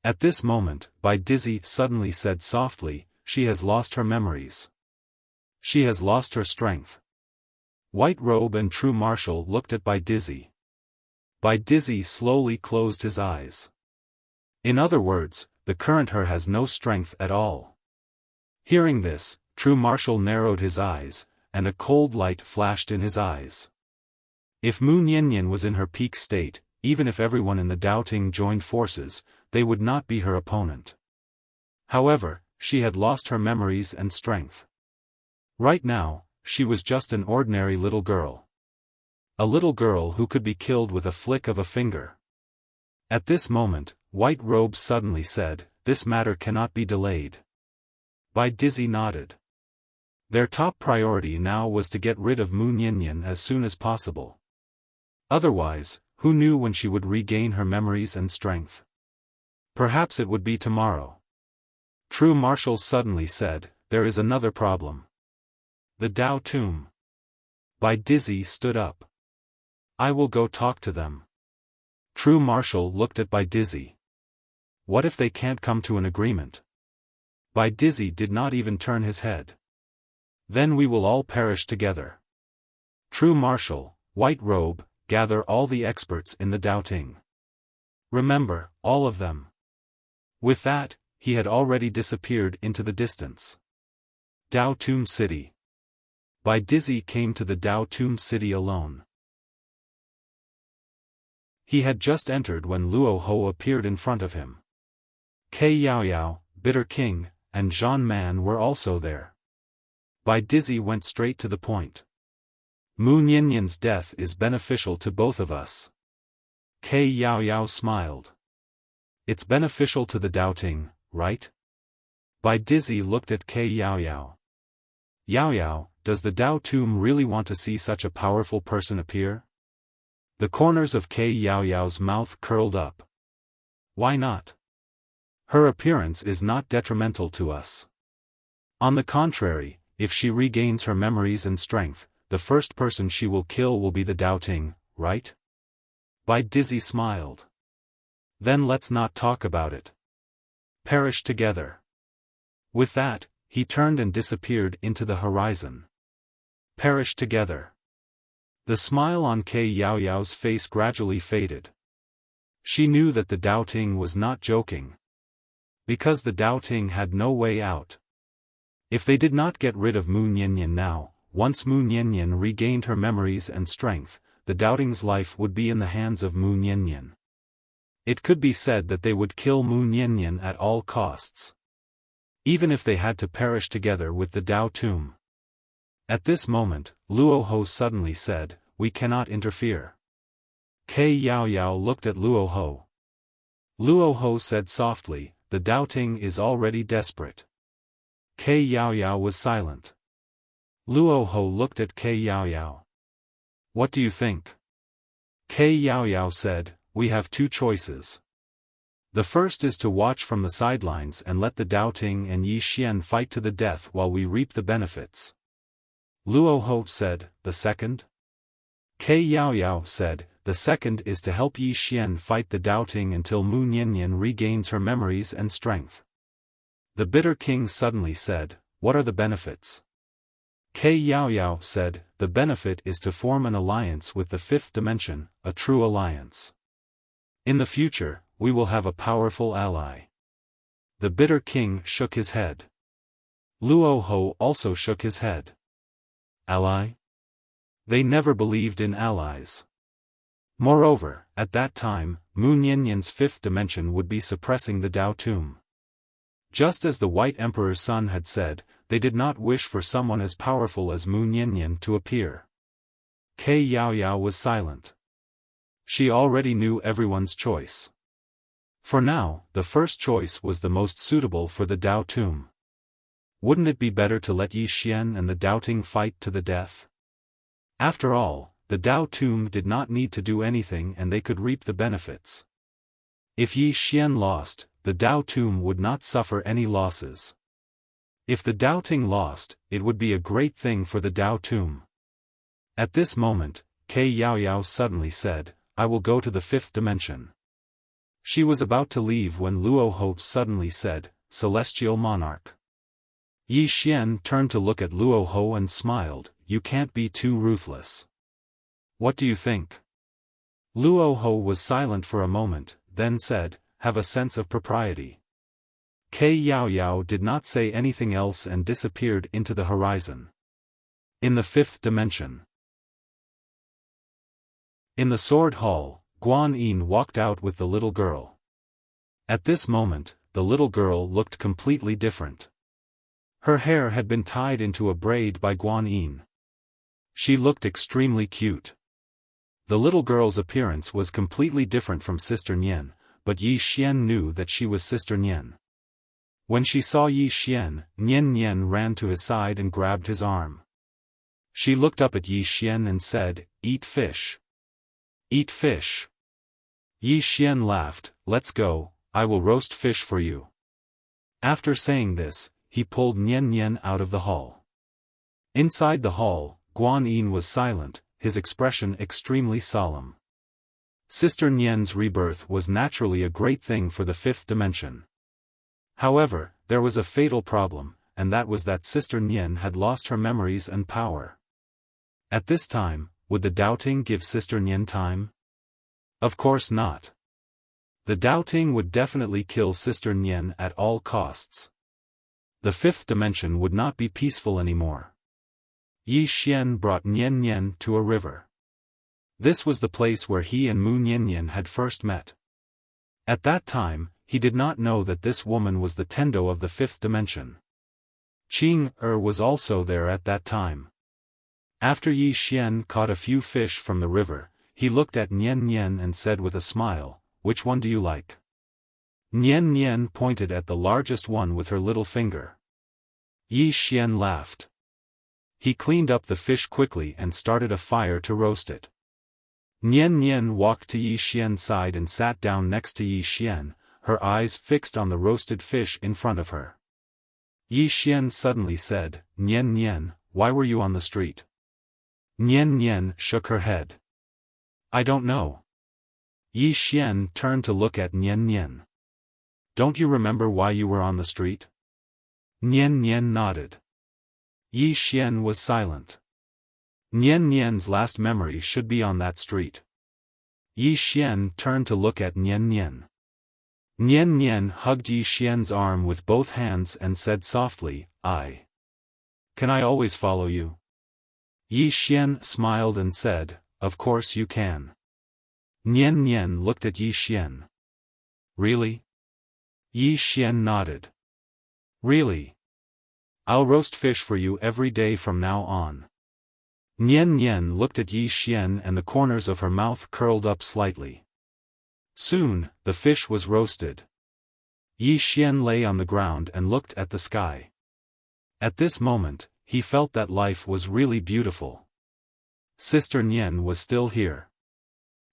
At this moment, Bai Dizzy suddenly said softly, "She has lost her memories. She has lost her strength." White Robe and True Marshal looked at Bai Dizzy. Bai Dizzy slowly closed his eyes. In other words, the current her has no strength at all. Hearing this, True Marshal narrowed his eyes, and a cold light flashed in his eyes. If Mu Niannian was in her peak state, even if everyone in the Doubting joined forces, they would not be her opponent. However, she had lost her memories and strength. Right now, she was just an ordinary little girl. A little girl who could be killed with a flick of a finger. At this moment, White Robe suddenly said, "This matter cannot be delayed." Bai Dizzy nodded. Their top priority now was to get rid of Mu Niannian as soon as possible. Otherwise, who knew when she would regain her memories and strength? Perhaps it would be tomorrow. True Marshal suddenly said, "There is another problem. The Dao Tomb." Bai Dizzy stood up. "I will go talk to them." True Marshal looked at Bai Dizzy. What if they can't come to an agreement? Bai Dizzy did not even turn his head. Then we will all perish together. True Marshal, White Robe, gather all the experts in the Doubting. Remember, all of them. With that, he had already disappeared into the distance. Dao Tomb City. Bai Dizzy came to the Dao Tomb City alone. He had just entered when Luo Ho appeared in front of him. Ke Yao Yao, Bitter King, and Zhan Man were also there. Bai Dizzy went straight to the point. Mu Niannian's death is beneficial to both of us. Ke Yao Yao smiled. It's beneficial to the Doubting, right? Bai Dizzy looked at Ke Yao Yao. Yao Yao, does the Dao Tomb really want to see such a powerful person appear? The corners of Ke Yao Yao's mouth curled up. Why not? Her appearance is not detrimental to us. On the contrary, if she regains her memories and strength, the first person she will kill will be the Doubting, right? Bai Dizzy smiled. Then let's not talk about it. Perish together. With that, he turned and disappeared into the horizon. Perish together. The smile on Ke Yao Yao's face gradually faded. She knew that the Doubting was not joking. Because the Doubting had no way out. If they did not get rid of Mu Niannian now, once Mu Niannian regained her memories and strength, the Doubting's life would be in the hands of Mu Niannian. It could be said that they would kill Mu Niannian at all costs. Even if they had to perish together with the Dao Tomb. At this moment, Luo Ho suddenly said, "We cannot interfere." Ke Yao Yao looked at Luo Ho. Luo Ho said softly, "The Doubting is already desperate." Ke Yao Yao was silent. Luo Ho looked at Ke Yao Yao. "What do you think?" Ke Yao Yao said, "We have two choices. The first is to watch from the sidelines and let the Doubting and Yi Xian fight to the death while we reap the benefits." Luo Ho said, "The second?" Ke Yao Yao said, "The second is to help Yi Xian fight the Doubting until Mu Niannian regains her memories and strength." The Bitter King suddenly said, "What are the benefits?" Ke Yao Yao said, "The benefit is to form an alliance with the fifth dimension, a true alliance. In the future, we will have a powerful ally." The Bitter King shook his head. Luo Ho also shook his head. Ally? They never believed in allies. Moreover, at that time, Mu Niannian's fifth dimension would be suppressing the Dao Tomb. Just as the White Emperor's son had said, they did not wish for someone as powerful as Mu Niannian to appear. Ke Yao Yao was silent. She already knew everyone's choice. For now, the first choice was the most suitable for the Dao Tomb. Wouldn't it be better to let Yi Xian and the Doubting fight to the death? After all, the Dao Tomb did not need to do anything and they could reap the benefits. If Yi Xian lost, the Dao Tomb would not suffer any losses. If the Doubting lost, it would be a great thing for the Dao Tomb. At this moment, Ke Yao Yao suddenly said, "I will go to the fifth dimension." She was about to leave when Luo Ho suddenly said, "Celestial Monarch." Yi Xian turned to look at Luo Ho and smiled, you can't be too ruthless. What do you think? Luoho was silent for a moment, then said, have a sense of propriety. Kei Yaoyao did not say anything else and disappeared into the horizon. In the fifth dimension. In the sword hall, Guan Yin walked out with the little girl. At this moment, the little girl looked completely different. Her hair had been tied into a braid by Guan Yin. She looked extremely cute. The little girl's appearance was completely different from Sister Nian, but Yi Xian knew that she was Sister Nian. When she saw Yi Xian, Nian ran to his side and grabbed his arm. She looked up at Yi Xian and said, "Eat fish." "Eat fish." Yi Xian laughed, "Let's go, I will roast fish for you." After saying this, he pulled Nian out of the hall. Inside the hall, Guan Yin was silent, his expression extremely solemn. Sister Nian's rebirth was naturally a great thing for the fifth dimension. However, there was a fatal problem, and that was that Sister Nian had lost her memories and power. At this time, would the doubting give Sister Nian time? Of course not. The doubting would definitely kill Sister Nian at all costs. The fifth dimension would not be peaceful anymore. Yi Xian brought Nian to a river. This was the place where he and Mu Nian had first met. At that time, he did not know that this woman was the Tendo of the fifth dimension. Qing was also there at that time. After Yi Xian caught a few fish from the river, he looked at Nian and said with a smile, "Which one do you like?" Nian pointed at the largest one with her little finger. Yi Xian laughed. He cleaned up the fish quickly and started a fire to roast it. Nian walked to Yi Xian's side and sat down next to Yi Xian, her eyes fixed on the roasted fish in front of her. Yi Xian suddenly said, Nian, why were you on the street?" Nian shook her head. "I don't know." Yi Xian turned to look at Nian. "Don't you remember why you were on the street?" Nian nodded. Yi Xian was silent. Nian's last memory should be on that street. Yi Xian turned to look at Nian. Nian hugged Yi Xian's arm with both hands and said softly, Can I always follow you?" Yi Xian smiled and said, "Of course you can." Nian looked at Yi Xian. "Really?" Yi Xian nodded. "Really? I'll roast fish for you every day from now on." Nian looked at Yi Xian and the corners of her mouth curled up slightly. Soon, the fish was roasted. Yi Xian lay on the ground and looked at the sky. At this moment, he felt that life was really beautiful. Sister Nian was still here.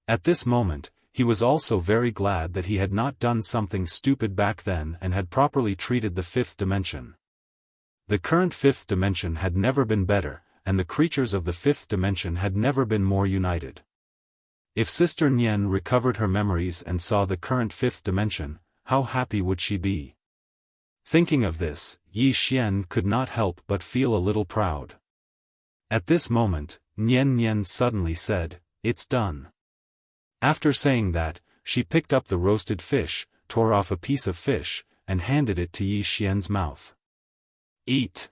At this moment, he was also very glad that he had not done something stupid back then and had properly treated the fifth dimension. The current fifth dimension had never been better, and the creatures of the fifth dimension had never been more united. If Sister Nian recovered her memories and saw the current fifth dimension, how happy would she be? Thinking of this, Yi Xian could not help but feel a little proud. At this moment, Nian suddenly said, "It's done." After saying that, she picked up the roasted fish, tore off a piece of fish, and handed it to Yi Xian's mouth. "Eat."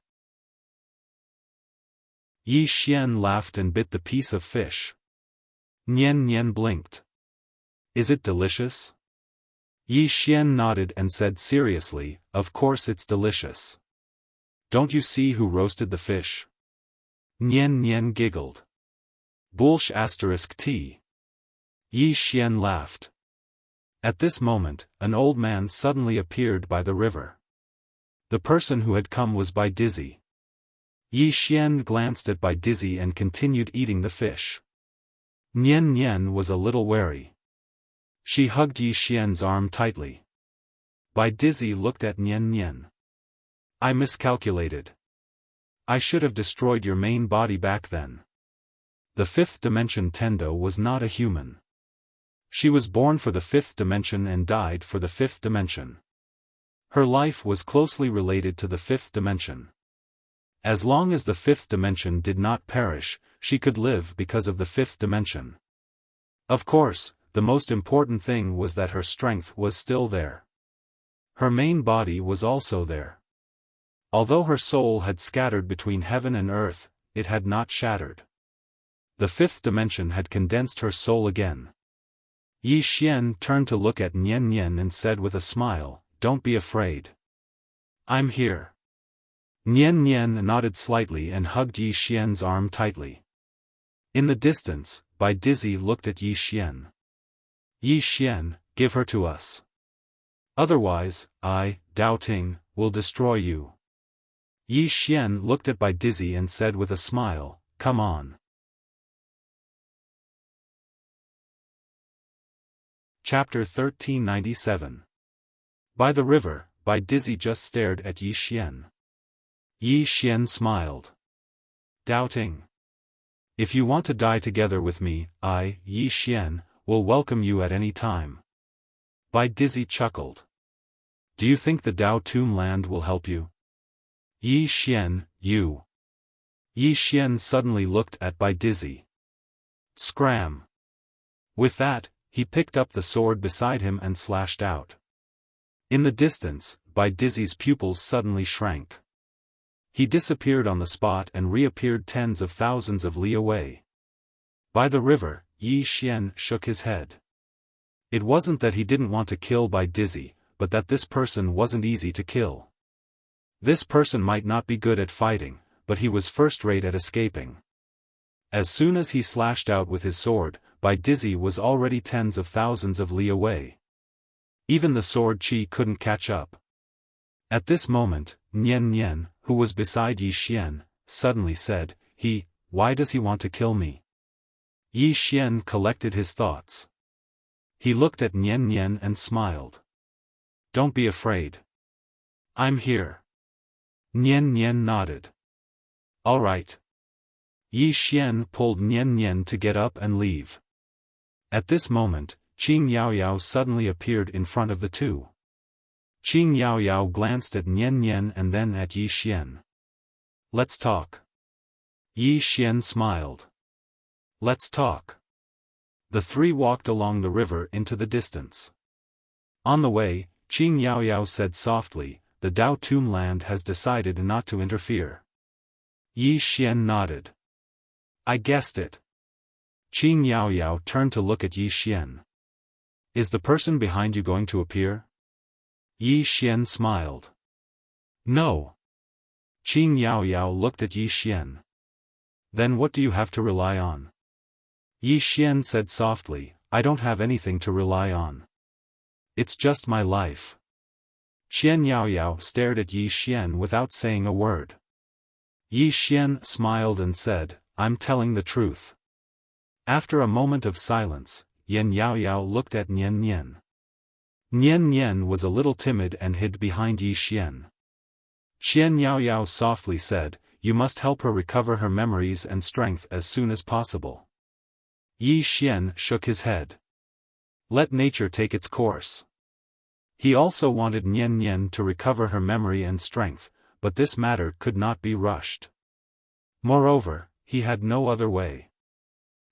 Yi Xian laughed and bit the piece of fish. Nian blinked. "Is it delicious?" Yi Xian nodded and said seriously, "Of course it's delicious. Don't you see who roasted the fish?" Nian giggled. "Bullsh *t." Yi Xian laughed. At this moment, an old man suddenly appeared by the river. The person who had come was Bai Dizzy. Yi Xian glanced at Bai Dizzy and continued eating the fish. Nian was a little wary. She hugged Yi Xian's arm tightly. Bai Dizzy looked at Nian. "I miscalculated. I should have destroyed your main body back then." The fifth dimension Tendo was not a human. She was born for the fifth dimension and died for the fifth dimension. Her life was closely related to the fifth dimension. As long as the fifth dimension did not perish, she could live because of the fifth dimension. Of course, the most important thing was that her strength was still there. Her main body was also there. Although her soul had scattered between heaven and earth, it had not shattered. The fifth dimension had condensed her soul again. Yi Xian turned to look at Nian Nian and said with a smile, "Don't be afraid. I'm here." Nian Nian nodded slightly and hugged Yi Xian's arm tightly. In the distance, Bai Dizzy looked at Yi Xian. "Yi Xian, give her to us. Otherwise, I, Dao Ting, will destroy you." Yi Xian looked at Bai Dizzy and said with a smile, "Come on." Chapter 1397. By the river, Bai Dizzy just stared at Yi Xian. Yi Xian smiled. "Dao Ting. If you want to die together with me, I, Yi Xian, will welcome you at any time." Bai Dizzy chuckled. "Do you think the Dao Tomb Land will help you?" Yi Xian, you. Yi Xian suddenly looked at Bai Dizzy. Scram. With that, he picked up the sword beside him and slashed out. In the distance, Bai Dizzy's pupils suddenly shrank. He disappeared on the spot and reappeared tens of thousands of li away. By the river, Yi Xian shook his head. It wasn't that he didn't want to kill Bai Dizzy, but that this person wasn't easy to kill. This person might not be good at fighting, but he was first-rate at escaping. As soon as he slashed out with his sword, Bai Dizzy was already tens of thousands of li away. Even the sword chi couldn't catch up. At this moment, Nian Nian, who was beside Yi Xian, suddenly said, Why does he want to kill me?" Yi Xian collected his thoughts. He looked at Nian Nian and smiled. "Don't be afraid. I'm here." Nian Nian nodded. "All right." Yi Xian pulled Nian Nian to get up and leave. At this moment, Qing Yaoyao suddenly appeared in front of the two. Qing Yaoyao glanced at Nian Nian and then at Yi Xian. "Let's talk." Yi Xian smiled. "Let's talk." The three walked along the river into the distance. On the way, Qing Yaoyao said softly, "The Dao Tomb Land has decided not to interfere." Yi Xian nodded. "I guessed it." Qing Yaoyao turned to look at Yi Xian. "Is the person behind you going to appear?" Yi Xian smiled. "No." Qing Yaoyao looked at Yi Xian. "Then what do you have to rely on?" Yi Xian said softly, "I don't have anything to rely on. It's just my life." Qian Yaoyao stared at Yi Xian without saying a word. Yi Xian smiled and said, "I'm telling the truth." After a moment of silence, Yan Yaoyao looked at Nian Nian. Nian Nian was a little timid and hid behind Yi Xian. Qian Yaoyao softly said, "You must help her recover her memories and strength as soon as possible." Yi Xian shook his head. "Let nature take its course." He also wanted Nian Nian to recover her memory and strength, but this matter could not be rushed. Moreover, he had no other way.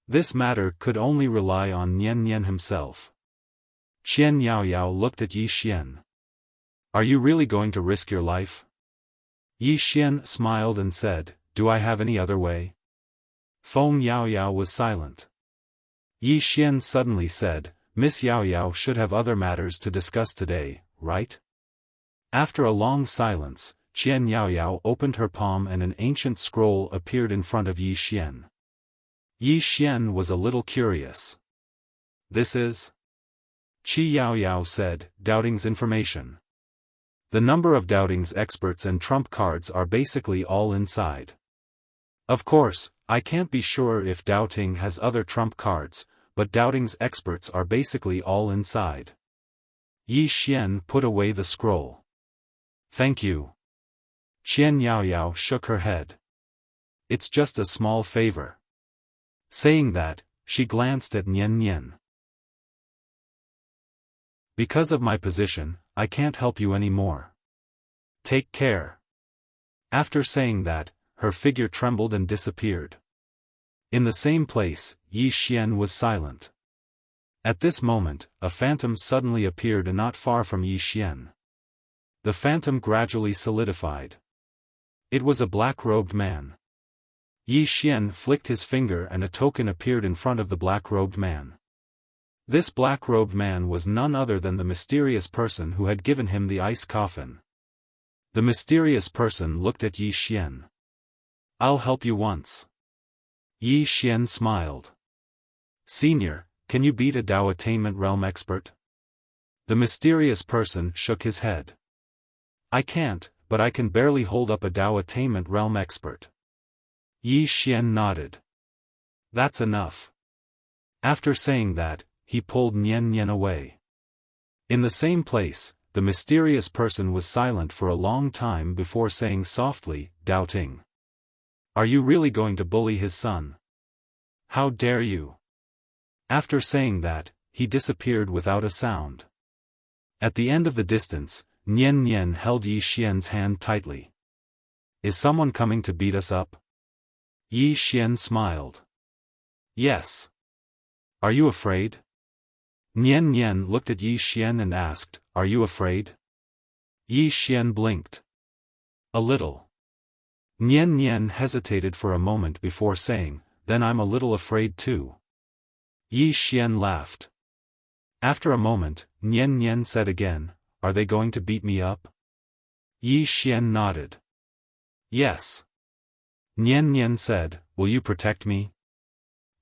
This matter could only rely on Nian Nian himself. Qian Yaoyao looked at Yi Xian. "Are you really going to risk your life?" Yi Xian smiled and said, "Do I have any other way?" Feng Yaoyao was silent. Yi Xian suddenly said, "Miss Yaoyao should have other matters to discuss today, right?" After a long silence, Qian Yaoyao opened her palm and an ancient scroll appeared in front of Yi Xian. Yi Xian was a little curious. "This is?" Qi Yaoyao said, "Doubting's information. The number of Doubting's experts and trump cards are basically all inside. Of course, I can't be sure if Doubting has other trump cards, but Doubting's experts are basically all inside." Yi Xian put away the scroll. "Thank you." Qian Yaoyao shook her head. "It's just a small favor." Saying that, she glanced at Nian Nian. "Because of my position, I can't help you any more. Take care." After saying that, her figure trembled and disappeared. In the same place, Yi Xian was silent. At this moment, a phantom suddenly appeared not far from Yi Xian. The phantom gradually solidified. It was a black-robed man. Yi Xian flicked his finger and a token appeared in front of the black-robed man. This black-robed man was none other than the mysterious person who had given him the ice coffin. The mysterious person looked at Yi Xian. "I'll help you once." Yi Xian smiled. "Senior, can you beat a Dao Attainment Realm expert?" The mysterious person shook his head. "I can't, but I can barely hold up a Dao Attainment Realm expert." Yi Xian nodded. "That's enough." After saying that, he pulled Nian Nian away. In the same place, the mysterious person was silent for a long time before saying softly, doubting. "Are you really going to bully his son? How dare you?" After saying that, he disappeared without a sound. At the end of the distance, Nian Nian held Yi Xian's hand tightly. "Is someone coming to beat us up?" Yi Xian smiled. "Yes." "Are you afraid?" Nian Nian looked at Yi Xian and asked, "Are you afraid?" Yi Xian blinked. "A little." Nian Nian hesitated for a moment before saying, "Then I'm a little afraid too." Yi Xian laughed. After a moment, Nian Nian said again, "Are they going to beat me up?" Yi Xian nodded. "Yes." Nian Nian said, "Will you protect me?"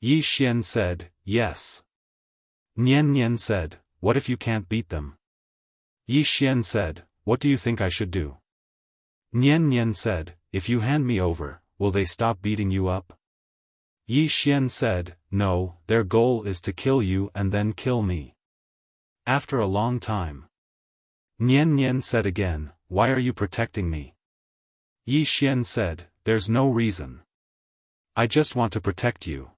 Yi Xian said, "Yes." Nian Nian said, "What if you can't beat them?" Yi Xian said, "What do you think I should do?" Nian Nian said, "If you hand me over, will they stop beating you up?" Yi Xian said, "No, their goal is to kill you and then kill me." After a long time, Nian Nian said again, "Why are you protecting me?" Yi Xian said, "There's no reason. I just want to protect you."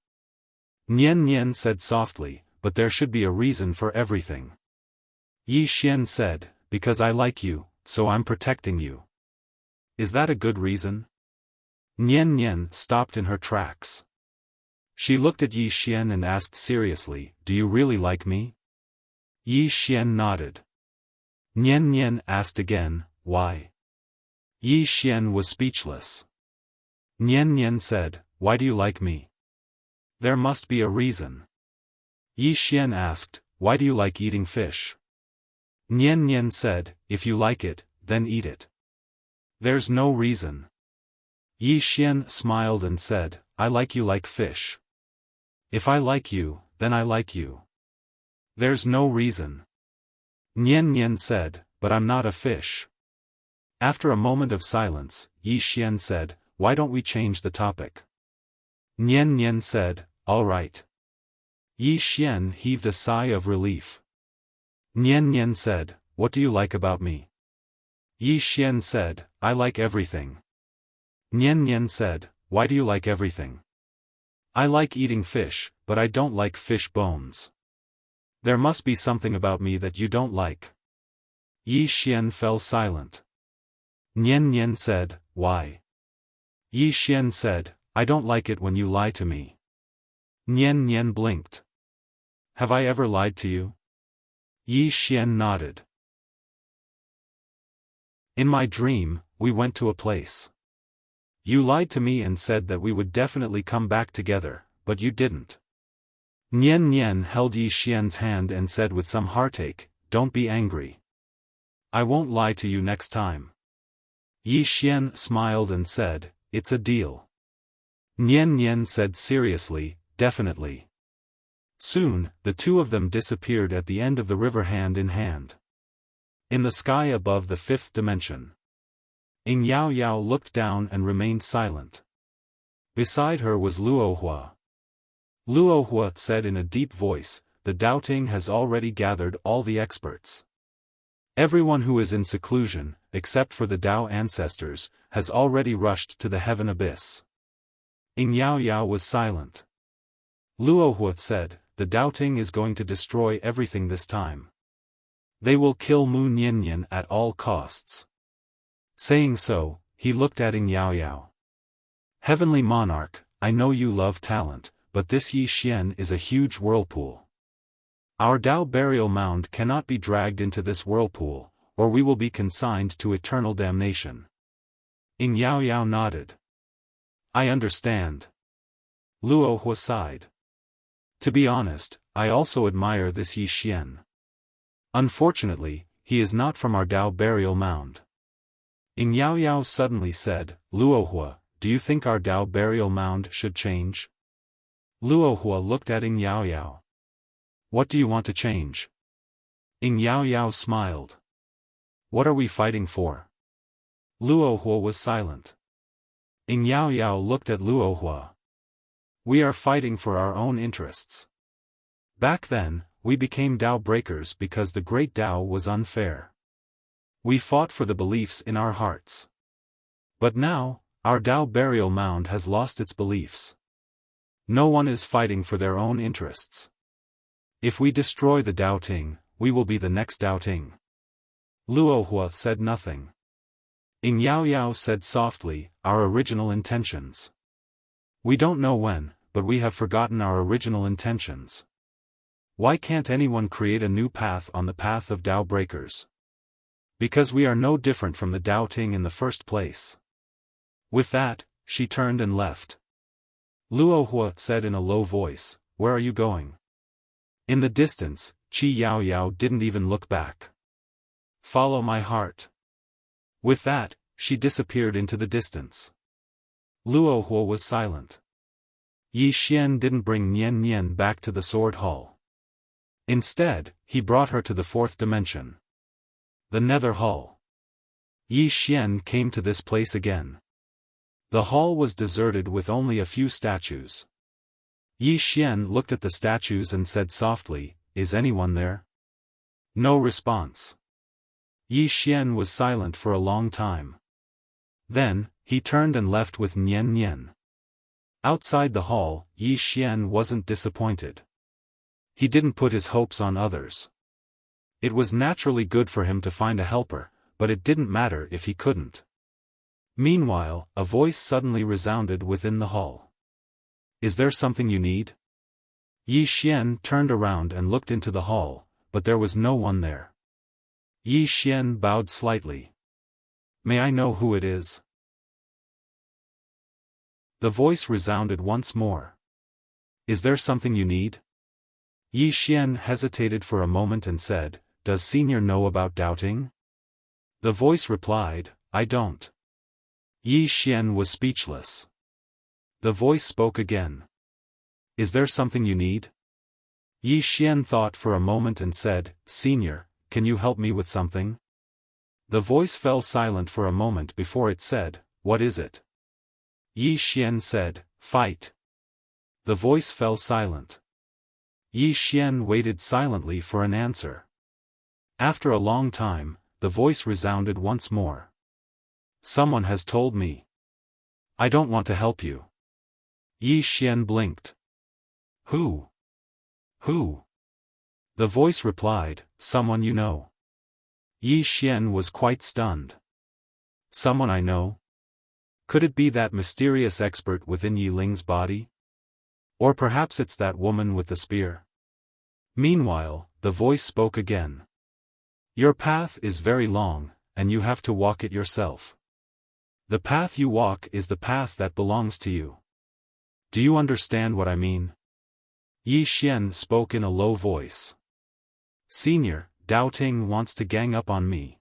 Nian Nian said softly, "But there should be a reason for everything." Yi Xian said, "Because I like you, so I'm protecting you." "Is that a good reason?" Nian Nian stopped in her tracks. She looked at Yi Xian and asked seriously, "Do you really like me?" Yi Xian nodded. Nian Nian asked again, "Why?" Yi Xian was speechless. Nian Nian said, "Why do you like me?" "There must be a reason." Yi Xian asked, "Why do you like eating fish?" Nian Nian said, "If you like it, then eat it." "There's no reason." Yi Xian smiled and said, "I like you like fish. If I like you, then I like you. There's no reason." Nian Nian said, "But I'm not a fish." After a moment of silence, Yi Xian said, "Why don't we change the topic?" Nian Nian said, "All right." Yi Xian heaved a sigh of relief. Nian Nian said, "What do you like about me?" Yi Xian said, "I like everything." Nian Nian said, "Why do you like everything?" "I like eating fish, but I don't like fish bones. There must be something about me that you don't like." Yi Xian fell silent. Nian Nian said, "Why?" Yi Xian said, "I don't like it when you lie to me." Nian Nian blinked. "Have I ever lied to you?" Yi Xian nodded. "In my dream, we went to a place. You lied to me and said that we would definitely come back together, but you didn't." Nian Nian held Yi Xian's hand and said with some heartache, "Don't be angry. I won't lie to you next time." Yi Xian smiled and said, "It's a deal." Nian Nian said seriously, "Definitely." Soon, the two of them disappeared at the end of the river hand in hand. In the sky above the fifth dimension, Ying Yao Yao looked down and remained silent. Beside her was Luohua. Luohua said in a deep voice, "The doubting has already gathered all the experts. Everyone who is in seclusion, except for the Dao ancestors, has already rushed to the heaven abyss." Ying Yao Yao was silent. Luohua said, "The doubting is going to destroy everything this time. They will kill Mu Niannian at all costs." Saying so, he looked at Ying Yao Yao. Heavenly Monarch, I know you love talent, but this Yi Xian is a huge whirlpool. Our Dao burial mound cannot be dragged into this whirlpool, or we will be consigned to eternal damnation. Ing Yao Yao nodded. I understand. Luo Hua sighed. To be honest, I also admire this Yi Xian. Unfortunately, he is not from our Dao burial mound. Ing Yao Yao suddenly said, Luo Hua, do you think our Dao burial mound should change? Luo Hua looked at Ing Yao Yao. What do you want to change? Ing Yao Yao smiled. What are we fighting for? Luo Hua was silent. Ing Yao Yao looked at Luo Hua. We are fighting for our own interests. Back then, we became Dao breakers because the great Dao was unfair. We fought for the beliefs in our hearts. But now, our Dao burial mound has lost its beliefs. No one is fighting for their own interests. If we destroy the Dao Ting, we will be the next Dao Ting. Luo Hua said nothing. Ing Yao Yao said softly, our original intentions. We don't know when, but we have forgotten our original intentions. Why can't anyone create a new path on the path of Dao breakers? Because we are no different from the Dao Ting in the first place. With that, she turned and left. Luo Hua said in a low voice, where are you going? In the distance, Qi Yao Yao didn't even look back. Follow my heart. With that, she disappeared into the distance. Luo Hua was silent. Yi Xian didn't bring Nian Nian back to the sword hall. Instead, he brought her to the fourth dimension. The Nether Hall. Yi Xian came to this place again. The hall was deserted with only a few statues. Yi Xian looked at the statues and said softly, is anyone there? No response. Yi Xian was silent for a long time. Then, he turned and left with Nian Nian. Outside the hall, Yi Xian wasn't disappointed. He didn't put his hopes on others. It was naturally good for him to find a helper, but it didn't matter if he couldn't. Meanwhile, a voice suddenly resounded within the hall. Is there something you need? Yi Xian turned around and looked into the hall, but there was no one there. Yi Xian bowed slightly. May I know who it is? The voice resounded once more. Is there something you need? Yi Xian hesitated for a moment and said, does Senior know about doubting? The voice replied, I don't. Yi Xian was speechless. The voice spoke again. Is there something you need? Yi Xian thought for a moment and said, Senior, can you help me with something? The voice fell silent for a moment before it said, what is it? Yi Xian said, fight. The voice fell silent. Yi Xian waited silently for an answer. After a long time, the voice resounded once more. Someone has told me. I don't want to help you. Yi Xian blinked. Who? Who? The voice replied, someone you know. Yi Xian was quite stunned. Someone I know? Could it be that mysterious expert within Yi Ling's body? Or perhaps it's that woman with the spear? Meanwhile, the voice spoke again. Your path is very long, and you have to walk it yourself. The path you walk is the path that belongs to you. Do you understand what I mean? Yi Xian spoke in a low voice. Senior, Dao Ting wants to gang up on me.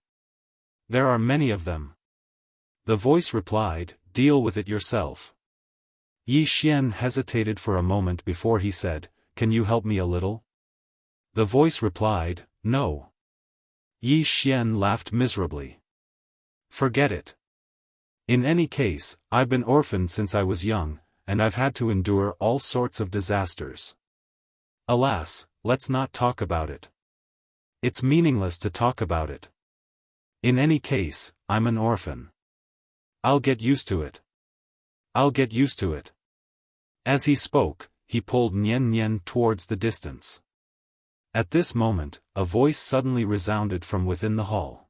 There are many of them. The voice replied, deal with it yourself. Yi Xian hesitated for a moment before he said, can you help me a little? The voice replied, no. Yi Xian laughed miserably. Forget it. In any case, I've been orphaned since I was young, and I've had to endure all sorts of disasters. Alas, let's not talk about it. It's meaningless to talk about it. In any case, I'm an orphan. I'll get used to it. I'll get used to it. As he spoke, he pulled Nian Nian towards the distance. At this moment, a voice suddenly resounded from within the hall.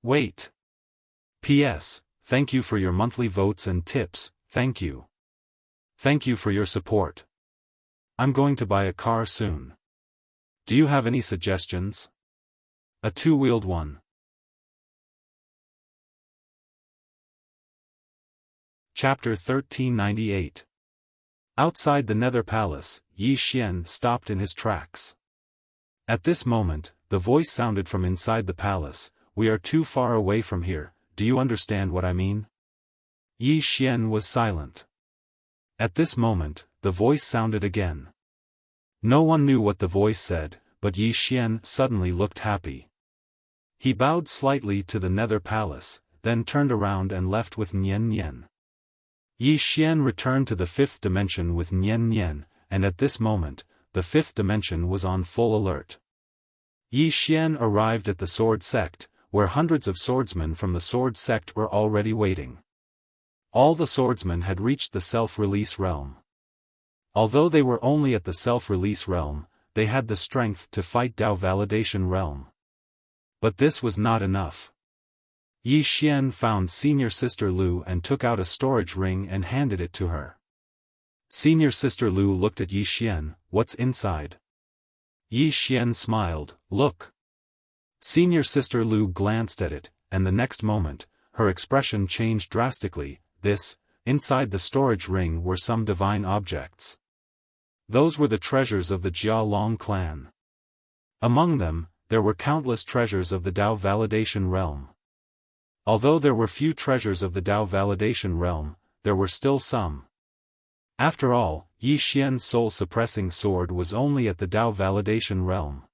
Wait. P.S. Thank you for your monthly votes and tips, thank you. Thank you for your support. I'm going to buy a car soon. Do you have any suggestions? A two-wheeled one. Chapter 1398. Outside the Nether Palace, Yi Xian stopped in his tracks. At this moment, the voice sounded from inside the palace, "We are too far away from here, do you understand what I mean?" Yi Xian was silent. At this moment, the voice sounded again. No one knew what the voice said, but Yi Xian suddenly looked happy. He bowed slightly to the Nether Palace, then turned around and left with Nian Nian. Yi Xian returned to the fifth dimension with Nian Nian, and at this moment, the fifth dimension was on full alert. Yi Xian arrived at the Sword Sect, where hundreds of swordsmen from the Sword Sect were already waiting. All the swordsmen had reached the self-release realm. Although they were only at the self-release realm, they had the strength to fight Dao Validation realm. But this was not enough. Yi Xian found Senior Sister Lu and took out a storage ring and handed it to her. Senior Sister Lu looked at Yi Xian, "What's inside?" Yi Xian smiled, "Look." Senior Sister Lu glanced at it, and the next moment, her expression changed drastically. Inside the storage ring were some divine objects. Those were the treasures of the Jia Long clan. Among them, there were countless treasures of the Dao Validation realm. Although there were few treasures of the Dao Validation realm, there were still some. After all, Yi Xian's soul-suppressing sword was only at the Dao Validation realm.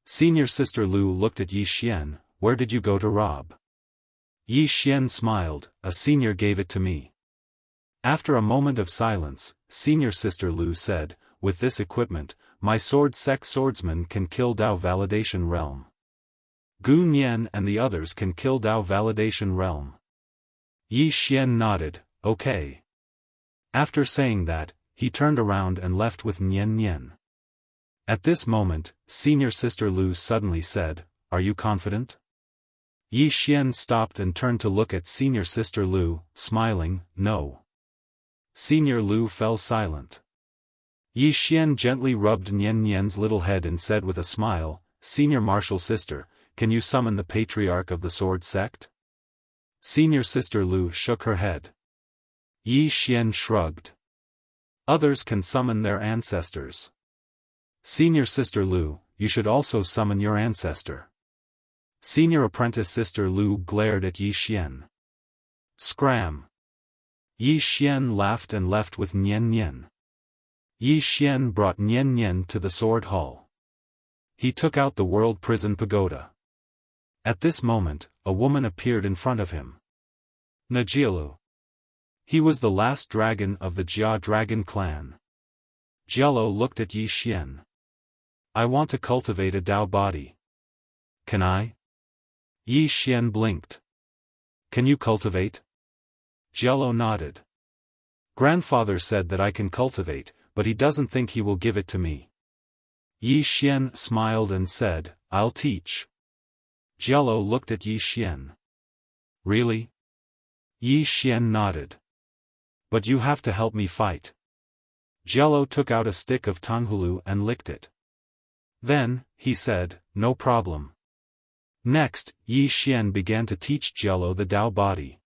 Senior Sister Lu looked at Yi Xian, "Where did you go to rob?" Yi Xian smiled, "A senior gave it to me." After a moment of silence, Senior Sister Lu said, "With this equipment, my Sword Sect swordsman can kill Dao Validation realm. Gu Nian and the others can kill Dao Validation realm." Yi Xian nodded, "Okay." After saying that, he turned around and left with Nian Nian. At this moment, Senior Sister Lu suddenly said, "Are you confident?" Yi Xian stopped and turned to look at Senior Sister Lu, smiling, "No." Senior Lu fell silent. Yi Xian gently rubbed Nian Nian's little head and said with a smile, "Senior Martial Sister, can you summon the Patriarch of the Sword Sect?" Senior Sister Lu shook her head. Yi Xian shrugged. "Others can summon their ancestors." Senior Sister Lu, "You should also summon your ancestor." Senior Apprentice Sister Lu glared at Yi Xian. "Scram." Yi Xian laughed and left with Nian Nian. Yi Xian brought Nian Nian to the Sword Hall. He took out the World Prison Pagoda. At this moment, a woman appeared in front of him. Najialu. He was the last dragon of the Jia Dragon clan. Jialo looked at Yi Xian. "I want to cultivate a Dao body. Can I?" Yi Xian blinked. "Can you cultivate?" Jialo nodded. "Grandfather said that I can cultivate, but he doesn't think he will give it to me." Yi Xian smiled and said, "I'll teach." Jialo looked at Yi Xian. "Really?" Yi Xian nodded. "But you have to help me fight." Jialo took out a stick of Tanghulu and licked it. Then, he said, "No problem." Next, Yi Xian began to teach Jialo the Dao body.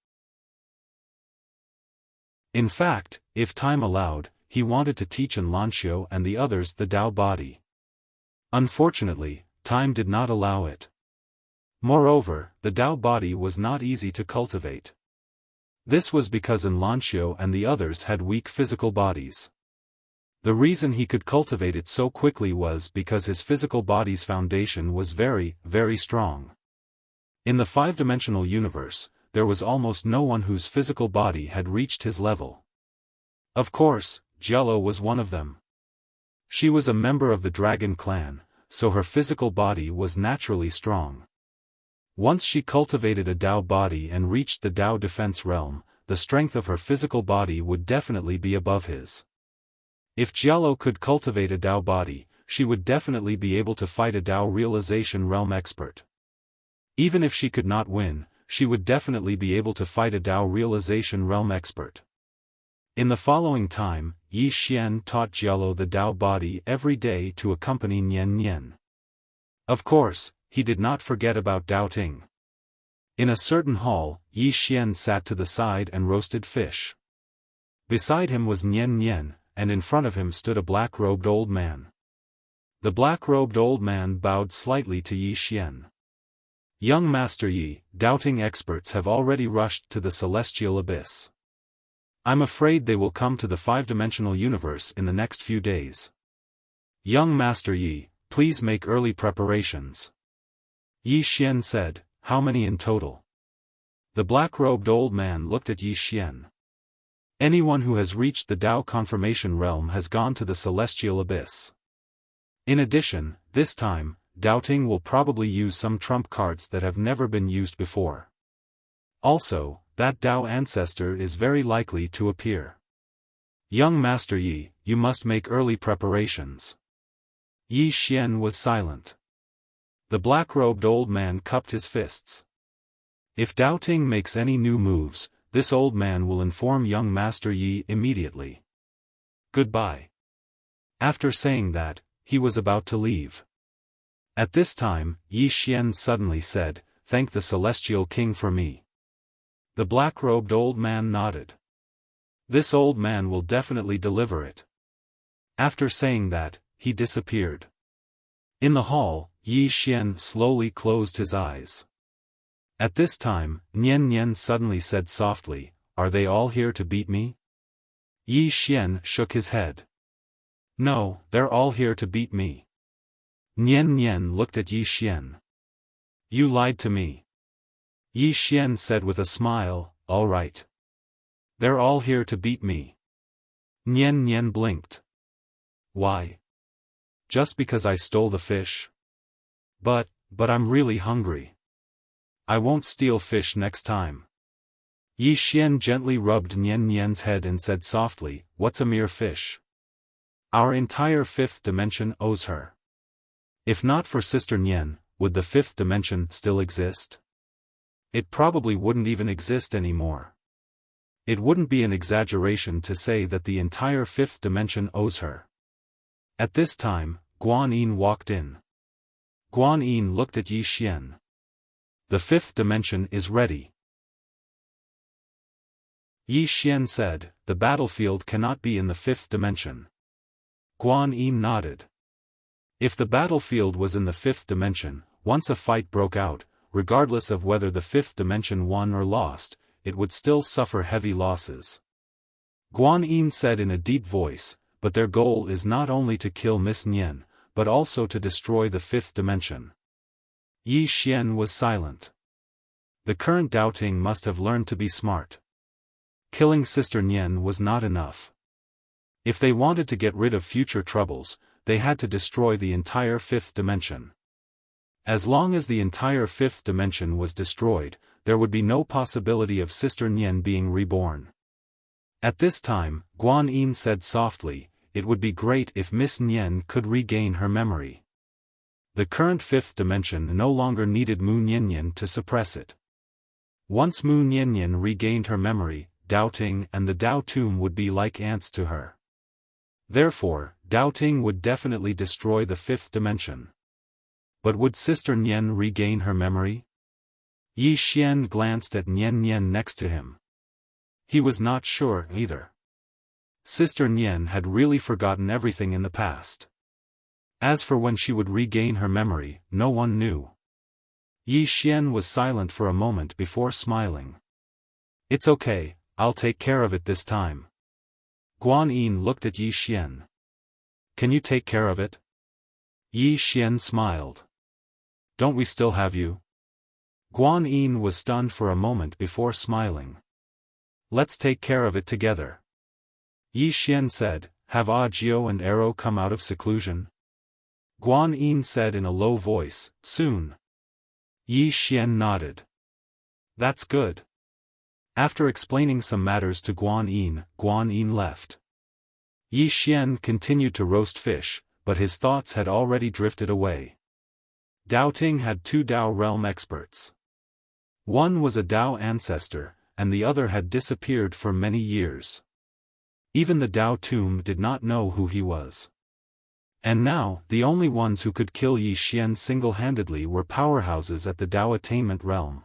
In fact, if time allowed, he wanted to teach Lanxiu and the others the Dao body. Unfortunately, time did not allow it. Moreover, the Dao body was not easy to cultivate. This was because Lanxiu and the others had weak physical bodies. The reason he could cultivate it so quickly was because his physical body's foundation was very, very strong. In the five-dimensional universe, there was almost no one whose physical body had reached his level. Of course, Jialo was one of them. She was a member of the Dragon clan, so her physical body was naturally strong. Once she cultivated a Dao body and reached the Dao defense realm, the strength of her physical body would definitely be above his. If Jialo could cultivate a Dao body, she would definitely be able to fight a Dao realization realm expert. Even if she could not win, she would definitely be able to fight a Dao realization realm expert. In the following time, Yi Xian taught Jialo the Tao body every day to accompany Nian Nian. Of course, he did not forget about Tao Ting. In a certain hall, Yi Xian sat to the side and roasted fish. Beside him was Nian Nian, and in front of him stood a black-robed old man. The black-robed old man bowed slightly to Yi Xian. Young Master Yi, doubting experts have already rushed to the celestial abyss. I'm afraid they will come to the five-dimensional universe in the next few days. Young Master Yi, please make early preparations. Yi Xian said, how many in total? The black-robed old man looked at Yi Xian. Anyone who has reached the Tao confirmation realm has gone to the celestial abyss. In addition, this time, Doubting will probably use some trump cards that have never been used before. Also, that Tao ancestor is very likely to appear. Young Master Yi, you must make early preparations. Yi Xian was silent. The black-robed old man cupped his fists. If Doubting makes any new moves, this old man will inform young Master Yi immediately. Goodbye. After saying that, he was about to leave. At this time, Yi Xian suddenly said, thank the Celestial King for me. The black-robed old man nodded. This old man will definitely deliver it. After saying that, he disappeared. In the hall, Yi Xian slowly closed his eyes. At this time, Nian Nian suddenly said softly, are they all here to beat me? Yi Xian shook his head. No, they're all here to beat me. Nian Nian looked at Yi Xian. You lied to me. Yi Xian said with a smile, all right. They're all here to beat me. Nian Nian blinked. Why? Just because I stole the fish? But I'm really hungry. I won't steal fish next time. Yi Xian gently rubbed Nian Nian's head and said softly, what's a mere fish? Our entire fifth dimension owes her. If not for Sister Nian, would the fifth dimension still exist? It probably wouldn't even exist anymore. It wouldn't be an exaggeration to say that the entire fifth dimension owes her. At this time, Guan Yin walked in. Guan Yin looked at Yi Xian. The fifth dimension is ready. Yi Xian said, the battlefield cannot be in the fifth dimension. Guan Yin nodded. If the battlefield was in the fifth dimension, once a fight broke out, regardless of whether the fifth dimension won or lost, it would still suffer heavy losses. Guan Yin said in a deep voice, but their goal is not only to kill Miss Nian, but also to destroy the fifth dimension. Yi Xian was silent. The current Doubting must have learned to be smart. Killing Sister Nian was not enough. If they wanted to get rid of future troubles, they had to destroy the entire fifth dimension. As long as the entire fifth dimension was destroyed, there would be no possibility of Sister Nian being reborn. At this time, Guan Yin said softly, it would be great if Miss Nian could regain her memory. The current fifth dimension no longer needed Mu Niannian to suppress it. Once Mu Niannian regained her memory, Doubting and the Tao Tomb would be like ants to her. Therefore, Doubting would definitely destroy the fifth dimension. But would Sister Nian regain her memory? Yi Xian glanced at Nian Nian next to him. He was not sure either. Sister Nian had really forgotten everything in the past. As for when she would regain her memory, no one knew. Yi Xian was silent for a moment before smiling. It's okay, I'll take care of it this time. Guan Yin looked at Yi Xian. Can you take care of it? Yi Xian smiled. Don't we still have you? Guan Yin was stunned for a moment before smiling. Let's take care of it together. Yi Xian said, have Jiao and Arrow come out of seclusion? Guan Yin said in a low voice, soon. Yi Xian nodded. That's good. After explaining some matters to Guan Yin left. Yi Xian continued to roast fish, but his thoughts had already drifted away. Doubting had two Tao realm experts. One was a Tao ancestor, and the other had disappeared for many years. Even the Dao tomb did not know who he was. And now, the only ones who could kill Yi Xian single-handedly were powerhouses at the Dao attainment realm.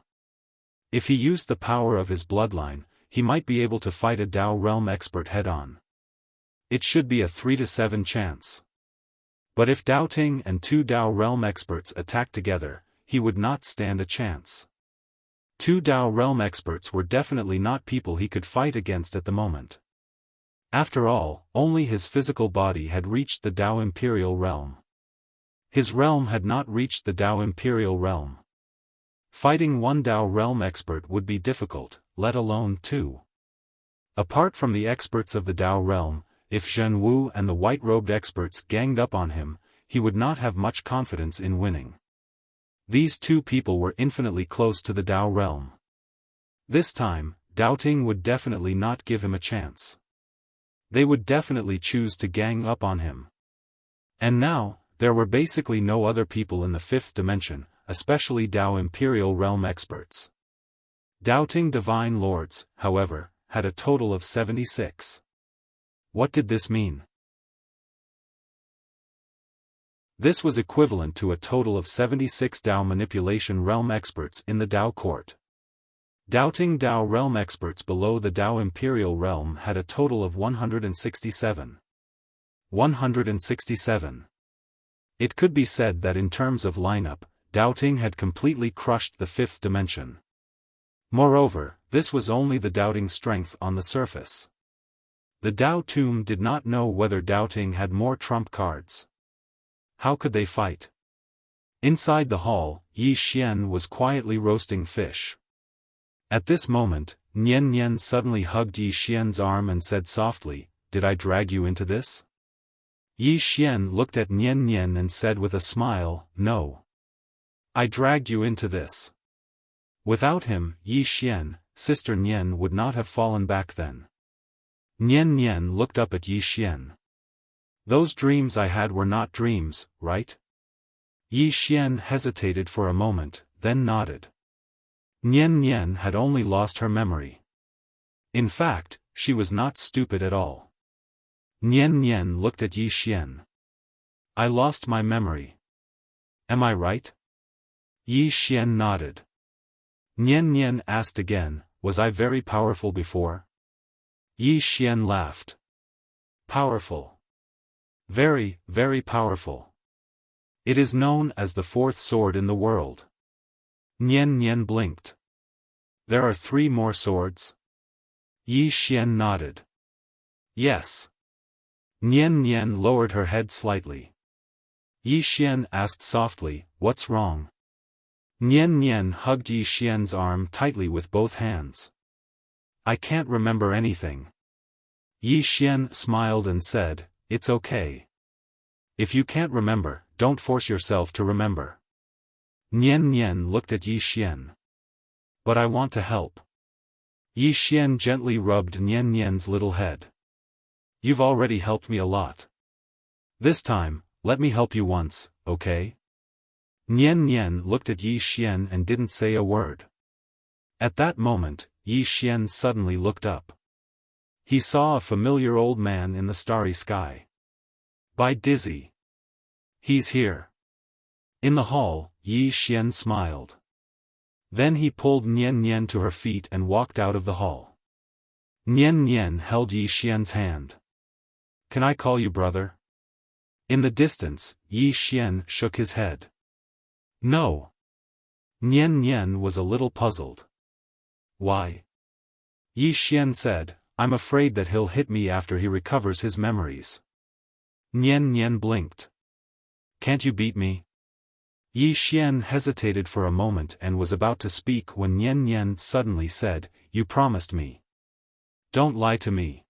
If he used the power of his bloodline, he might be able to fight a Dao realm expert head-on. It should be a 3 to 7 chance. But if Dao Ting and 2 Dao realm experts attacked together, he would not stand a chance. 2 Dao realm experts were definitely not people he could fight against at the moment. After all, only his physical body had reached the Dao Imperial realm. His realm had not reached the Dao Imperial realm. Fighting 1 Dao realm expert would be difficult, let alone 2. Apart from the experts of the Dao realm, if Zhen Wu and the white-robed experts ganged up on him, he would not have much confidence in winning. These 2 people were infinitely close to the Dao realm. This time, Dao Ting would definitely not give him a chance. They would definitely choose to gang up on him. And now, there were basically no other people in the 5th dimension, especially Dao Imperial realm experts. Dao Ting Divine Lords, however, had a total of 76. What did this mean? This was equivalent to a total of 76 Dao Manipulation Realm experts in the Dao Court. Doubting Dao Realm experts below the Dao Imperial Realm had a total of 167. 167. It could be said that in terms of lineup, Doubting had completely crushed the 5th dimension. Moreover, this was only the Doubting strength on the surface. The Dao Tomb did not know whether Doubting had more trump cards. How could they fight? Inside the hall, Yi Xian was quietly roasting fish. At this moment, Nian Nian suddenly hugged Yi Xian's arm and said softly, "Did I drag you into this?" Yi Xian looked at Nian Nian and said with a smile, "No. I dragged you into this." Without him, Yi Xian, Sister Nian would not have fallen back then. Nian Nian looked up at Yi Xian. "Those dreams I had were not dreams, right?" Yi Xian hesitated for a moment, then nodded. Nian Nian had only lost her memory. In fact, she was not stupid at all. Nian Nian looked at Yi Xian. "I lost my memory. Am I right?" Yi Xian nodded. Nian Nian asked again, "Was I very powerful before?" Yi Xian laughed. "Powerful. Very, very powerful. It is known as the 4th sword in the world." Nian Nian blinked. "There are 3 more swords?" Yi Xian nodded. "Yes." Nian Nian lowered her head slightly. Yi Xian asked softly, "What's wrong?" Nian Nian hugged Yi Xian's arm tightly with both hands. "I can't remember anything." Yi Xian smiled and said, "It's okay. If you can't remember, don't force yourself to remember." Nian Nian looked at Yi Xian. "But I want to help." Yi Xian gently rubbed Nian Nian's little head. "You've already helped me a lot. This time, let me help you once, okay?" Nian Nian looked at Yi Xian and didn't say a word. At that moment, Yi Xian suddenly looked up. He saw a familiar old man in the starry sky. By Dizzy. "He's here." In the hall, Yi Xian smiled. Then he pulled Nian Nian to her feet and walked out of the hall. Nian Nian held Yi Xian's hand. "Can I call you brother?" In the distance, Yi Xian shook his head. "No." Nian Nian was a little puzzled. "Why?" Yi Xian said, "I'm afraid that he'll hit me after he recovers his memories." Nian Nian blinked. "Can't you beat me?" Yi Xian hesitated for a moment and was about to speak when Nian Nian suddenly said, "You promised me. Don't lie to me."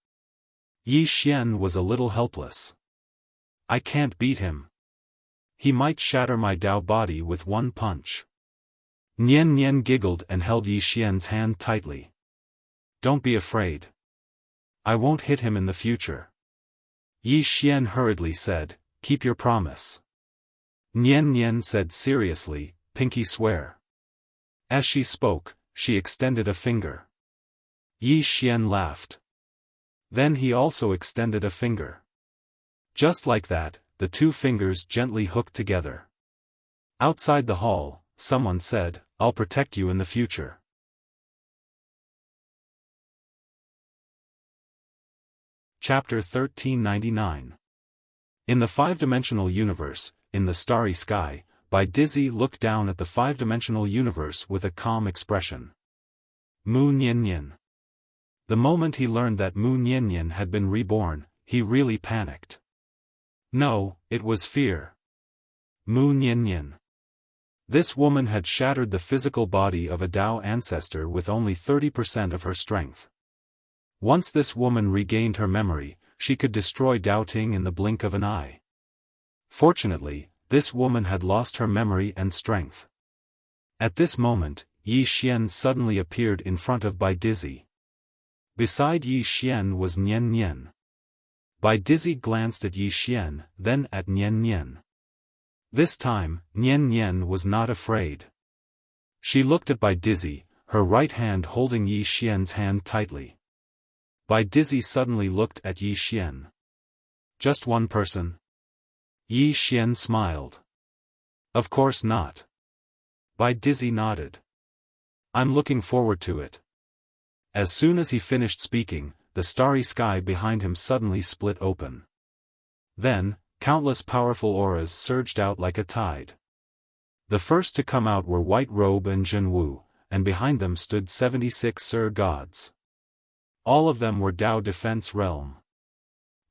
Yi Xian was a little helpless. "I can't beat him. He might shatter my Dao body with one punch." Nian Nian giggled and held Yi Xian's hand tightly. "Don't be afraid. I won't hit him in the future." Yi Xian hurriedly said, "Keep your promise." Nian Nian said seriously, "Pinky swear." As she spoke, she extended a finger. Yi Xian laughed. Then he also extended a finger. Just like that, the two fingers gently hooked together. Outside the hall, someone said, "I'll protect you in the future." Chapter 1399. In the five-dimensional universe, in the starry sky, Bai Dizzy looked down at the five-dimensional universe with a calm expression. Mu Niannian. The moment he learned that Mu Niannian had been reborn, he really panicked. No, it was fear. Mu Niannian. This woman had shattered the physical body of a Dao ancestor with only 30% of her strength. Once this woman regained her memory, she could destroy Daoting in the blink of an eye. Fortunately, this woman had lost her memory and strength. At this moment, Yi Xian suddenly appeared in front of Bai Dizzy. Beside Yi Xian was Nian Nian. Bai Dizzy glanced at Yi Xian, then at Nian Nian. This time, Nian Nian was not afraid. She looked at Bai Dizzy, her right hand holding Yi Xian's hand tightly. Bai Dizzy suddenly looked at Yi Xian. Just one person? Yi Xian smiled. Of course not. Bai Dizzy nodded. I'm looking forward to it. As soon as he finished speaking, the starry sky behind him suddenly split open. Then, countless powerful auras surged out like a tide. The first to come out were White Robe and Zhenwu, and behind them stood 76 Sir Gods. All of them were Dao Defense Realm.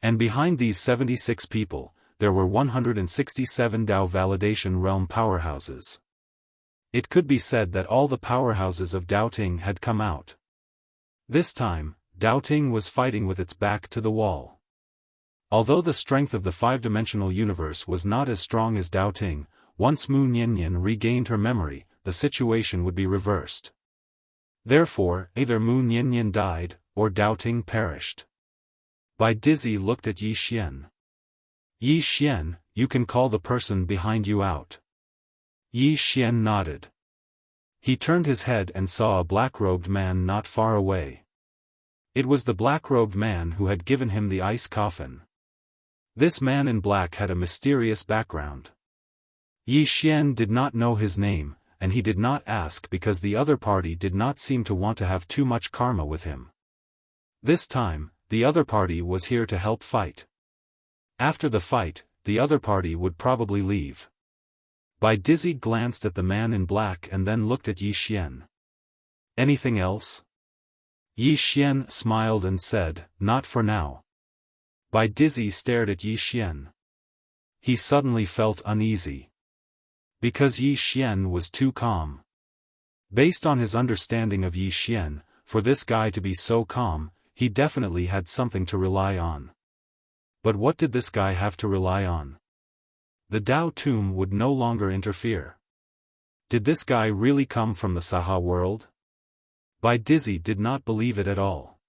And behind these 76 people, there were 167 Dao Validation Realm powerhouses. It could be said that all the powerhouses of Daoting had come out. This time, Daoting was fighting with its back to the wall. Although the strength of the five-dimensional universe was not as strong as Daoting, once Mu Niannian regained her memory, the situation would be reversed. Therefore, either Mu Niannian died, or Daoting perished. Bai Dizzy looked at Yi Xian. Yi Xian, you can call the person behind you out. Yi Xian nodded. He turned his head and saw a black-robed man not far away. It was the black-robed man who had given him the ice coffin. This man in black had a mysterious background. Yi Xian did not know his name, and he did not ask because the other party did not seem to want to have too much karma with him. This time, the other party was here to help fight. After the fight, the other party would probably leave. Bai Dizzy glanced at the man in black and then looked at Yi Xian. Anything else? Yi Xian smiled and said, not for now. Bai Dizzy stared at Yi Xian. He suddenly felt uneasy. Because Yi Xian was too calm. Based on his understanding of Yi Xian, for this guy to be so calm, he definitely had something to rely on. But what did this guy have to rely on? The Dao tomb would no longer interfere. Did this guy really come from the Saha world? Bai Dizzy did not believe it at all.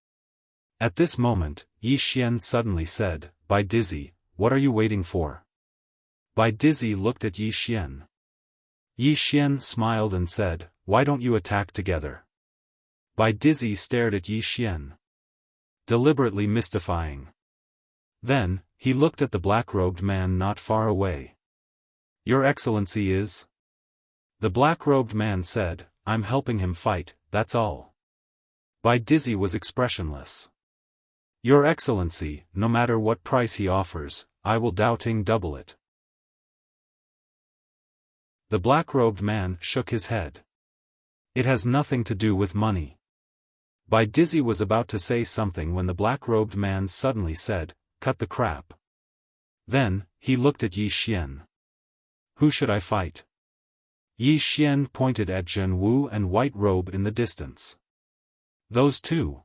At this moment, Yi Xian suddenly said, Bai Dizzy, what are you waiting for? Bai Dizzy looked at Yi Xian. Yi Xian smiled and said, why don't you attack together? Bai Dizzy stared at Yi Xian. Deliberately mystifying. Then, he looked at the black-robed man not far away. Your Excellency is? The black-robed man said, I'm helping him fight, that's all. Bai Dizzy was expressionless. Your Excellency, no matter what price he offers, I will Daoting double it. The black-robed man shook his head. It has nothing to do with money. Bai Dizzy was about to say something when the black-robed man suddenly said, cut the crap. Then, he looked at Yi Xian. Who should I fight? Yi Xian pointed at Zhenwu and White Robe in the distance. Those two.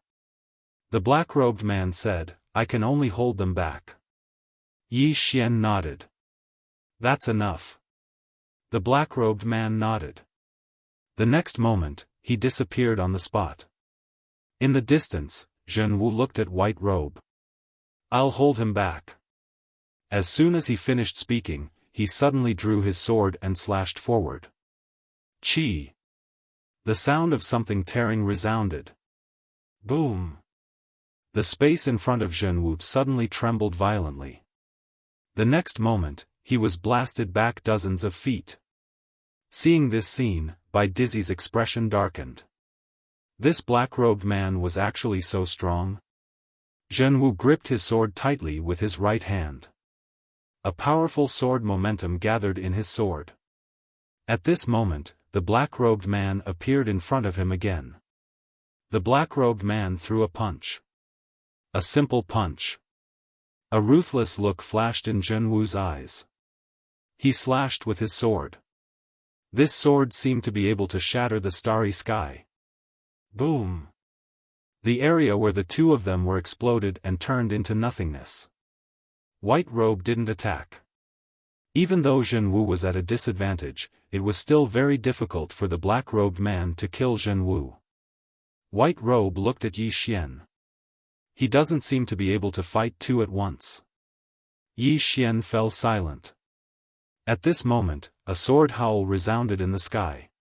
The black-robed man said, I can only hold them back. Yi Xian nodded. That's enough. The black-robed man nodded. The next moment, he disappeared on the spot. In the distance, Zhenwu looked at White Robe. I'll hold him back. As soon as he finished speaking, he suddenly drew his sword and slashed forward. Chi! The sound of something tearing resounded. Boom! The space in front of Zhenwu suddenly trembled violently. The next moment, he was blasted back dozens of feet. Seeing this scene, Bai Dizzy's expression darkened. This black-robed man was actually so strong? Zhenwu gripped his sword tightly with his right hand. A powerful sword momentum gathered in his sword. At this moment, the black-robed man appeared in front of him again. The black-robed man threw a punch. A simple punch. A ruthless look flashed in Zhenwu's eyes. He slashed with his sword. This sword seemed to be able to shatter the starry sky. Boom! The area where the two of them were exploded and turned into nothingness. White Robe didn't attack. Even though Zhenwu was at a disadvantage, it was still very difficult for the black-robed man to kill Zhenwu. White Robe looked at Yi Xian. He doesn't seem to be able to fight two at once. Yi Xian fell silent. At this moment, a sword howl resounded in the sky.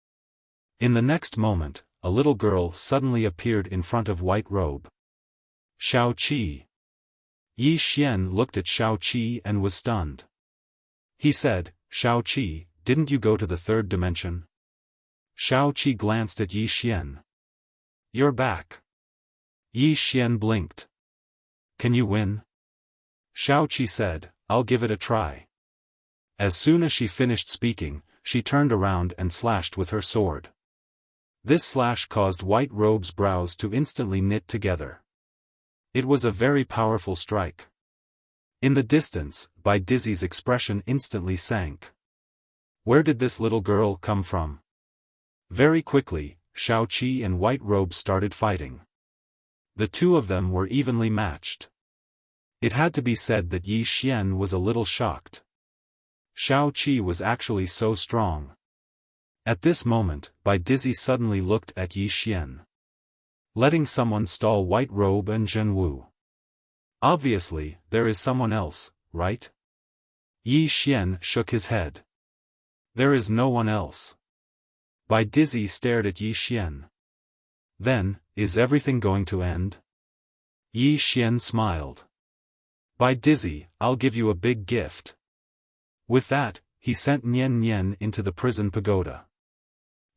In the next moment, a little girl suddenly appeared in front of White Robe. Shao Qi. Yi Xian looked at Shao Qi and was stunned. He said, "Shao Qi, didn't you go to the third dimension?" Shao Qi glanced at Yi Xian. "You're back." Yi Xian blinked. "Can you win?" Shao Qi said, "I'll give it a try." As soon as she finished speaking, she turned around and slashed with her sword. This slash caused White Robe's brows to instantly knit together. It was a very powerful strike. In the distance, Bai Dizzy's expression instantly sank. Where did this little girl come from? Very quickly, Shao Qi and White Robe started fighting. The two of them were evenly matched. It had to be said that Yi Xian was a little shocked. Shao Qi was actually so strong. At this moment, Bai Dizzy suddenly looked at Yi Xian. Letting someone stall White Robe and Zhenwu. Obviously, there is someone else, right? Yi Xian shook his head. There is no one else. Bai Dizzy stared at Yi Xian. Then, is everything going to end? Yi Xian smiled. Bai Dizzy, I'll give you a big gift. With that, he sent Nian Nian into the prison pagoda.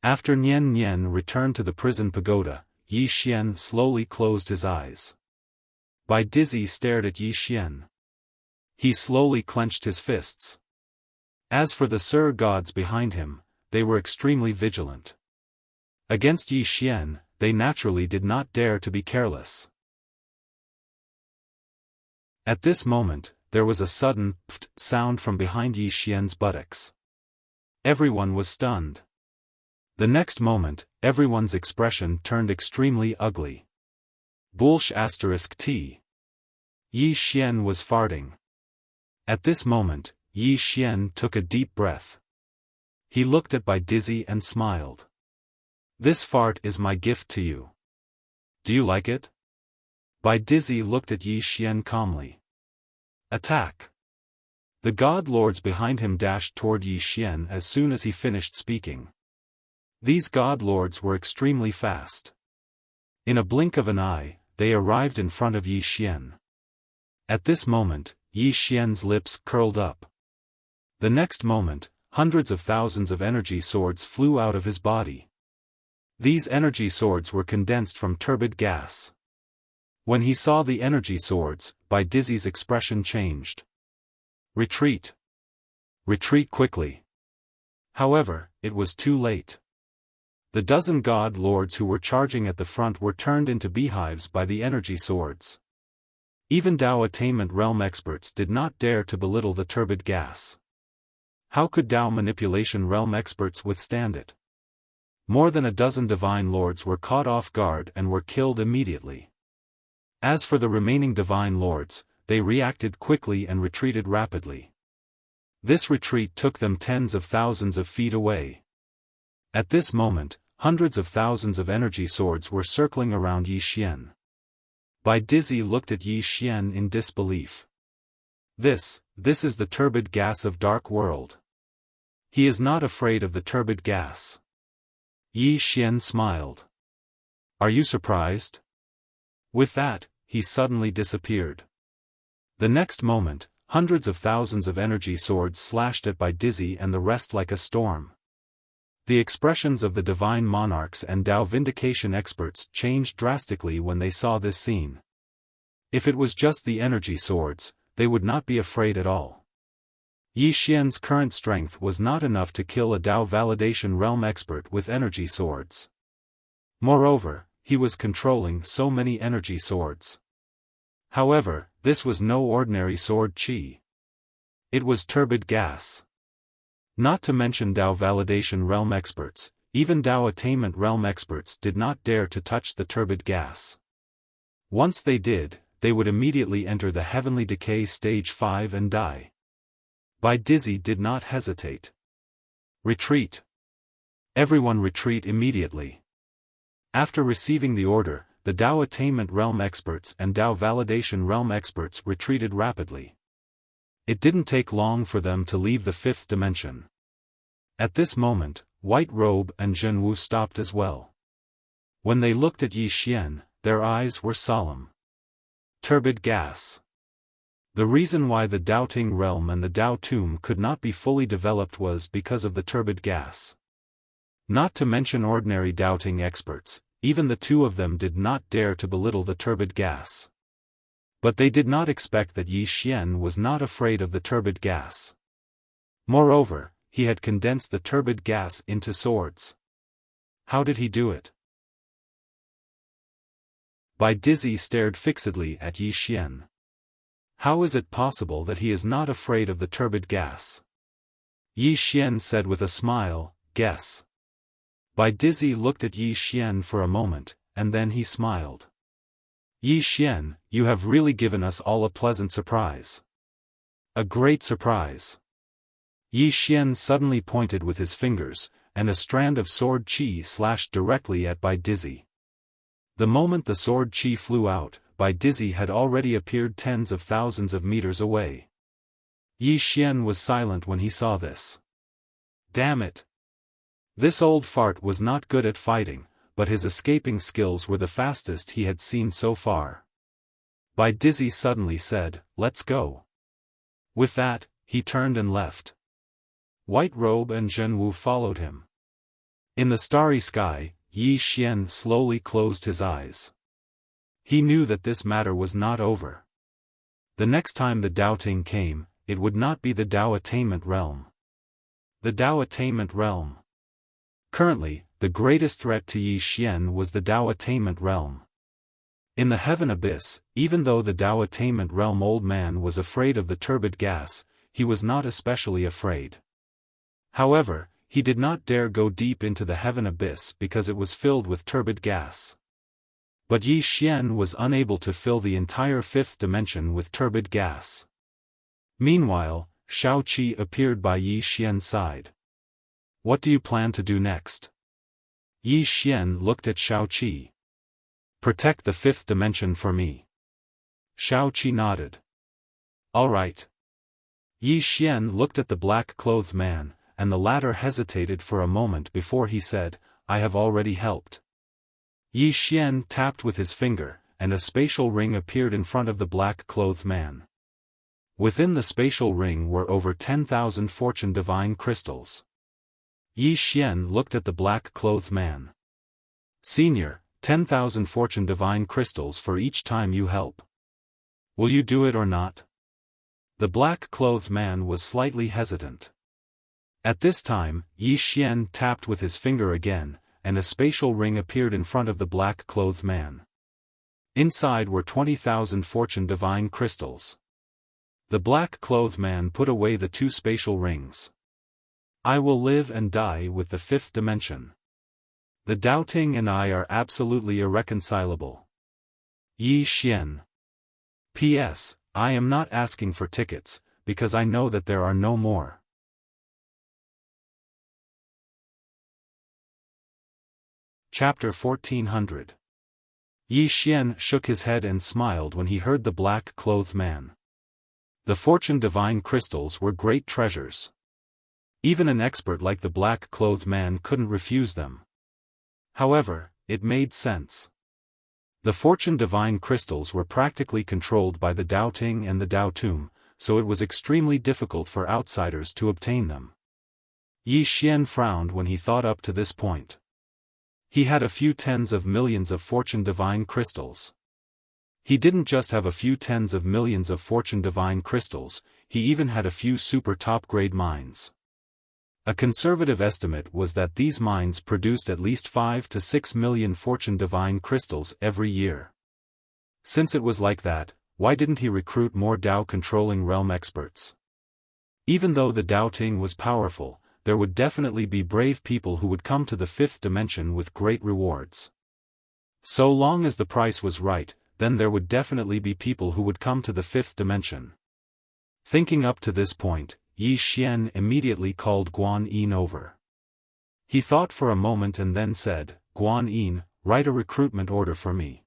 After Nian Nian returned to the prison pagoda, Yi Xian slowly closed his eyes. Bai Dizzy stared at Yi Xian. He slowly clenched his fists. As for the Sur gods behind him, they were extremely vigilant. Against Yi Xian, they naturally did not dare to be careless. At this moment, there was a sudden pft sound from behind Yi Xian's buttocks. Everyone was stunned. The next moment, everyone's expression turned extremely ugly. Bullsh *T. Yi Xian was farting. At this moment, Yi Xian took a deep breath. He looked at Bai Dizzy and smiled. This fart is my gift to you. Do you like it? Bai Dizzy looked at Yi Xian calmly. Attack! The god lords behind him dashed toward Yi Xian as soon as he finished speaking. These god lords were extremely fast. In a blink of an eye, they arrived in front of Yi Xian. At this moment, Yi Xian's lips curled up. The next moment, hundreds of thousands of energy swords flew out of his body. These energy swords were condensed from turbid gas. When he saw the energy swords, Bai Dizzy's expression changed. Retreat! Retreat quickly! However, it was too late. The dozen god lords who were charging at the front were turned into beehives by the energy swords. Even Dao attainment realm experts did not dare to belittle the turbid gas. How could Dao manipulation realm experts withstand it? More than a dozen divine lords were caught off guard and were killed immediately. As for the remaining divine lords, they reacted quickly and retreated rapidly. This retreat took them tens of thousands of feet away. At this moment, hundreds of thousands of energy swords were circling around Yi Xian. Bai Dizzy looked at Yi Xian in disbelief. This is the turbid gas of Dark World. He is not afraid of the turbid gas. Yi Xian smiled. Are you surprised? With that, he suddenly disappeared. The next moment, hundreds of thousands of energy swords slashed at by Dizzy and the rest like a storm. The expressions of the divine monarchs and Tao vindication experts changed drastically when they saw this scene. If it was just the energy swords, they would not be afraid at all. Yi Xian's current strength was not enough to kill a Tao validation realm expert with energy swords. Moreover, he was controlling so many energy swords. However, this was no ordinary sword qi. It was turbid gas. Not to mention Tao validation realm experts, even Tao attainment realm experts did not dare to touch the turbid gas. Once they did, they would immediately enter the heavenly decay stage 5 and die. Bai Dizzy did not hesitate. Retreat. Everyone retreat immediately. After receiving the order, the Tao attainment realm experts and Tao validation realm experts retreated rapidly. It didn't take long for them to leave the fifth dimension. At this moment, White Robe and Zhenwu stopped as well. When they looked at Yi Xian, their eyes were solemn. Turbid gas. The reason why the Doubting realm and the Tao tomb could not be fully developed was because of the turbid gas. Not to mention ordinary doubting experts, even the two of them did not dare to belittle the turbid gas. But they did not expect that Yi Xian was not afraid of the turbid gas. Moreover, he had condensed the turbid gas into swords. How did he do it? Bai Dizzy stared fixedly at Yi Xian. How is it possible that he is not afraid of the turbid gas? Yi Xian said with a smile, guess. Bai Dizzy looked at Yi Xian for a moment, and then he smiled. Yi Xian, you have really given us all a pleasant surprise. A great surprise. Yi Xian suddenly pointed with his fingers, and a strand of sword qi slashed directly at Bai Dizzy. The moment the sword qi flew out, Bai Dizzy had already appeared tens of thousands of meters away. Yi Xian was silent when he saw this. Damn it! This old fart was not good at fighting, but his escaping skills were the fastest he had seen so far. Bai Dizzy suddenly said, let's go. With that, he turned and left. White Robe and Zhenwu followed him. In the starry sky, Yi Xian slowly closed his eyes. He knew that this matter was not over. The next time the doubting came, it would not be the Tao attainment realm. The Tao attainment realm. Currently, the greatest threat to Yi Xian was the Tao attainment realm. In the heaven abyss, even though the Tao attainment realm old man was afraid of the turbid gas, he was not especially afraid. However, he did not dare go deep into the heaven abyss because it was filled with turbid gas. But Yi Xian was unable to fill the entire fifth dimension with turbid gas. Meanwhile, Shao Qi appeared by Yi Xian's side. What do you plan to do next? Yi Xian looked at Shao Qi. Protect the fifth dimension for me. Shao Qi nodded. All right. Yi Xian looked at the black-clothed man, and the latter hesitated for a moment before he said, I have already helped. Yi Xian tapped with his finger, and a spatial ring appeared in front of the black-clothed man. Within the spatial ring were over 10,000 fortune divine crystals. Yi Xian looked at the black-clothed man. Senior, 10,000 fortune divine crystals for each time you help. Will you do it or not? The black-clothed man was slightly hesitant. At this time, Yi Xian tapped with his finger again, and a spatial ring appeared in front of the black-clothed man. Inside were 20,000 fortune divine crystals. The black-clothed man put away the two spatial rings. I will live and die with the fifth dimension. The doubting and I are absolutely irreconcilable. Yi Xian. P.S. I am not asking for tickets, because I know that there are no more. Chapter 1400. Yi Xian shook his head and smiled when he heard the black-clothed man. The fortune divine crystals were great treasures. Even an expert like the black-clothed man couldn't refuse them. However, it made sense. The Fortune Divine crystals were practically controlled by the Dao Ting and the Dao Tomb, so it was extremely difficult for outsiders to obtain them. Yi Xian frowned when he thought up to this point. He had a few tens of millions of Fortune Divine crystals. He didn't just have a few tens of millions of Fortune Divine crystals, he even had a few super top-grade mines. A conservative estimate was that these mines produced at least 5 to 6 million Fortune Divine crystals every year. Since it was like that, why didn't he recruit more Dao-controlling realm experts? Even though the Dao Ting was powerful, there would definitely be brave people who would come to the fifth dimension with great rewards. So long as the price was right, then there would definitely be people who would come to the fifth dimension. Thinking up to this point, Yi Xian immediately called Guan Yin over. He thought for a moment and then said, "Guan Yin, write a recruitment order for me.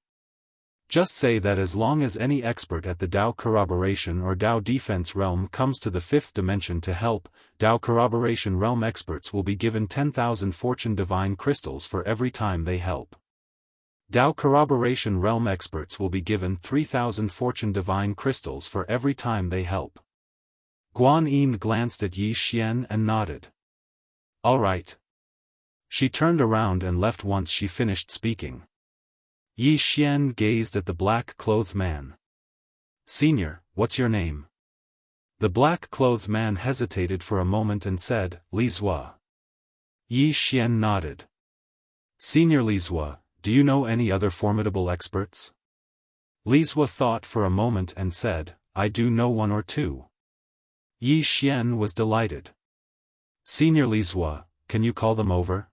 Just say that as long as any expert at the Dao Corroboration or Dao Defense realm comes to the fifth dimension to help, Dao Corroboration realm experts will be given 10,000 Fortune Divine crystals for every time they help. Dao Corroboration realm experts will be given 3,000 Fortune Divine crystals for every time they help." Guan Yin glanced at Yi Xian and nodded. "All right." She turned around and left once she finished speaking. Yi Xian gazed at the black-clothed man. "Senior, what's your name?" The black-clothed man hesitated for a moment and said, "Li Zua." Yi Xian nodded. "Senior Li Zua, do you know any other formidable experts?" Li Zua thought for a moment and said, "I do know one or two." Yi Xian was delighted. "Senior Li Zua, can you call them over?"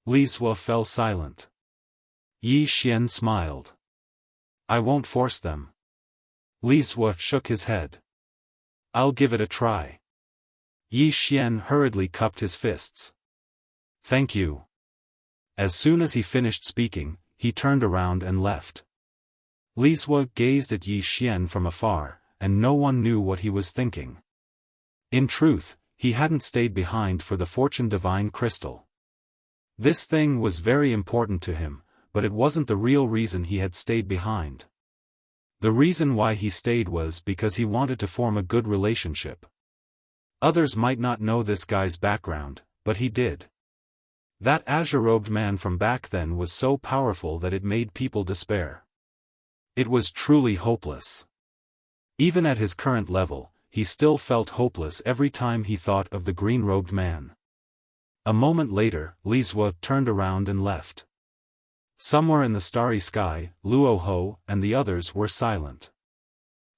Li Zua fell silent. Yi Xian smiled. "I won't force them." Li Zua shook his head. "I'll give it a try." Yi Xian hurriedly cupped his fists. "Thank you." As soon as he finished speaking, he turned around and left. Li Zua gazed at Yi Xian from afar, and no one knew what he was thinking. In truth, he hadn't stayed behind for the Fortune Divine crystal. This thing was very important to him, but it wasn't the real reason he had stayed behind. The reason why he stayed was because he wanted to form a good relationship. Others might not know this guy's background, but he did. That azure-robed man from back then was so powerful that it made people despair. It was truly hopeless. Even at his current level, he still felt hopeless every time he thought of the green-robed man. A moment later, Li Zua turned around and left. Somewhere in the starry sky, Luo Ho and the others were silent.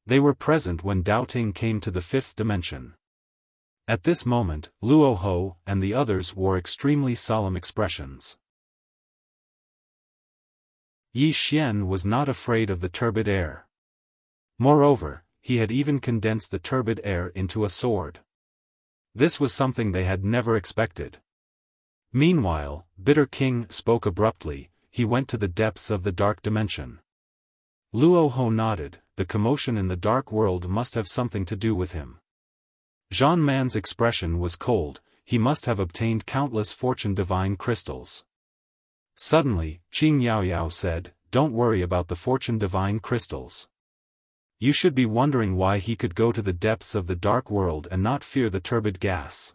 They were present when Dao Ting came to the fifth dimension. At this moment, Luo Ho and the others wore extremely solemn expressions. Yi Xian was not afraid of the turbid air. Moreover, he had even condensed the turbid air into a sword. This was something they had never expected. Meanwhile, Bitter King spoke abruptly. He went to the depths of the dark dimension. Luo Ho nodded. The commotion in the dark world must have something to do with him. Zhan Man's expression was cold. He must have obtained countless Fortune Divine crystals. Suddenly, Qing Yaoyao said, "Don't worry about the Fortune Divine crystals. You should be wondering why he could go to the depths of the dark world and not fear the turbid gas."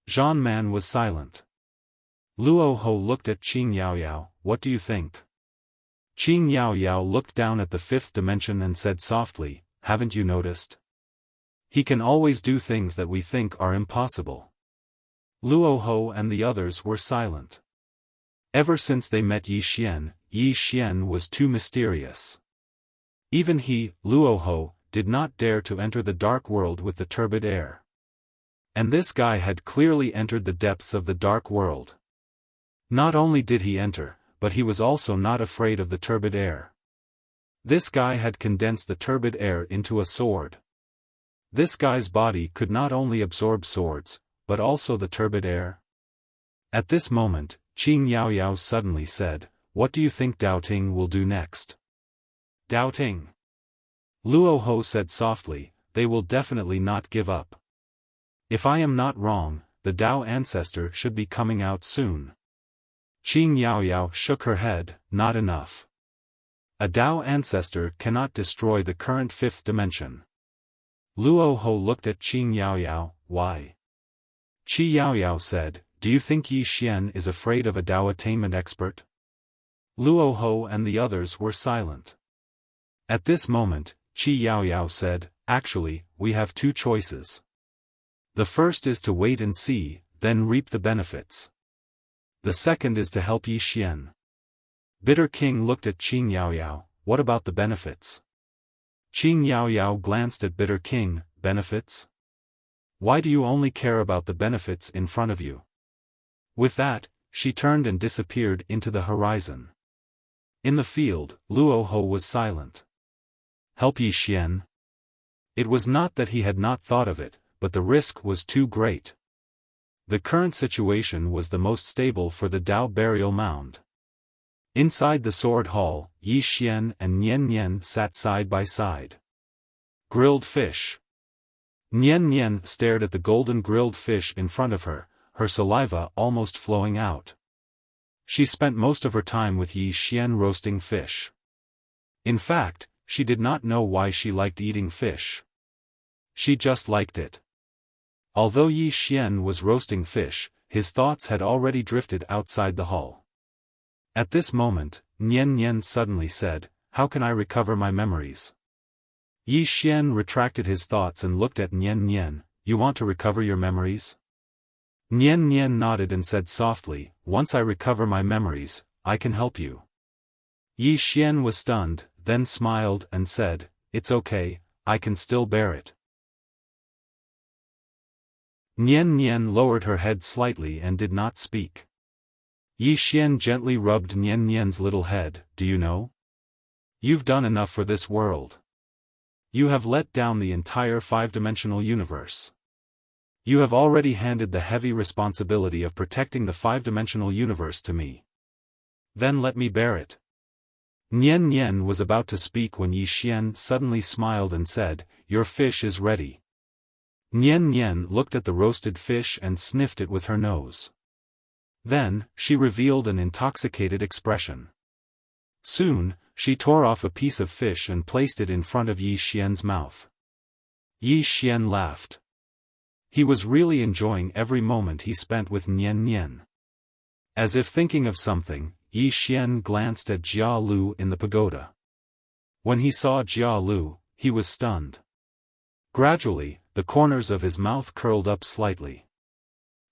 Zhan Man was silent. Luo Ho looked at Qing Yaoyao. "What do you think?" Qing Yaoyao looked down at the fifth dimension and said softly, "Haven't you noticed? He can always do things that we think are impossible." Luo Ho and the others were silent. Ever since they met Yi Xian was too mysterious. Even he, Luo Ho, did not dare to enter the dark world with the turbid air. And this guy had clearly entered the depths of the dark world. Not only did he enter, but he was also not afraid of the turbid air. This guy had condensed the turbid air into a sword. This guy's body could not only absorb swords, but also the turbid air. At this moment, Qing Yaoyao suddenly said, "What do you think Dao Ting will do next?" "Dao Ting," Luo Ho said softly, "they will definitely not give up. If I am not wrong, the Dao ancestor should be coming out soon." Qing Yaoyao shook her head, "Not enough. A Tao ancestor cannot destroy the current fifth dimension. Luo Ho looked at Qin Yaoyao, why? Qi Yaoyao said, do you think Yi Xian is afraid of a Tao attainment expert? Luo Ho and the others were silent. At this moment, Qi Yaoyao said, actually, we have two choices. The first is to wait and see, then reap the benefits. The second is to help Yi Xian. Bitter King looked at Qin Yaoyao, what about the benefits? Qin Yaoyao glanced at Bitter King, benefits? Why do you only care about the benefits in front of you? With that, she turned and disappeared into the horizon. In the field, Luo Ho was silent. Help Yi Xian? It was not that he had not thought of it, but the risk was too great. The current situation was the most stable for the Tao burial mound. Inside the sword hall, Yi Xian and Nian Nian sat side by side. Grilled fish. Nian Nian stared at the golden grilled fish in front of her, her saliva almost flowing out. She spent most of her time with Yi Xian roasting fish. In fact, she did not know why she liked eating fish. She just liked it. Although Yi Xian was roasting fish, his thoughts had already drifted outside the hall. At this moment, Nian Nian suddenly said, how can I recover my memories? Yi Xian retracted his thoughts and looked at Nian Nian, you want to recover your memories? Nian Nian nodded and said softly, once I recover my memories, I can help you. Yi Xian was stunned, then smiled and said, it's okay, I can still bear it. Nian Nian lowered her head slightly and did not speak. Yi Xian gently rubbed Nian Nian's little head, do you know? You've done enough for this world. You have let down the entire five-dimensional universe. You have already handed the heavy responsibility of protecting the five-dimensional universe to me. Then let me bear it. Nian Nian was about to speak when Yi Xian suddenly smiled and said, your fish is ready. Nian Nian looked at the roasted fish and sniffed it with her nose. Then, she revealed an intoxicated expression. Soon, she tore off a piece of fish and placed it in front of Yi Xian's mouth. Yi Xian laughed. He was really enjoying every moment he spent with Nian Nian. As if thinking of something, Yi Xian glanced at Jia Lu in the pagoda. When he saw Jia Lu, he was stunned. Gradually, the corners of his mouth curled up slightly.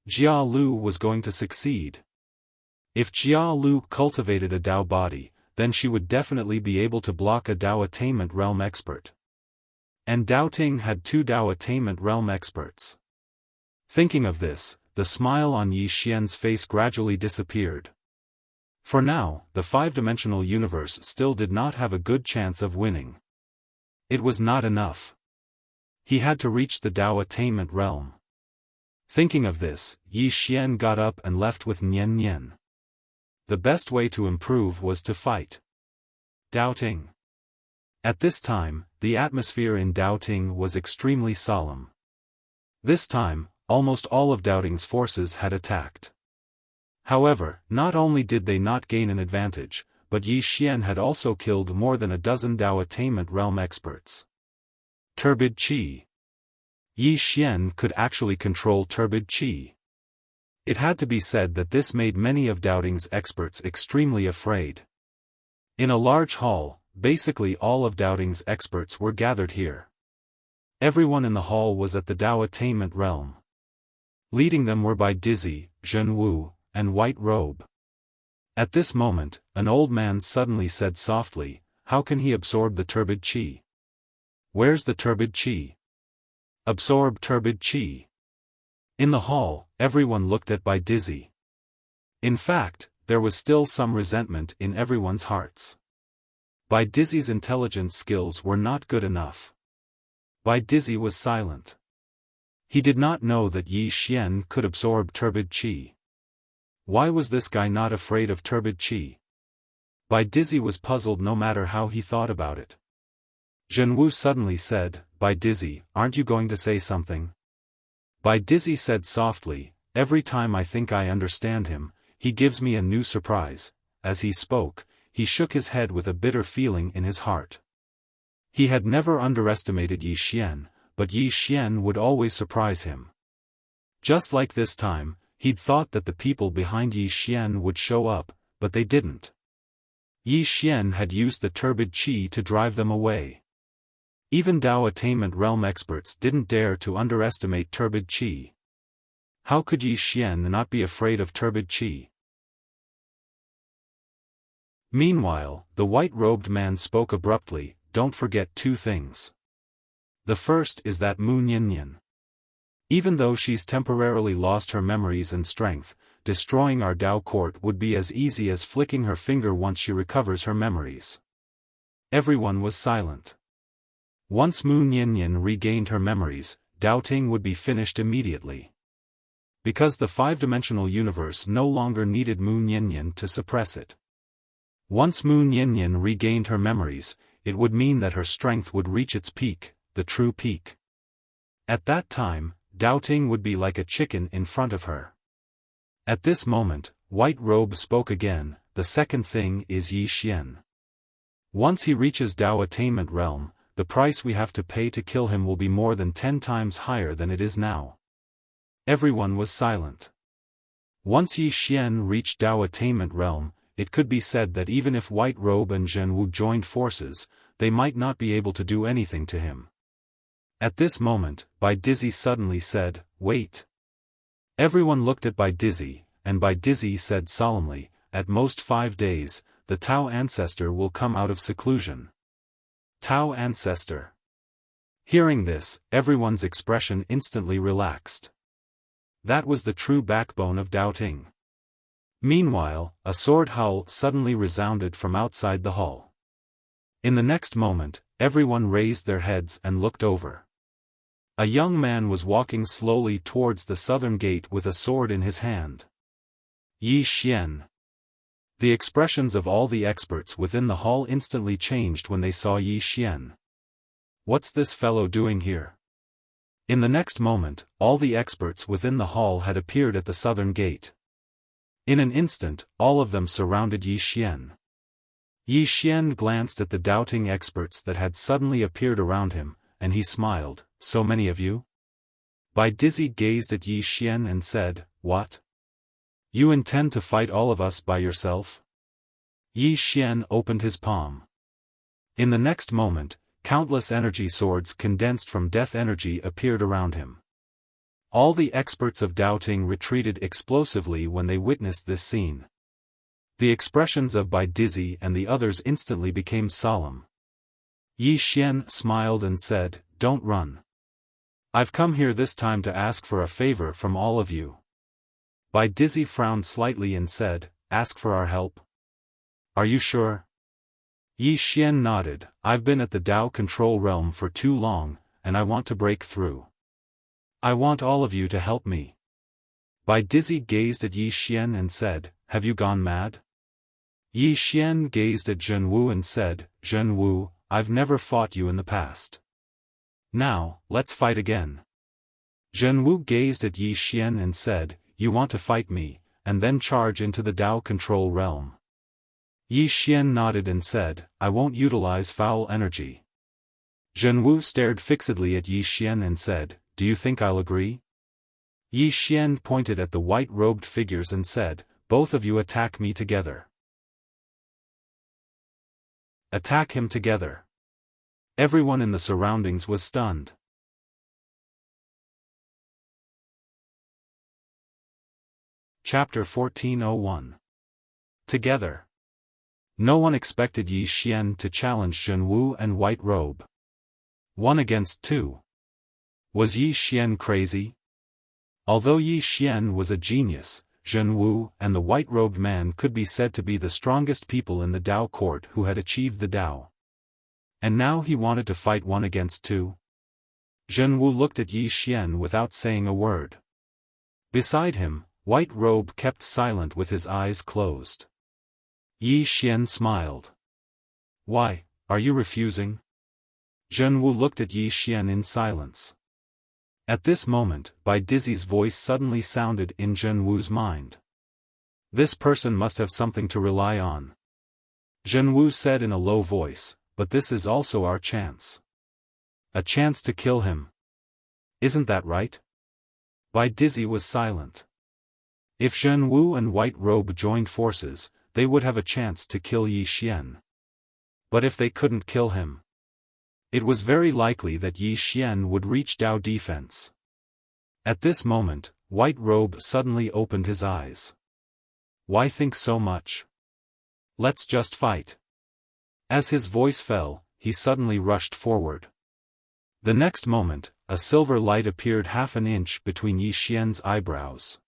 Jia Lu was going to succeed. If Jia Lu cultivated a Tao body, then she would definitely be able to block a Tao attainment realm expert. And Tao Ting had two Tao attainment realm experts. Thinking of this, the smile on Yi Xian's face gradually disappeared. For now, the five-dimensional universe still did not have a good chance of winning. It was not enough. He had to reach the Tao attainment realm. Thinking of this, Yi Xian got up and left with Nian Nian. The best way to improve was to fight. Tao Ting. At this time, the atmosphere in Tao Ting was extremely solemn. This time, almost all of Tao Ting's forces had attacked. However, not only did they not gain an advantage, but Yi Xian had also killed more than a dozen Tao attainment realm experts. Turbid Qi. Yi Xian could actually control turbid Qi. It had to be said that this made many of Tao Ting's experts extremely afraid. In a large hall, basically all of Tao Ting's experts were gathered here. Everyone in the hall was at the Tao attainment realm. Leading them were Bai Dizzy, Zhenwu, and White Robe. At this moment, an old man suddenly said softly, how can he absorb the turbid Qi? Where's the turbid Qi? Absorb turbid Qi. In the hall, everyone looked at Bai Dizzy. In fact, there was still some resentment in everyone's hearts. Bai Dizzy's intelligence skills were not good enough. Bai Dizzy was silent. He did not know that Yi Xian could absorb turbid Qi. Why was this guy not afraid of turbid Qi? Bai Dizzy was puzzled no matter how he thought about it. Zhenwu suddenly said, Bai Dizzy, aren't you going to say something? Bai Dizzy said softly, every time I think I understand him, he gives me a new surprise. As he spoke, he shook his head with a bitter feeling in his heart. He had never underestimated Yi Xian, but Yi Xian would always surprise him. Just like this time, he'd thought that the people behind Yi Xian would show up, but they didn't. Yi Xian had used the turbid qi to drive them away. Even Dao Attainment Realm experts didn't dare to underestimate turbid qi. How could Yi Xian not be afraid of turbid qi? Meanwhile, the white-robed man spoke abruptly, "Don't forget two things. The first is that Mu Niannian. Even though she's temporarily lost her memories and strength, destroying our Dao court would be as easy as flicking her finger once she recovers her memories." Everyone was silent. Once Mu Niannian regained her memories, doubting would be finished immediately. Because the five-dimensional universe no longer needed Mu Niannian to suppress it. Once Mu Niannian regained her memories, it would mean that her strength would reach its peak, the true peak. At that time, doubting would be like a chicken in front of her. At this moment, White Robe spoke again, "The second thing is Yi Xian. Once he reaches Dao Attainment Realm, the price we have to pay to kill him will be more than 10 times higher than it is now." Everyone was silent. Once Yi Xian reached Dao Attainment Realm, it could be said that even if White Robe and Zhenwu joined forces, they might not be able to do anything to him. At this moment, Bai Dizzy suddenly said, "Wait." Everyone looked at Bai Dizzy, and Bai Dizzy said solemnly, "At most 5 days, the Tao Ancestor will come out of seclusion." Tao Ancestor. Hearing this, everyone's expression instantly relaxed. That was the true backbone of doubting. Meanwhile, a sword howl suddenly resounded from outside the hall. In the next moment, everyone raised their heads and looked over. A young man was walking slowly towards the southern gate with a sword in his hand. Yi Xian. The expressions of all the experts within the hall instantly changed when they saw Yi Xian. What's this fellow doing here? In the next moment, all the experts within the hall had appeared at the southern gate. In an instant, all of them surrounded Yi Xian. Yi Xian glanced at the doubting experts that had suddenly appeared around him, and he smiled, "So many of you?" Bai Dizzy gazed at Yi Xian and said, "What? You intend to fight all of us by yourself?" Yi Xian opened his palm. In the next moment, countless energy swords condensed from death energy appeared around him. All the experts of doubting retreated explosively when they witnessed this scene. The expressions of Bai Dizzy and the others instantly became solemn. Yi Xian smiled and said, "Don't run. I've come here this time to ask for a favor from all of you." Bai Dizzy frowned slightly and said, "Ask for our help? Are you sure?" Yi Xian nodded, "I've been at the Dao control realm for too long, and I want to break through. I want all of you to help me." Bai Dizzy gazed at Yi Xian and said, "Have you gone mad?" Yi Xian gazed at Zhenwu and said, "Zhenwu, I've never fought you in the past. Now, let's fight again." Zhenwu gazed at Yi Xian and said, "You want to fight me, and then charge into the Dao control realm?" Yi Xian nodded and said, "I won't utilize foul energy." Zhenwu stared fixedly at Yi Xian and said, "Do you think I'll agree?" Yi Xian pointed at the white-robed figures and said, "Both of you attack me together." Attack him together. Everyone in the surroundings was stunned. Chapter 1401. Together. No one expected Yi Xian to challenge Zhenwu and White Robe. 1 against 2. Was Yi Xian crazy? Although Yi Xian was a genius, Zhenwu and the white-robed man could be said to be the strongest people in the Dao court who had achieved the Dao. And now he wanted to fight 1 against 2? Zhenwu looked at Yi Xian without saying a word. Beside him, White Robe kept silent with his eyes closed. Yi Xian smiled. "Why, are you refusing?" Zhenwu looked at Yi Xian in silence. At this moment, Bai Dizzy's voice suddenly sounded in Zhenwu's mind. This person must have something to rely on. Zhenwu said in a low voice, but this is also our chance. A chance to kill him. Isn't that right? Bai Dizzy was silent. If Zhenwu and White Robe joined forces, they would have a chance to kill Yi Xian. But if they couldn't kill him, it was very likely that Yi Xian would reach Dao defense. At this moment, White Robe suddenly opened his eyes. Why think so much? Let's just fight. As his voice fell, he suddenly rushed forward. The next moment, a silver light appeared half an inch between Yi Xian's eyebrows.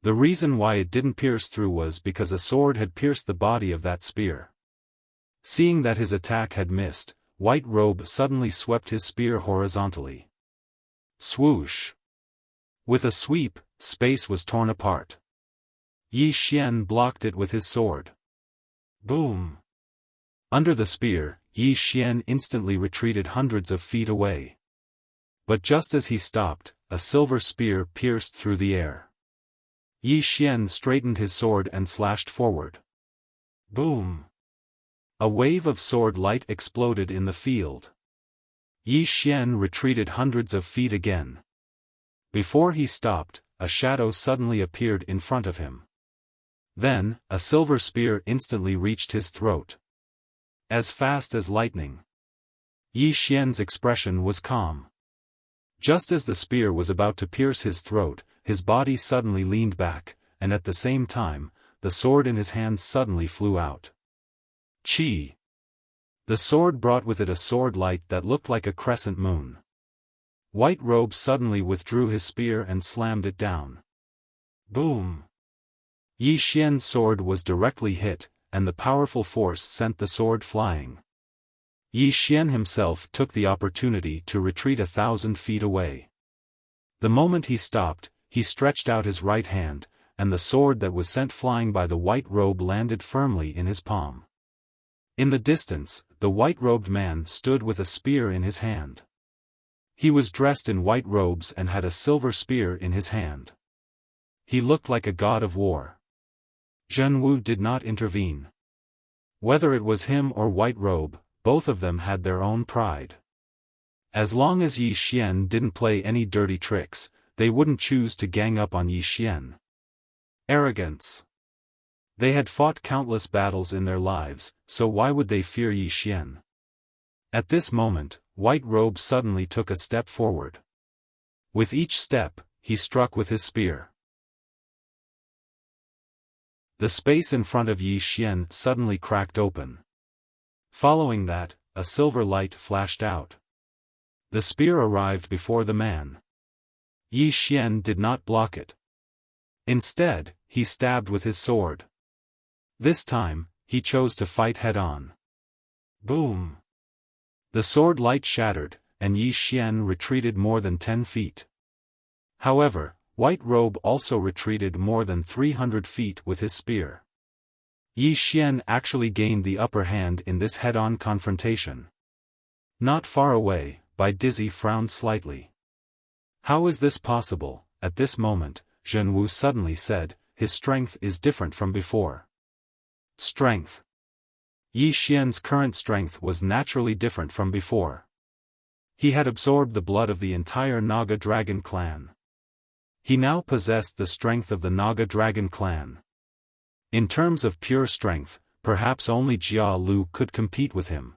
The reason why it didn't pierce through was because a sword had pierced the body of that spear. Seeing that his attack had missed, White Robe suddenly swept his spear horizontally. Swoosh! With a sweep, space was torn apart. Yi Xian blocked it with his sword. Boom! Under the spear, Yi Xian instantly retreated hundreds of feet away. But just as he stopped, a silver spear pierced through the air. Yi Xian straightened his sword and slashed forward. Boom! A wave of sword light exploded in the field. Yi Xian retreated hundreds of feet again. Before he stopped, a shadow suddenly appeared in front of him. Then, a silver spear instantly reached his throat. As fast as lightning. Yi Xian's expression was calm. Just as the spear was about to pierce his throat, his body suddenly leaned back, and at the same time, the sword in his hand suddenly flew out. Chi! The sword brought with it a sword light that looked like a crescent moon. White Robe suddenly withdrew his spear and slammed it down. Boom! Yi Xian's sword was directly hit, and the powerful force sent the sword flying. Yi Xian himself took the opportunity to retreat 1,000 feet away. The moment he stopped, he stretched out his right hand, and the sword that was sent flying by the White Robe landed firmly in his palm. In the distance, the white-robed man stood with a spear in his hand. He was dressed in white robes and had a silver spear in his hand. He looked like a god of war. Zhenwu did not intervene. Whether it was him or White Robe, both of them had their own pride. As long as Yi Xian didn't play any dirty tricks, they wouldn't choose to gang up on Yi Xian. Arrogance. They had fought countless battles in their lives, so why would they fear Yi Xian? At this moment, White Robe suddenly took a step forward. With each step, he struck with his spear. The space in front of Yi Xian suddenly cracked open. Following that, a silver light flashed out. The spear arrived before the man. Yi Xian did not block it. Instead, he stabbed with his sword. This time, he chose to fight head-on. Boom! The sword light shattered, and Yi Xian retreated more than 10 feet. However, White Robe also retreated more than 300 feet with his spear. Yi Xian actually gained the upper hand in this head-on confrontation. Not far away, Bai Dizzy frowned slightly. How is this possible? At this moment, Zhenwu suddenly said, his strength is different from before. Strength. Yi Xian's current strength was naturally different from before. He had absorbed the blood of the entire Naga Dragon clan. He now possessed the strength of the Naga Dragon clan. In terms of pure strength, perhaps only Jia Lu could compete with him.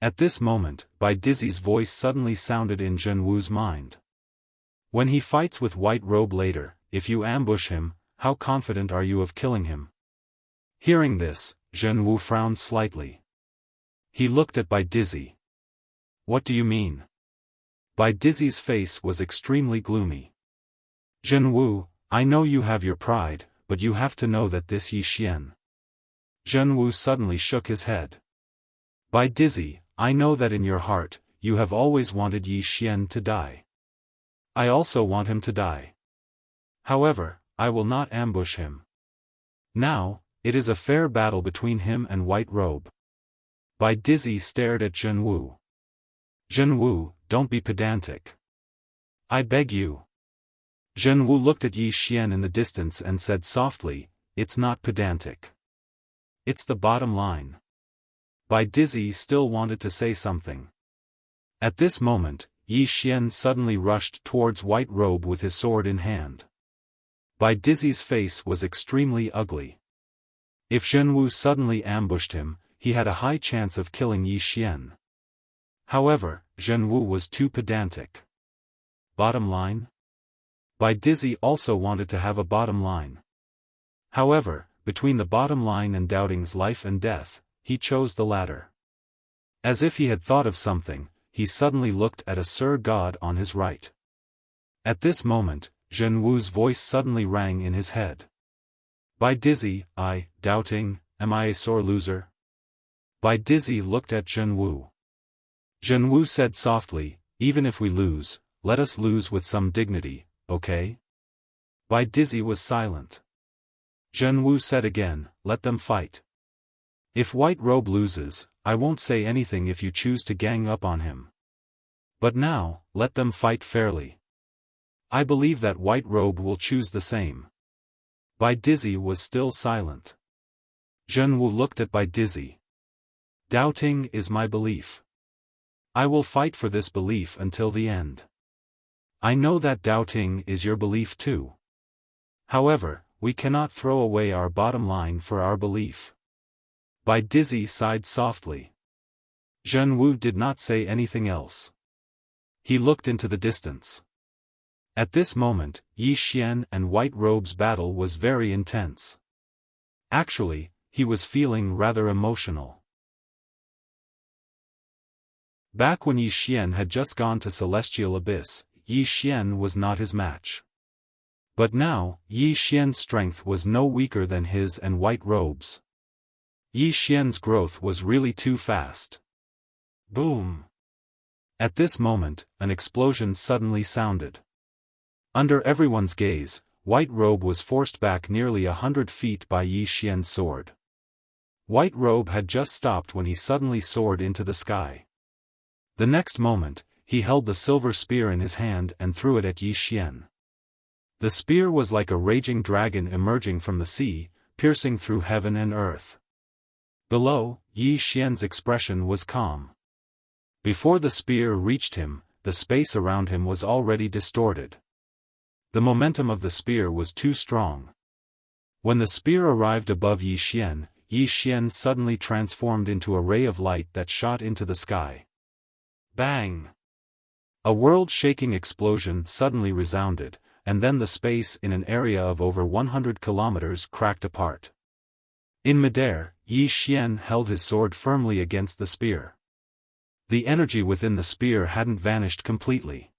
At this moment, Bai Dizzy's voice suddenly sounded in Zhenwu's mind. When he fights with White Robe later, if you ambush him, how confident are you of killing him? Hearing this, Zhenwu frowned slightly. He looked at Bai Dizzy. What do you mean? Bai Dizzy's face was extremely gloomy. Zhenwu, I know you have your pride, but you have to know that this Yi Xian. Zhenwu suddenly shook his head. Bai Dizzy, I know that in your heart, you have always wanted Yi Xian to die. I also want him to die. However, I will not ambush him. Now, it is a fair battle between him and White Robe. Bai Dizzy stared at Zhenwu. Zhenwu, don't be pedantic. I beg you. Zhenwu looked at Yi Xian in the distance and said softly, it's not pedantic. It's the bottom line. Bai Dizzy still wanted to say something. At this moment, Yi Xian suddenly rushed towards White Robe with his sword in hand. Bai Dizzy's face was extremely ugly. If Zhenwu suddenly ambushed him, he had a high chance of killing Yi Xian. However, Zhenwu was too pedantic. Bottom line? Bai Dizzy also wanted to have a bottom line. However, between the bottom line and doubting's life and death, he chose the latter. As if he had thought of something, he suddenly looked at a Sir God on his right. At this moment, Zhenwu's voice suddenly rang in his head. Bai Dizzy, doubting, am I a sore loser? Bai Dizzy looked at Zhenwu. Zhenwu said softly, even if we lose, let us lose with some dignity, okay? Bai Dizzy was silent. Zhenwu said again, let them fight. If White Robe loses, I won't say anything if you choose to gang up on him. But now, let them fight fairly. I believe that White Robe will choose the same. Bai Dizzy was still silent. Zhenwu looked at Bai Dizzy. Doubting is my belief. I will fight for this belief until the end. I know that doubting is your belief too. However, we cannot throw away our bottom line for our belief. Bai Dizzy sighed softly. Zhenwu did not say anything else. He looked into the distance. At this moment, Yi Xian and White Robe's battle was very intense. Actually, he was feeling rather emotional. Back when Yi Xian had just gone to Celestial Abyss, Yi Xian was not his match. But now, Yi Xian's strength was no weaker than his and White Robe's. Yi Xian's growth was really too fast. Boom! At this moment, an explosion suddenly sounded. Under everyone's gaze, White Robe was forced back nearly 100 feet by Yi Xian's sword. White Robe had just stopped when he suddenly soared into the sky. The next moment, he held the silver spear in his hand and threw it at Yi Xian. The spear was like a raging dragon emerging from the sea, piercing through heaven and earth. Below, Yi Xian's expression was calm. Before the spear reached him, the space around him was already distorted. The momentum of the spear was too strong. When the spear arrived above Yi Xian suddenly transformed into a ray of light that shot into the sky. Bang! A world-shaking explosion suddenly resounded, and then the space in an area of over 100 kilometers cracked apart. In midair, Yi Xian held his sword firmly against the spear. The energy within the spear hadn't vanished completely.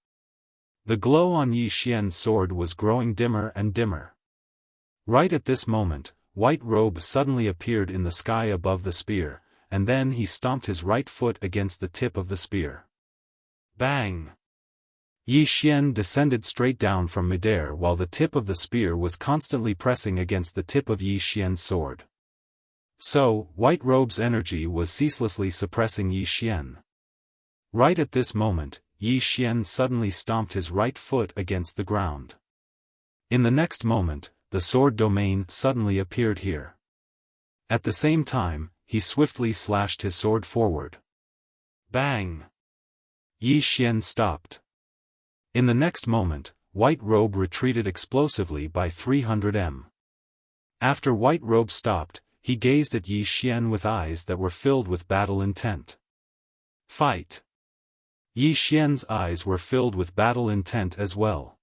The glow on Yi Xian's sword was growing dimmer and dimmer. Right at this moment, White Robe suddenly appeared in the sky above the spear, and then he stomped his right foot against the tip of the spear. Bang! Yi Xian descended straight down from midair while the tip of the spear was constantly pressing against the tip of Yi Xian's sword. So, White Robe's energy was ceaselessly suppressing Yi Xian. Right at this moment, Yi Xian suddenly stomped his right foot against the ground. In the next moment, the sword domain suddenly appeared here. At the same time, he swiftly slashed his sword forward. Bang! Yi Xian stopped. In the next moment, White Robe retreated explosively by 300 m. After White Robe stopped, he gazed at Yi Xian with eyes that were filled with battle intent. Fight! Yi Xian's eyes were filled with battle intent as well.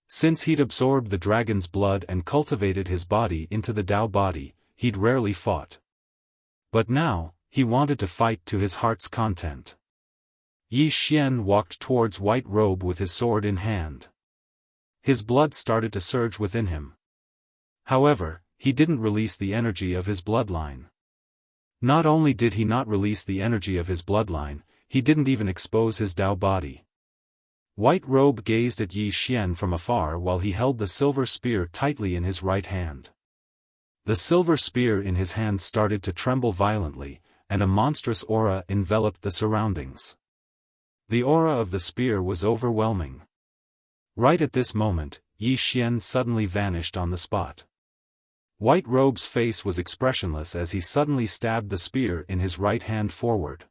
Since he'd absorbed the dragon's blood and cultivated his body into the Tao body, he'd rarely fought. But now, he wanted to fight to his heart's content. Yi Xian walked towards White Robe with his sword in hand. His blood started to surge within him. However, he didn't release the energy of his bloodline. Not only did he not release the energy of his bloodline, he didn't even expose his Tao body. White Robe gazed at Yi Xian from afar while he held the silver spear tightly in his right hand. The silver spear in his hand started to tremble violently, and a monstrous aura enveloped the surroundings. The aura of the spear was overwhelming. Right at this moment, Yi Xian suddenly vanished on the spot. White Robe's face was expressionless as he suddenly stabbed the spear in his right hand forward.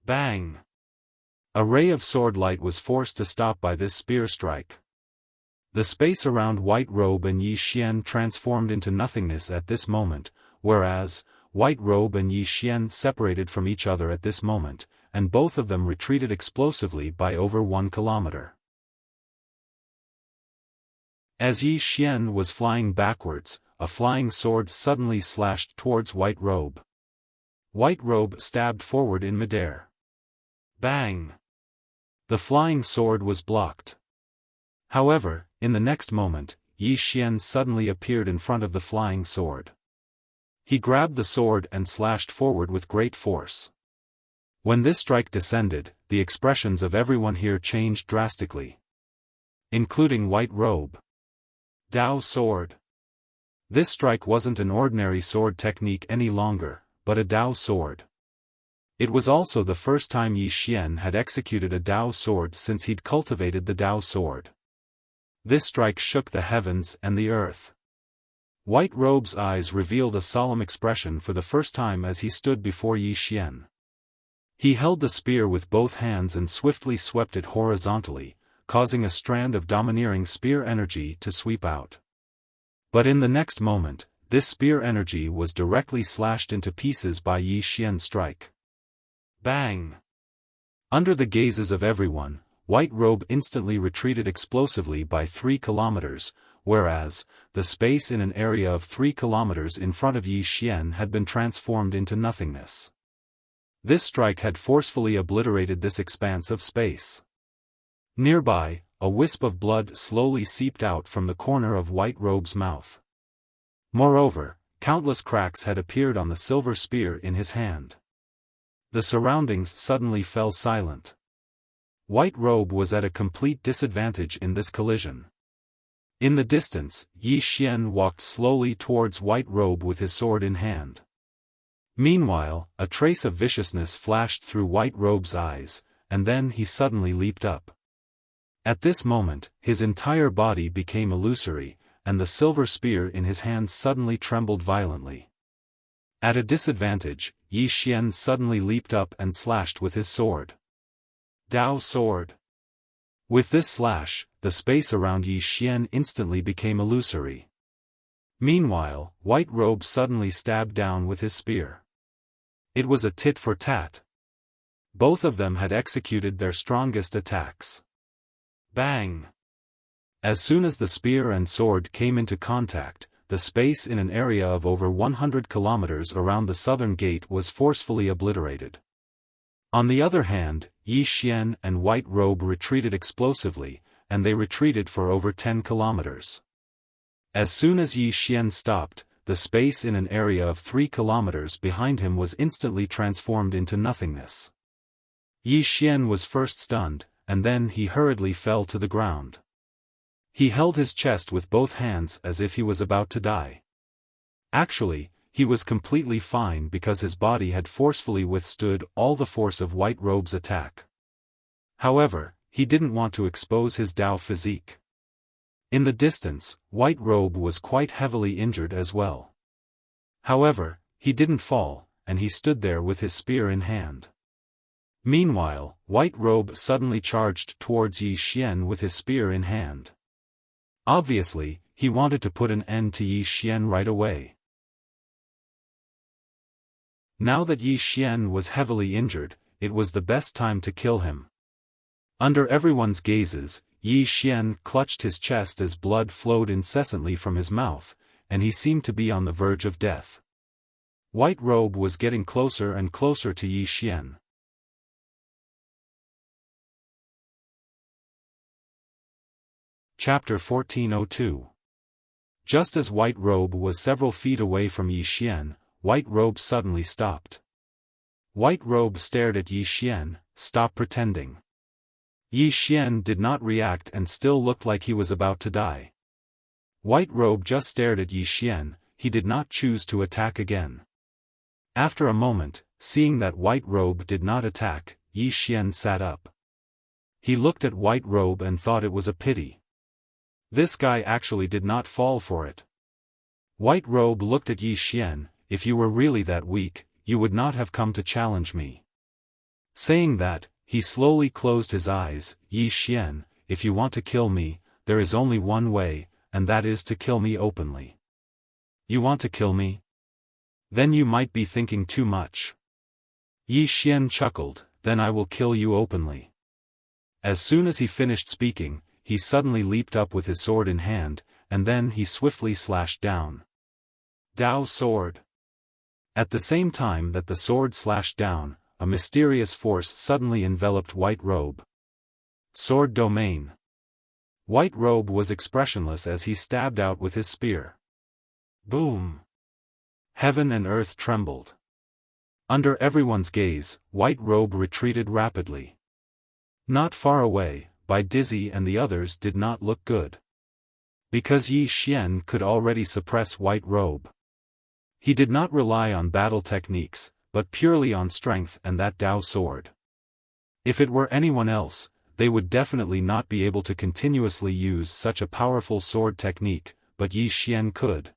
Bang! A ray of sword light was forced to stop by this spear strike. The space around White Robe and Yi Xian transformed into nothingness at this moment, whereas, White Robe and Yi Xian separated from each other at this moment, and both of them retreated explosively by over 1 kilometer. As Yi Xian was flying backwards, a flying sword suddenly slashed towards White Robe. White Robe stabbed forward in midair. Bang! The flying sword was blocked. However, in the next moment, Yi Xian suddenly appeared in front of the flying sword. He grabbed the sword and slashed forward with great force. When this strike descended, the expressions of everyone here changed drastically. Including White Robe. Dao sword. This strike wasn't an ordinary sword technique any longer, but a Dao sword. It was also the first time Yi Xian had executed a Dao sword since he'd cultivated the Dao sword. This strike shook the heavens and the earth. White Robe's eyes revealed a solemn expression for the first time as he stood before Yi Xian. He held the spear with both hands and swiftly swept it horizontally, causing a strand of domineering spear energy to sweep out. But in the next moment, this spear energy was directly slashed into pieces by Yi Xian's strike. Bang! Under the gazes of everyone, White Robe instantly retreated explosively by 3 kilometers, whereas, the space in an area of 3 kilometers in front of Yi Xian had been transformed into nothingness. This strike had forcefully obliterated this expanse of space. Nearby, a wisp of blood slowly seeped out from the corner of White Robe's mouth. Moreover, countless cracks had appeared on the silver spear in his hand. The surroundings suddenly fell silent. White Robe was at a complete disadvantage in this collision. In the distance, Yi Xian walked slowly towards White Robe with his sword in hand. Meanwhile, a trace of viciousness flashed through White Robe's eyes, and then he suddenly leaped up. At this moment, his entire body became illusory, and the silver spear in his hand suddenly trembled violently. At a disadvantage, Yi Xian suddenly leaped up and slashed with his sword. Dao sword. With this slash, the space around Yi Xian instantly became illusory. Meanwhile, White Robe suddenly stabbed down with his spear. It was a tit for tat. Both of them had executed their strongest attacks. Bang! As soon as the spear and sword came into contact, the space in an area of over 100 kilometers around the southern gate was forcefully obliterated. On the other hand, Yi Xian and White Robe retreated explosively, and they retreated for over 10 kilometers. As soon as Yi Xian stopped, the space in an area of 3 kilometers behind him was instantly transformed into nothingness. Yi Xian was first stunned, and then he hurriedly fell to the ground. He held his chest with both hands as if he was about to die. Actually, he was completely fine because his body had forcefully withstood all the force of White Robe's attack. However, he didn't want to expose his Dao physique. In the distance, White Robe was quite heavily injured as well. However, he didn't fall, and he stood there with his spear in hand. Meanwhile, White Robe suddenly charged towards Yi Xian with his spear in hand. Obviously, he wanted to put an end to Yi Xian right away. Now that Yi Xian was heavily injured, it was the best time to kill him. Under everyone's gazes, Yi Xian clutched his chest as blood flowed incessantly from his mouth, and he seemed to be on the verge of death. White Robe was getting closer and closer to Yi Xian. Chapter 1402. Just as White Robe was several feet away from Yi Xian, White Robe suddenly stopped. White Robe stared at Yi Xian. "Stop pretending." Yi Xian did not react and still looked like he was about to die. White Robe just stared at Yi Xian, he did not choose to attack again. After a moment, seeing that White Robe did not attack, Yi Xian sat up. He looked at White Robe and thought it was a pity. This guy actually did not fall for it. White Robe looked at Yi Xian. If you were really that weak, you would not have come to challenge me. Saying that, he slowly closed his eyes. Yi Xian, if you want to kill me, there is only one way, and that is to kill me openly. You want to kill me? Then you might be thinking too much. Yi Xian chuckled, then I will kill you openly. As soon as he finished speaking, he suddenly leaped up with his sword in hand, and then he swiftly slashed down. Dao sword. At the same time that the sword slashed down, a mysterious force suddenly enveloped White Robe. Sword domain. White Robe was expressionless as he stabbed out with his spear. Boom! Heaven and earth trembled. Under everyone's gaze, White Robe retreated rapidly. Not far away, Bai Dizzy and the others did not look good. Because Yi Xian could already suppress White Robe. He did not rely on battle techniques, but purely on strength and that Dao sword. If it were anyone else, they would definitely not be able to continuously use such a powerful sword technique, but Yi Xian could.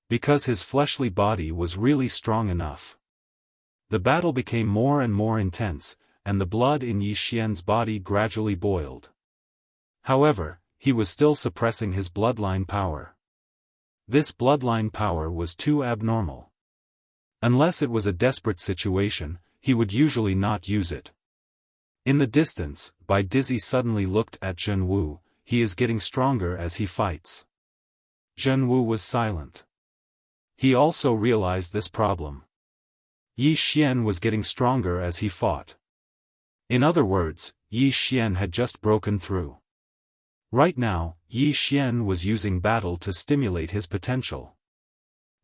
Because his fleshly body was really strong enough. The battle became more and more intense, and the blood in Yi Xian's body gradually boiled. However, he was still suppressing his bloodline power. This bloodline power was too abnormal. Unless it was a desperate situation, he would usually not use it. In the distance, Bai Dizzy suddenly looked at Zhen Wu. He is getting stronger as he fights. Zhen Wu was silent. He also realized this problem. Yi Xian was getting stronger as he fought. In other words, Yi Xian had just broken through. Right now, Yi Xian was using battle to stimulate his potential.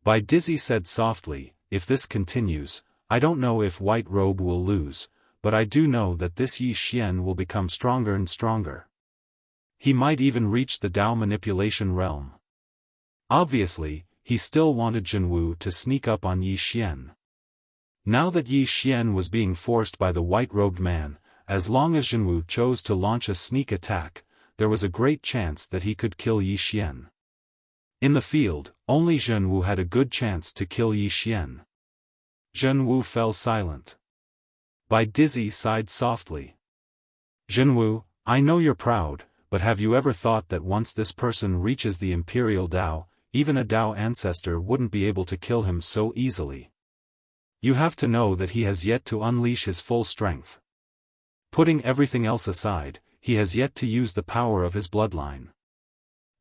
Bai Dizzy said softly, if this continues, I don't know if White Robe will lose, but I do know that this Yi Xian will become stronger and stronger. He might even reach the Dao manipulation realm. Obviously, he still wanted Zhen Wu to sneak up on Yi Xian. Now that Yi Xian was being forced by the white-robed man, as long as Zhen Wu chose to launch a sneak attack, there was a great chance that he could kill Yi Xian. In the field, only Zhen Wu had a good chance to kill Yi Xian. Zhen Wu fell silent. Bai Dizzy sighed softly. Zhen Wu, I know you're proud, but have you ever thought that once this person reaches the Imperial Dao, even a Dao ancestor wouldn't be able to kill him so easily? You have to know that he has yet to unleash his full strength. Putting everything else aside, he has yet to use the power of his bloodline.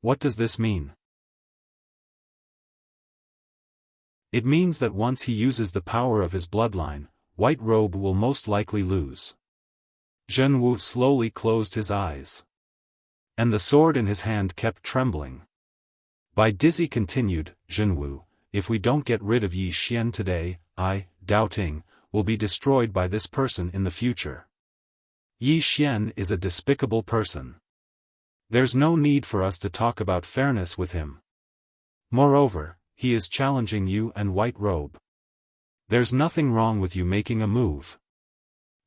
What does this mean? It means that once he uses the power of his bloodline, White Robe will most likely lose. Zhen Wu slowly closed his eyes. And the sword in his hand kept trembling. Bai Dizzy continued, Zhen Wu, if we don't get rid of Yi Xian today, Dao Ting, will be destroyed by this person in the future. Yi Xian is a despicable person. There's no need for us to talk about fairness with him. Moreover, he is challenging you and White Robe. There's nothing wrong with you making a move.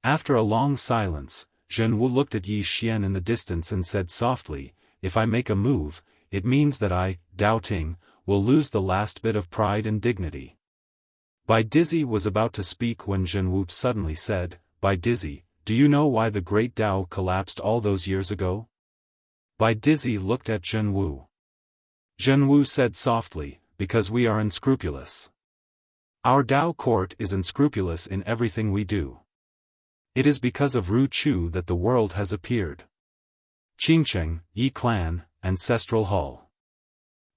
After a long silence, Zhen Wu looked at Yi Xian in the distance and said softly, if I make a move, it means that I, Dao Ting, will lose the last bit of pride and dignity. Bai Dizzy was about to speak when Zhen Wu suddenly said, Bai Dizzy, do you know why the great Dao collapsed all those years ago? Bai Dizzy looked at Zhen Wu. Zhen Wu said softly, because we are unscrupulous. Our Dao court is unscrupulous in everything we do. It is because of Ru Chu that the world has appeared. Qingcheng, Yi Clan, Ancestral Hall.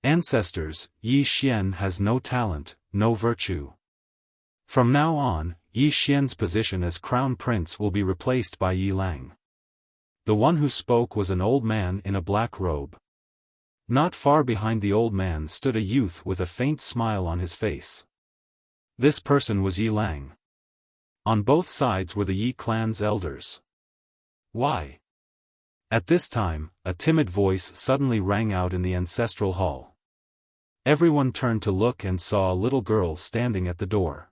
Ancestors, Yi Xian has no talent, no virtue. From now on, Yi Xian's position as crown prince will be replaced by Yi Lang. The one who spoke was an old man in a black robe. Not far behind the old man stood a youth with a faint smile on his face. This person was Yi Lang. On both sides were the Yi clan's elders. Why? At this time, a timid voice suddenly rang out in the ancestral hall. Everyone turned to look and saw a little girl standing at the door.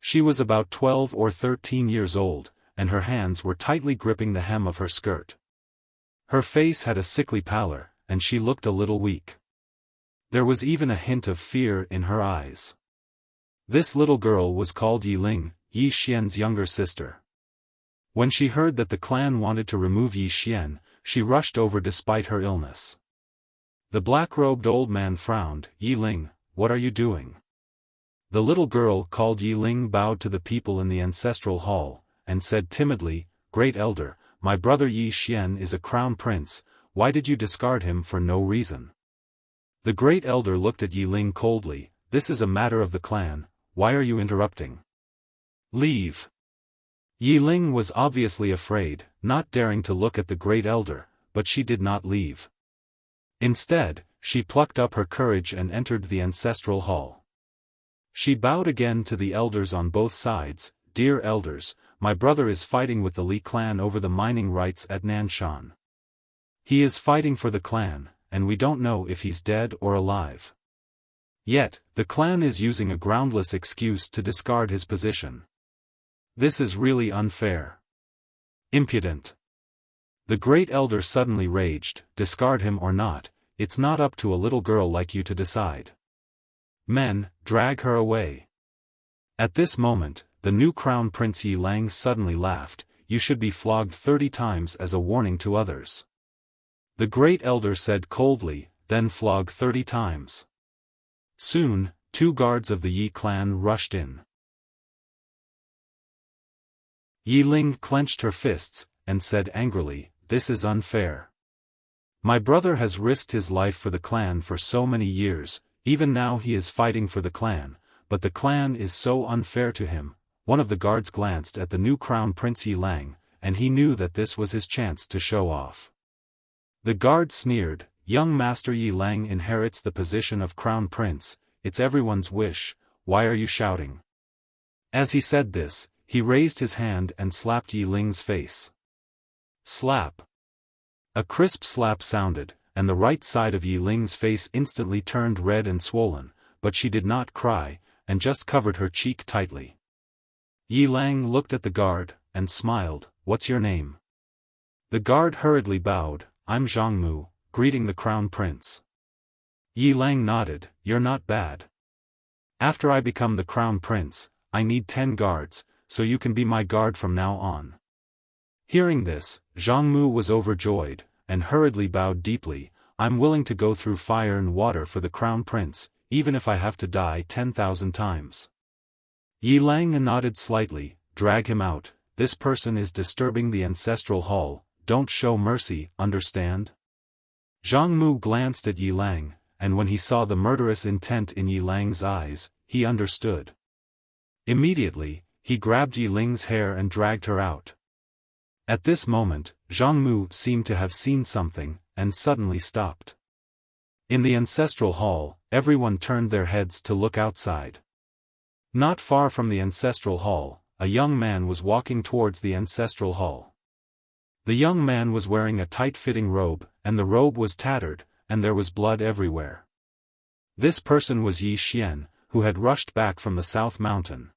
She was about 12 or 13 years old, and her hands were tightly gripping the hem of her skirt. Her face had a sickly pallor, and she looked a little weak. There was even a hint of fear in her eyes. This little girl was called Yi Ling, Yi Xian's younger sister. When she heard that the clan wanted to remove Yi Xian, she rushed over despite her illness. The black-robed old man frowned. Yi Ling, what are you doing? The little girl called Yi Ling bowed to the people in the ancestral hall, and said timidly, Great Elder, my brother Yi Xian is a crown prince, why did you discard him for no reason? The Great Elder looked at Yi Ling coldly, this is a matter of the clan, why are you interrupting? Leave. Yi Ling was obviously afraid, not daring to look at the Great Elder, but she did not leave. Instead, she plucked up her courage and entered the ancestral hall. She bowed again to the elders on both sides, Dear elders, my brother is fighting with the Li clan over the mining rights at Nanshan. He is fighting for the clan, and we don't know if he's dead or alive. Yet, the clan is using a groundless excuse to discard his position. This is really unfair. Impudent. The Great Elder suddenly raged, discard him or not, it's not up to a little girl like you to decide. Men, drag her away. At this moment, the new crown prince Yi Lang suddenly laughed, you should be flogged 30 times as a warning to others. The Great Elder said coldly, then flog 30 times. Soon, 2 guards of the Yi clan rushed in. Yi Ling clenched her fists, and said angrily, this is unfair. My brother has risked his life for the clan for so many years, even now he is fighting for the clan, but the clan is so unfair to him. One of the guards glanced at the new crown prince Yi Lang, and he knew that this was his chance to show off. The guard sneered, young master Yi Lang inherits the position of crown prince, it's everyone's wish, why are you shouting? As he said this, he raised his hand and slapped Yi Ling's face. Slap. A crisp slap sounded, and the right side of Yi Ling's face instantly turned red and swollen, but she did not cry, and just covered her cheek tightly. Yi Lang looked at the guard, and smiled, what's your name? The guard hurriedly bowed, I'm Zhang Mu, greeting the crown prince. Yi Lang nodded, you're not bad. After I become the crown prince, I need 10 guards, so you can be my guard from now on. Hearing this, Zhang Mu was overjoyed, and hurriedly bowed deeply, I'm willing to go through fire and water for the crown prince, even if I have to die 10,000 times. Yi Lang nodded slightly, drag him out, this person is disturbing the ancestral hall, don't show mercy, understand? Zhang Mu glanced at Yi Lang, and when he saw the murderous intent in Yi Lang's eyes, he understood. Immediately, he grabbed Yi Ling's hair and dragged her out. At this moment, Zhang Mu seemed to have seen something, and suddenly stopped. In the ancestral hall, everyone turned their heads to look outside. Not far from the ancestral hall, a young man was walking towards the ancestral hall. The young man was wearing a tight-fitting robe, and the robe was tattered, and there was blood everywhere. This person was Yi Xian, who had rushed back from the South Mountain.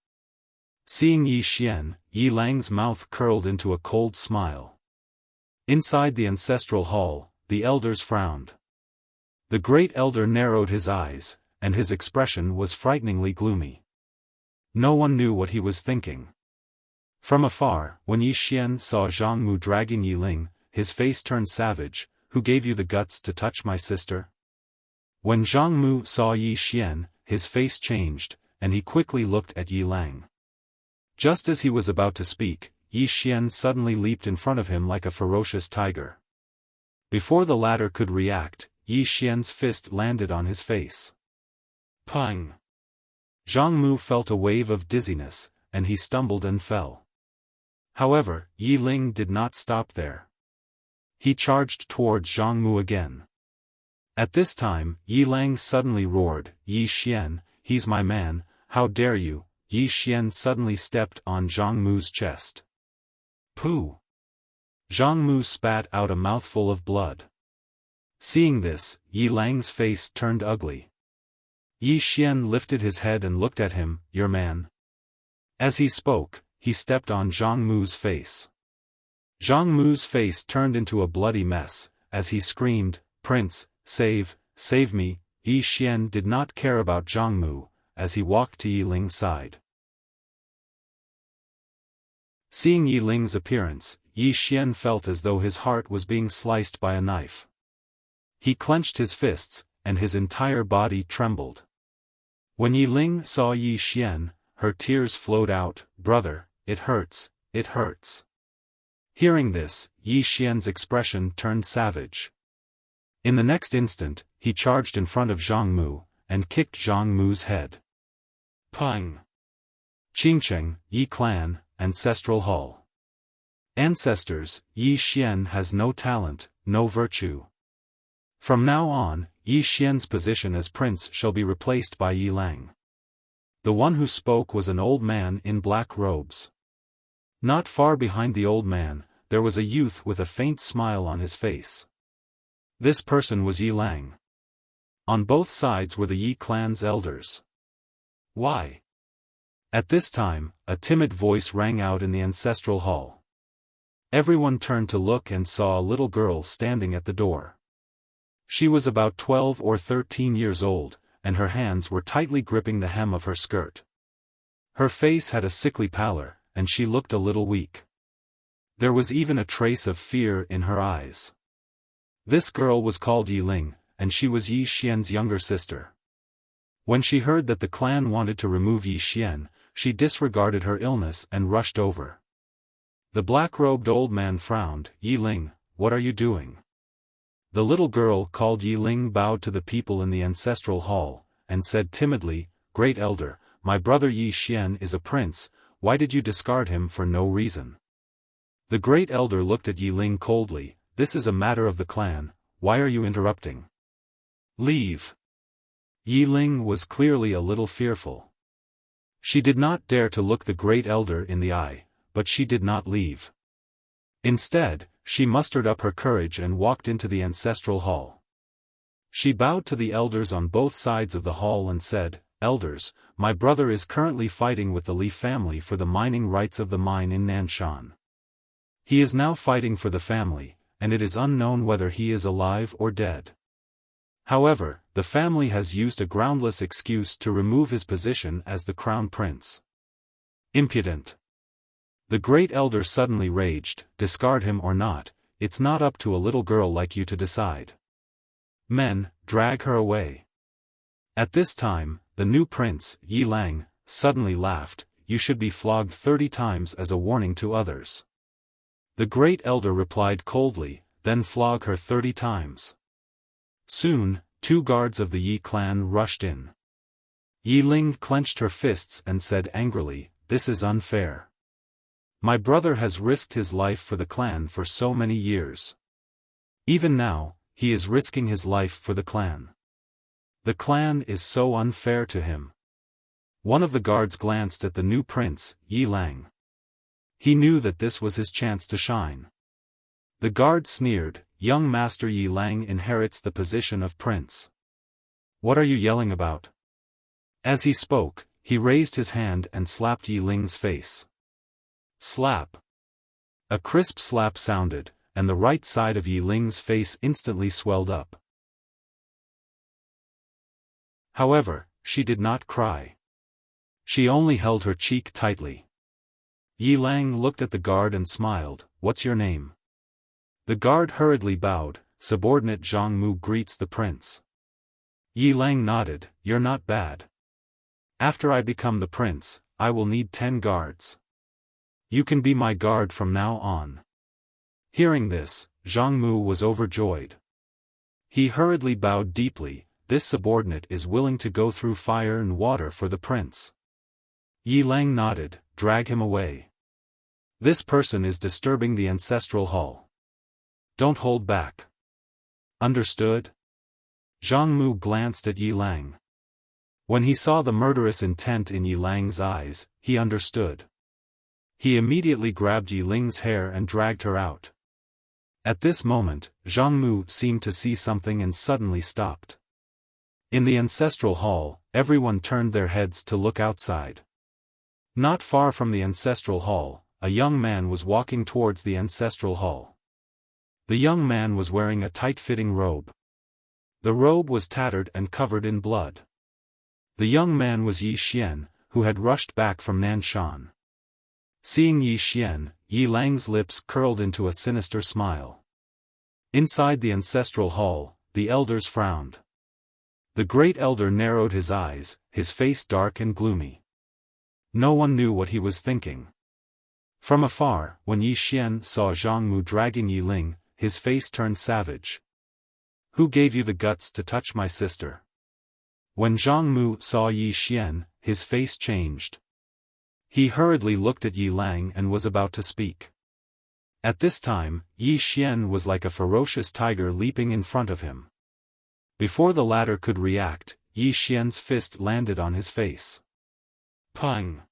Seeing Yi Xian, Yi Lang's mouth curled into a cold smile. Inside the ancestral hall, the elders frowned. The Great Elder narrowed his eyes, and his expression was frighteningly gloomy. No one knew what he was thinking. From afar, when Yi Xian saw Zhang Mu dragging Yi Ling, his face turned savage, who gave you the guts to touch my sister? When Zhang Mu saw Yi Xian, his face changed, and he quickly looked at Yi Lang. Just as he was about to speak, Yi Xian suddenly leaped in front of him like a ferocious tiger. Before the latter could react, Yi Xian's fist landed on his face. Pang! Zhang Mu felt a wave of dizziness, and he stumbled and fell. However, Yi Ling did not stop there. He charged towards Zhang Mu again. At this time, Yi Lang suddenly roared, Yi Xian, he's my man, how dare you? Yi Xian suddenly stepped on Zhang Mu's chest. Pooh! Zhang Mu spat out a mouthful of blood. Seeing this, Yi Lang's face turned ugly. Yi Xian lifted his head and looked at him, your man. As he spoke, he stepped on Zhang Mu's face. Zhang Mu's face turned into a bloody mess, as he screamed, Prince, save me, Yi Xian did not care about Zhang Mu, as he walked to Yi Ling's side. Seeing Yi Ling's appearance, Yi Xian felt as though his heart was being sliced by a knife. He clenched his fists, and his entire body trembled. When Yi Ling saw Yi Xian, her tears flowed out. "Brother, it hurts, it hurts." Hearing this, Yi Xian's expression turned savage. In the next instant, he charged in front of Zhang Mu, and kicked Zhang Mu's head. Pang! Qingcheng, Yi Clan, Ancestral Hall. Ancestors, Yi Xian has no talent, no virtue. From now on, Yi Xian's position as prince shall be replaced by Yi Lang. The one who spoke was an old man in black robes. Not far behind the old man, there was a youth with a faint smile on his face. This person was Yi Lang. On both sides were the Yi clan's elders. Why? At this time, a timid voice rang out in the ancestral hall. Everyone turned to look and saw a little girl standing at the door. She was about 12 or 13 years old, and her hands were tightly gripping the hem of her skirt. Her face had a sickly pallor, and she looked a little weak. There was even a trace of fear in her eyes. This girl was called Yi Ling, and she was Yi Xian's younger sister. When she heard that the clan wanted to remove Yi Xian, she disregarded her illness and rushed over. The black-robed old man frowned. "Yi Ling, what are you doing?" The little girl called Yi Ling bowed to the people in the ancestral hall, and said timidly, "Great elder, my brother Yi Xian is a prince, why did you discard him for no reason?" The great elder looked at Yi Ling coldly. "This is a matter of the clan, why are you interrupting? Leave." Yi Ling was clearly a little fearful. She did not dare to look the great elder in the eye, but she did not leave. Instead, she mustered up her courage and walked into the ancestral hall. She bowed to the elders on both sides of the hall and said, "Elders, my brother is currently fighting with the Li family for the mining rights of the mine in Nanshan. He is now fighting for the family, and it is unknown whether he is alive or dead. However, the family has used a groundless excuse to remove his position as the crown prince. Impudent." The great elder suddenly raged, "Discard him or not, it's not up to a little girl like you to decide. Men, drag her away." At this time, the new prince, Yi Lang, suddenly laughed. "You should be flogged 30 times as a warning to others." The great elder replied coldly, "Then flog her 30 times. Soon, 2 guards of the Yi clan rushed in. Yi Ling clenched her fists and said angrily, "This is unfair. My brother has risked his life for the clan for so many years. Even now, he is risking his life for the clan. The clan is so unfair to him." One of the guards glanced at the new prince, Yi Lang. He knew that this was his chance to shine. The guard sneered, "Young Master Yi Lang inherits the position of prince. What are you yelling about?" As he spoke, he raised his hand and slapped Yi Ling's face. Slap! A crisp slap sounded, and the right side of Yi Ling's face instantly swelled up. However, she did not cry. She only held her cheek tightly. Yi Lang looked at the guard and smiled. "What's your name?" The guard hurriedly bowed. "Subordinate Zhang Mu greets the prince." Yi Lang nodded. "You're not bad. After I become the prince, I will need 10 guards. You can be my guard from now on." Hearing this, Zhang Mu was overjoyed. He hurriedly bowed deeply. "This subordinate is willing to go through fire and water for the prince." Yi Lang nodded. "Drag him away. This person is disturbing the ancestral hall. Don't hold back. Understood?" Zhang Mu glanced at Yi Lang. When he saw the murderous intent in Yi Lang's eyes, he understood. He immediately grabbed Yi Ling's hair and dragged her out. At this moment, Zhang Mu seemed to see something and suddenly stopped. In the ancestral hall, everyone turned their heads to look outside. Not far from the ancestral hall, a young man was walking towards the ancestral hall. The young man was wearing a tight-fitting robe. The robe was tattered and covered in blood. The young man was Yi Xian, who had rushed back from Nanshan. Seeing Yi Xian, Yi Lang's lips curled into a sinister smile. Inside the ancestral hall, the elders frowned. The great elder narrowed his eyes, his face dark and gloomy. No one knew what he was thinking. From afar, when Yi Xian saw Zhang Mu dragging Yi Ling, his face turned savage. "Who gave you the guts to touch my sister?" When Zhang Mu saw Yi Xian, his face changed. He hurriedly looked at Yi Lang and was about to speak. At this time, Yi Xian was like a ferocious tiger leaping in front of him. Before the latter could react, Yi Xian's fist landed on his face. Pang!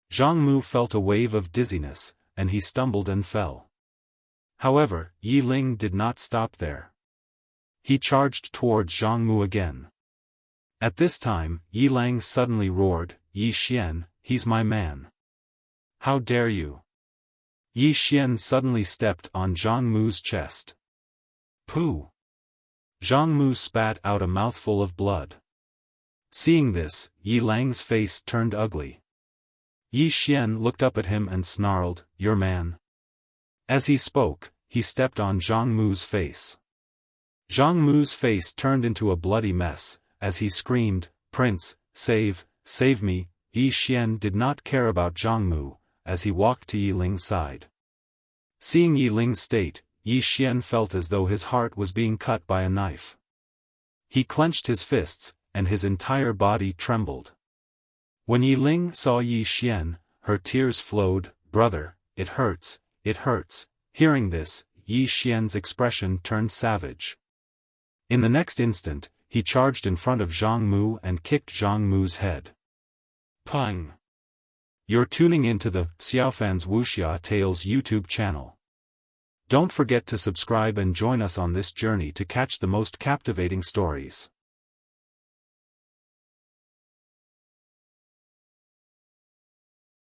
Zhang Mu felt a wave of dizziness, and he stumbled and fell. However, Yi Ling did not stop there. He charged towards Zhang Mu again. At this time, Yi Lang suddenly roared, "Yi Xian, he's my man. How dare you?" Yi Xian suddenly stepped on Zhang Mu's chest. Pooh! Zhang Mu spat out a mouthful of blood. Seeing this, Yi Lang's face turned ugly. Yi Xian looked up at him and snarled, "Your man." As he spoke, he stepped on Zhang Mu's face. Zhang Mu's face turned into a bloody mess, as he screamed, "Prince, save me." Yi Xian did not care about Zhang Mu, as he walked to Yi Ling's side. Seeing Yi Ling's state, Yi Xian felt as though his heart was being cut by a knife. He clenched his fists, and his entire body trembled. When Yi Ling saw Yi Xian, her tears flowed. "Brother, it hurts, it hurts." Hearing this, Yi Xian's expression turned savage. In the next instant, he charged in front of Zhang Mu and kicked Zhang Mu's head. Pang! You're tuning into the Xiaofan's Wuxia Tales YouTube channel. Don't forget to subscribe and join us on this journey to catch the most captivating stories.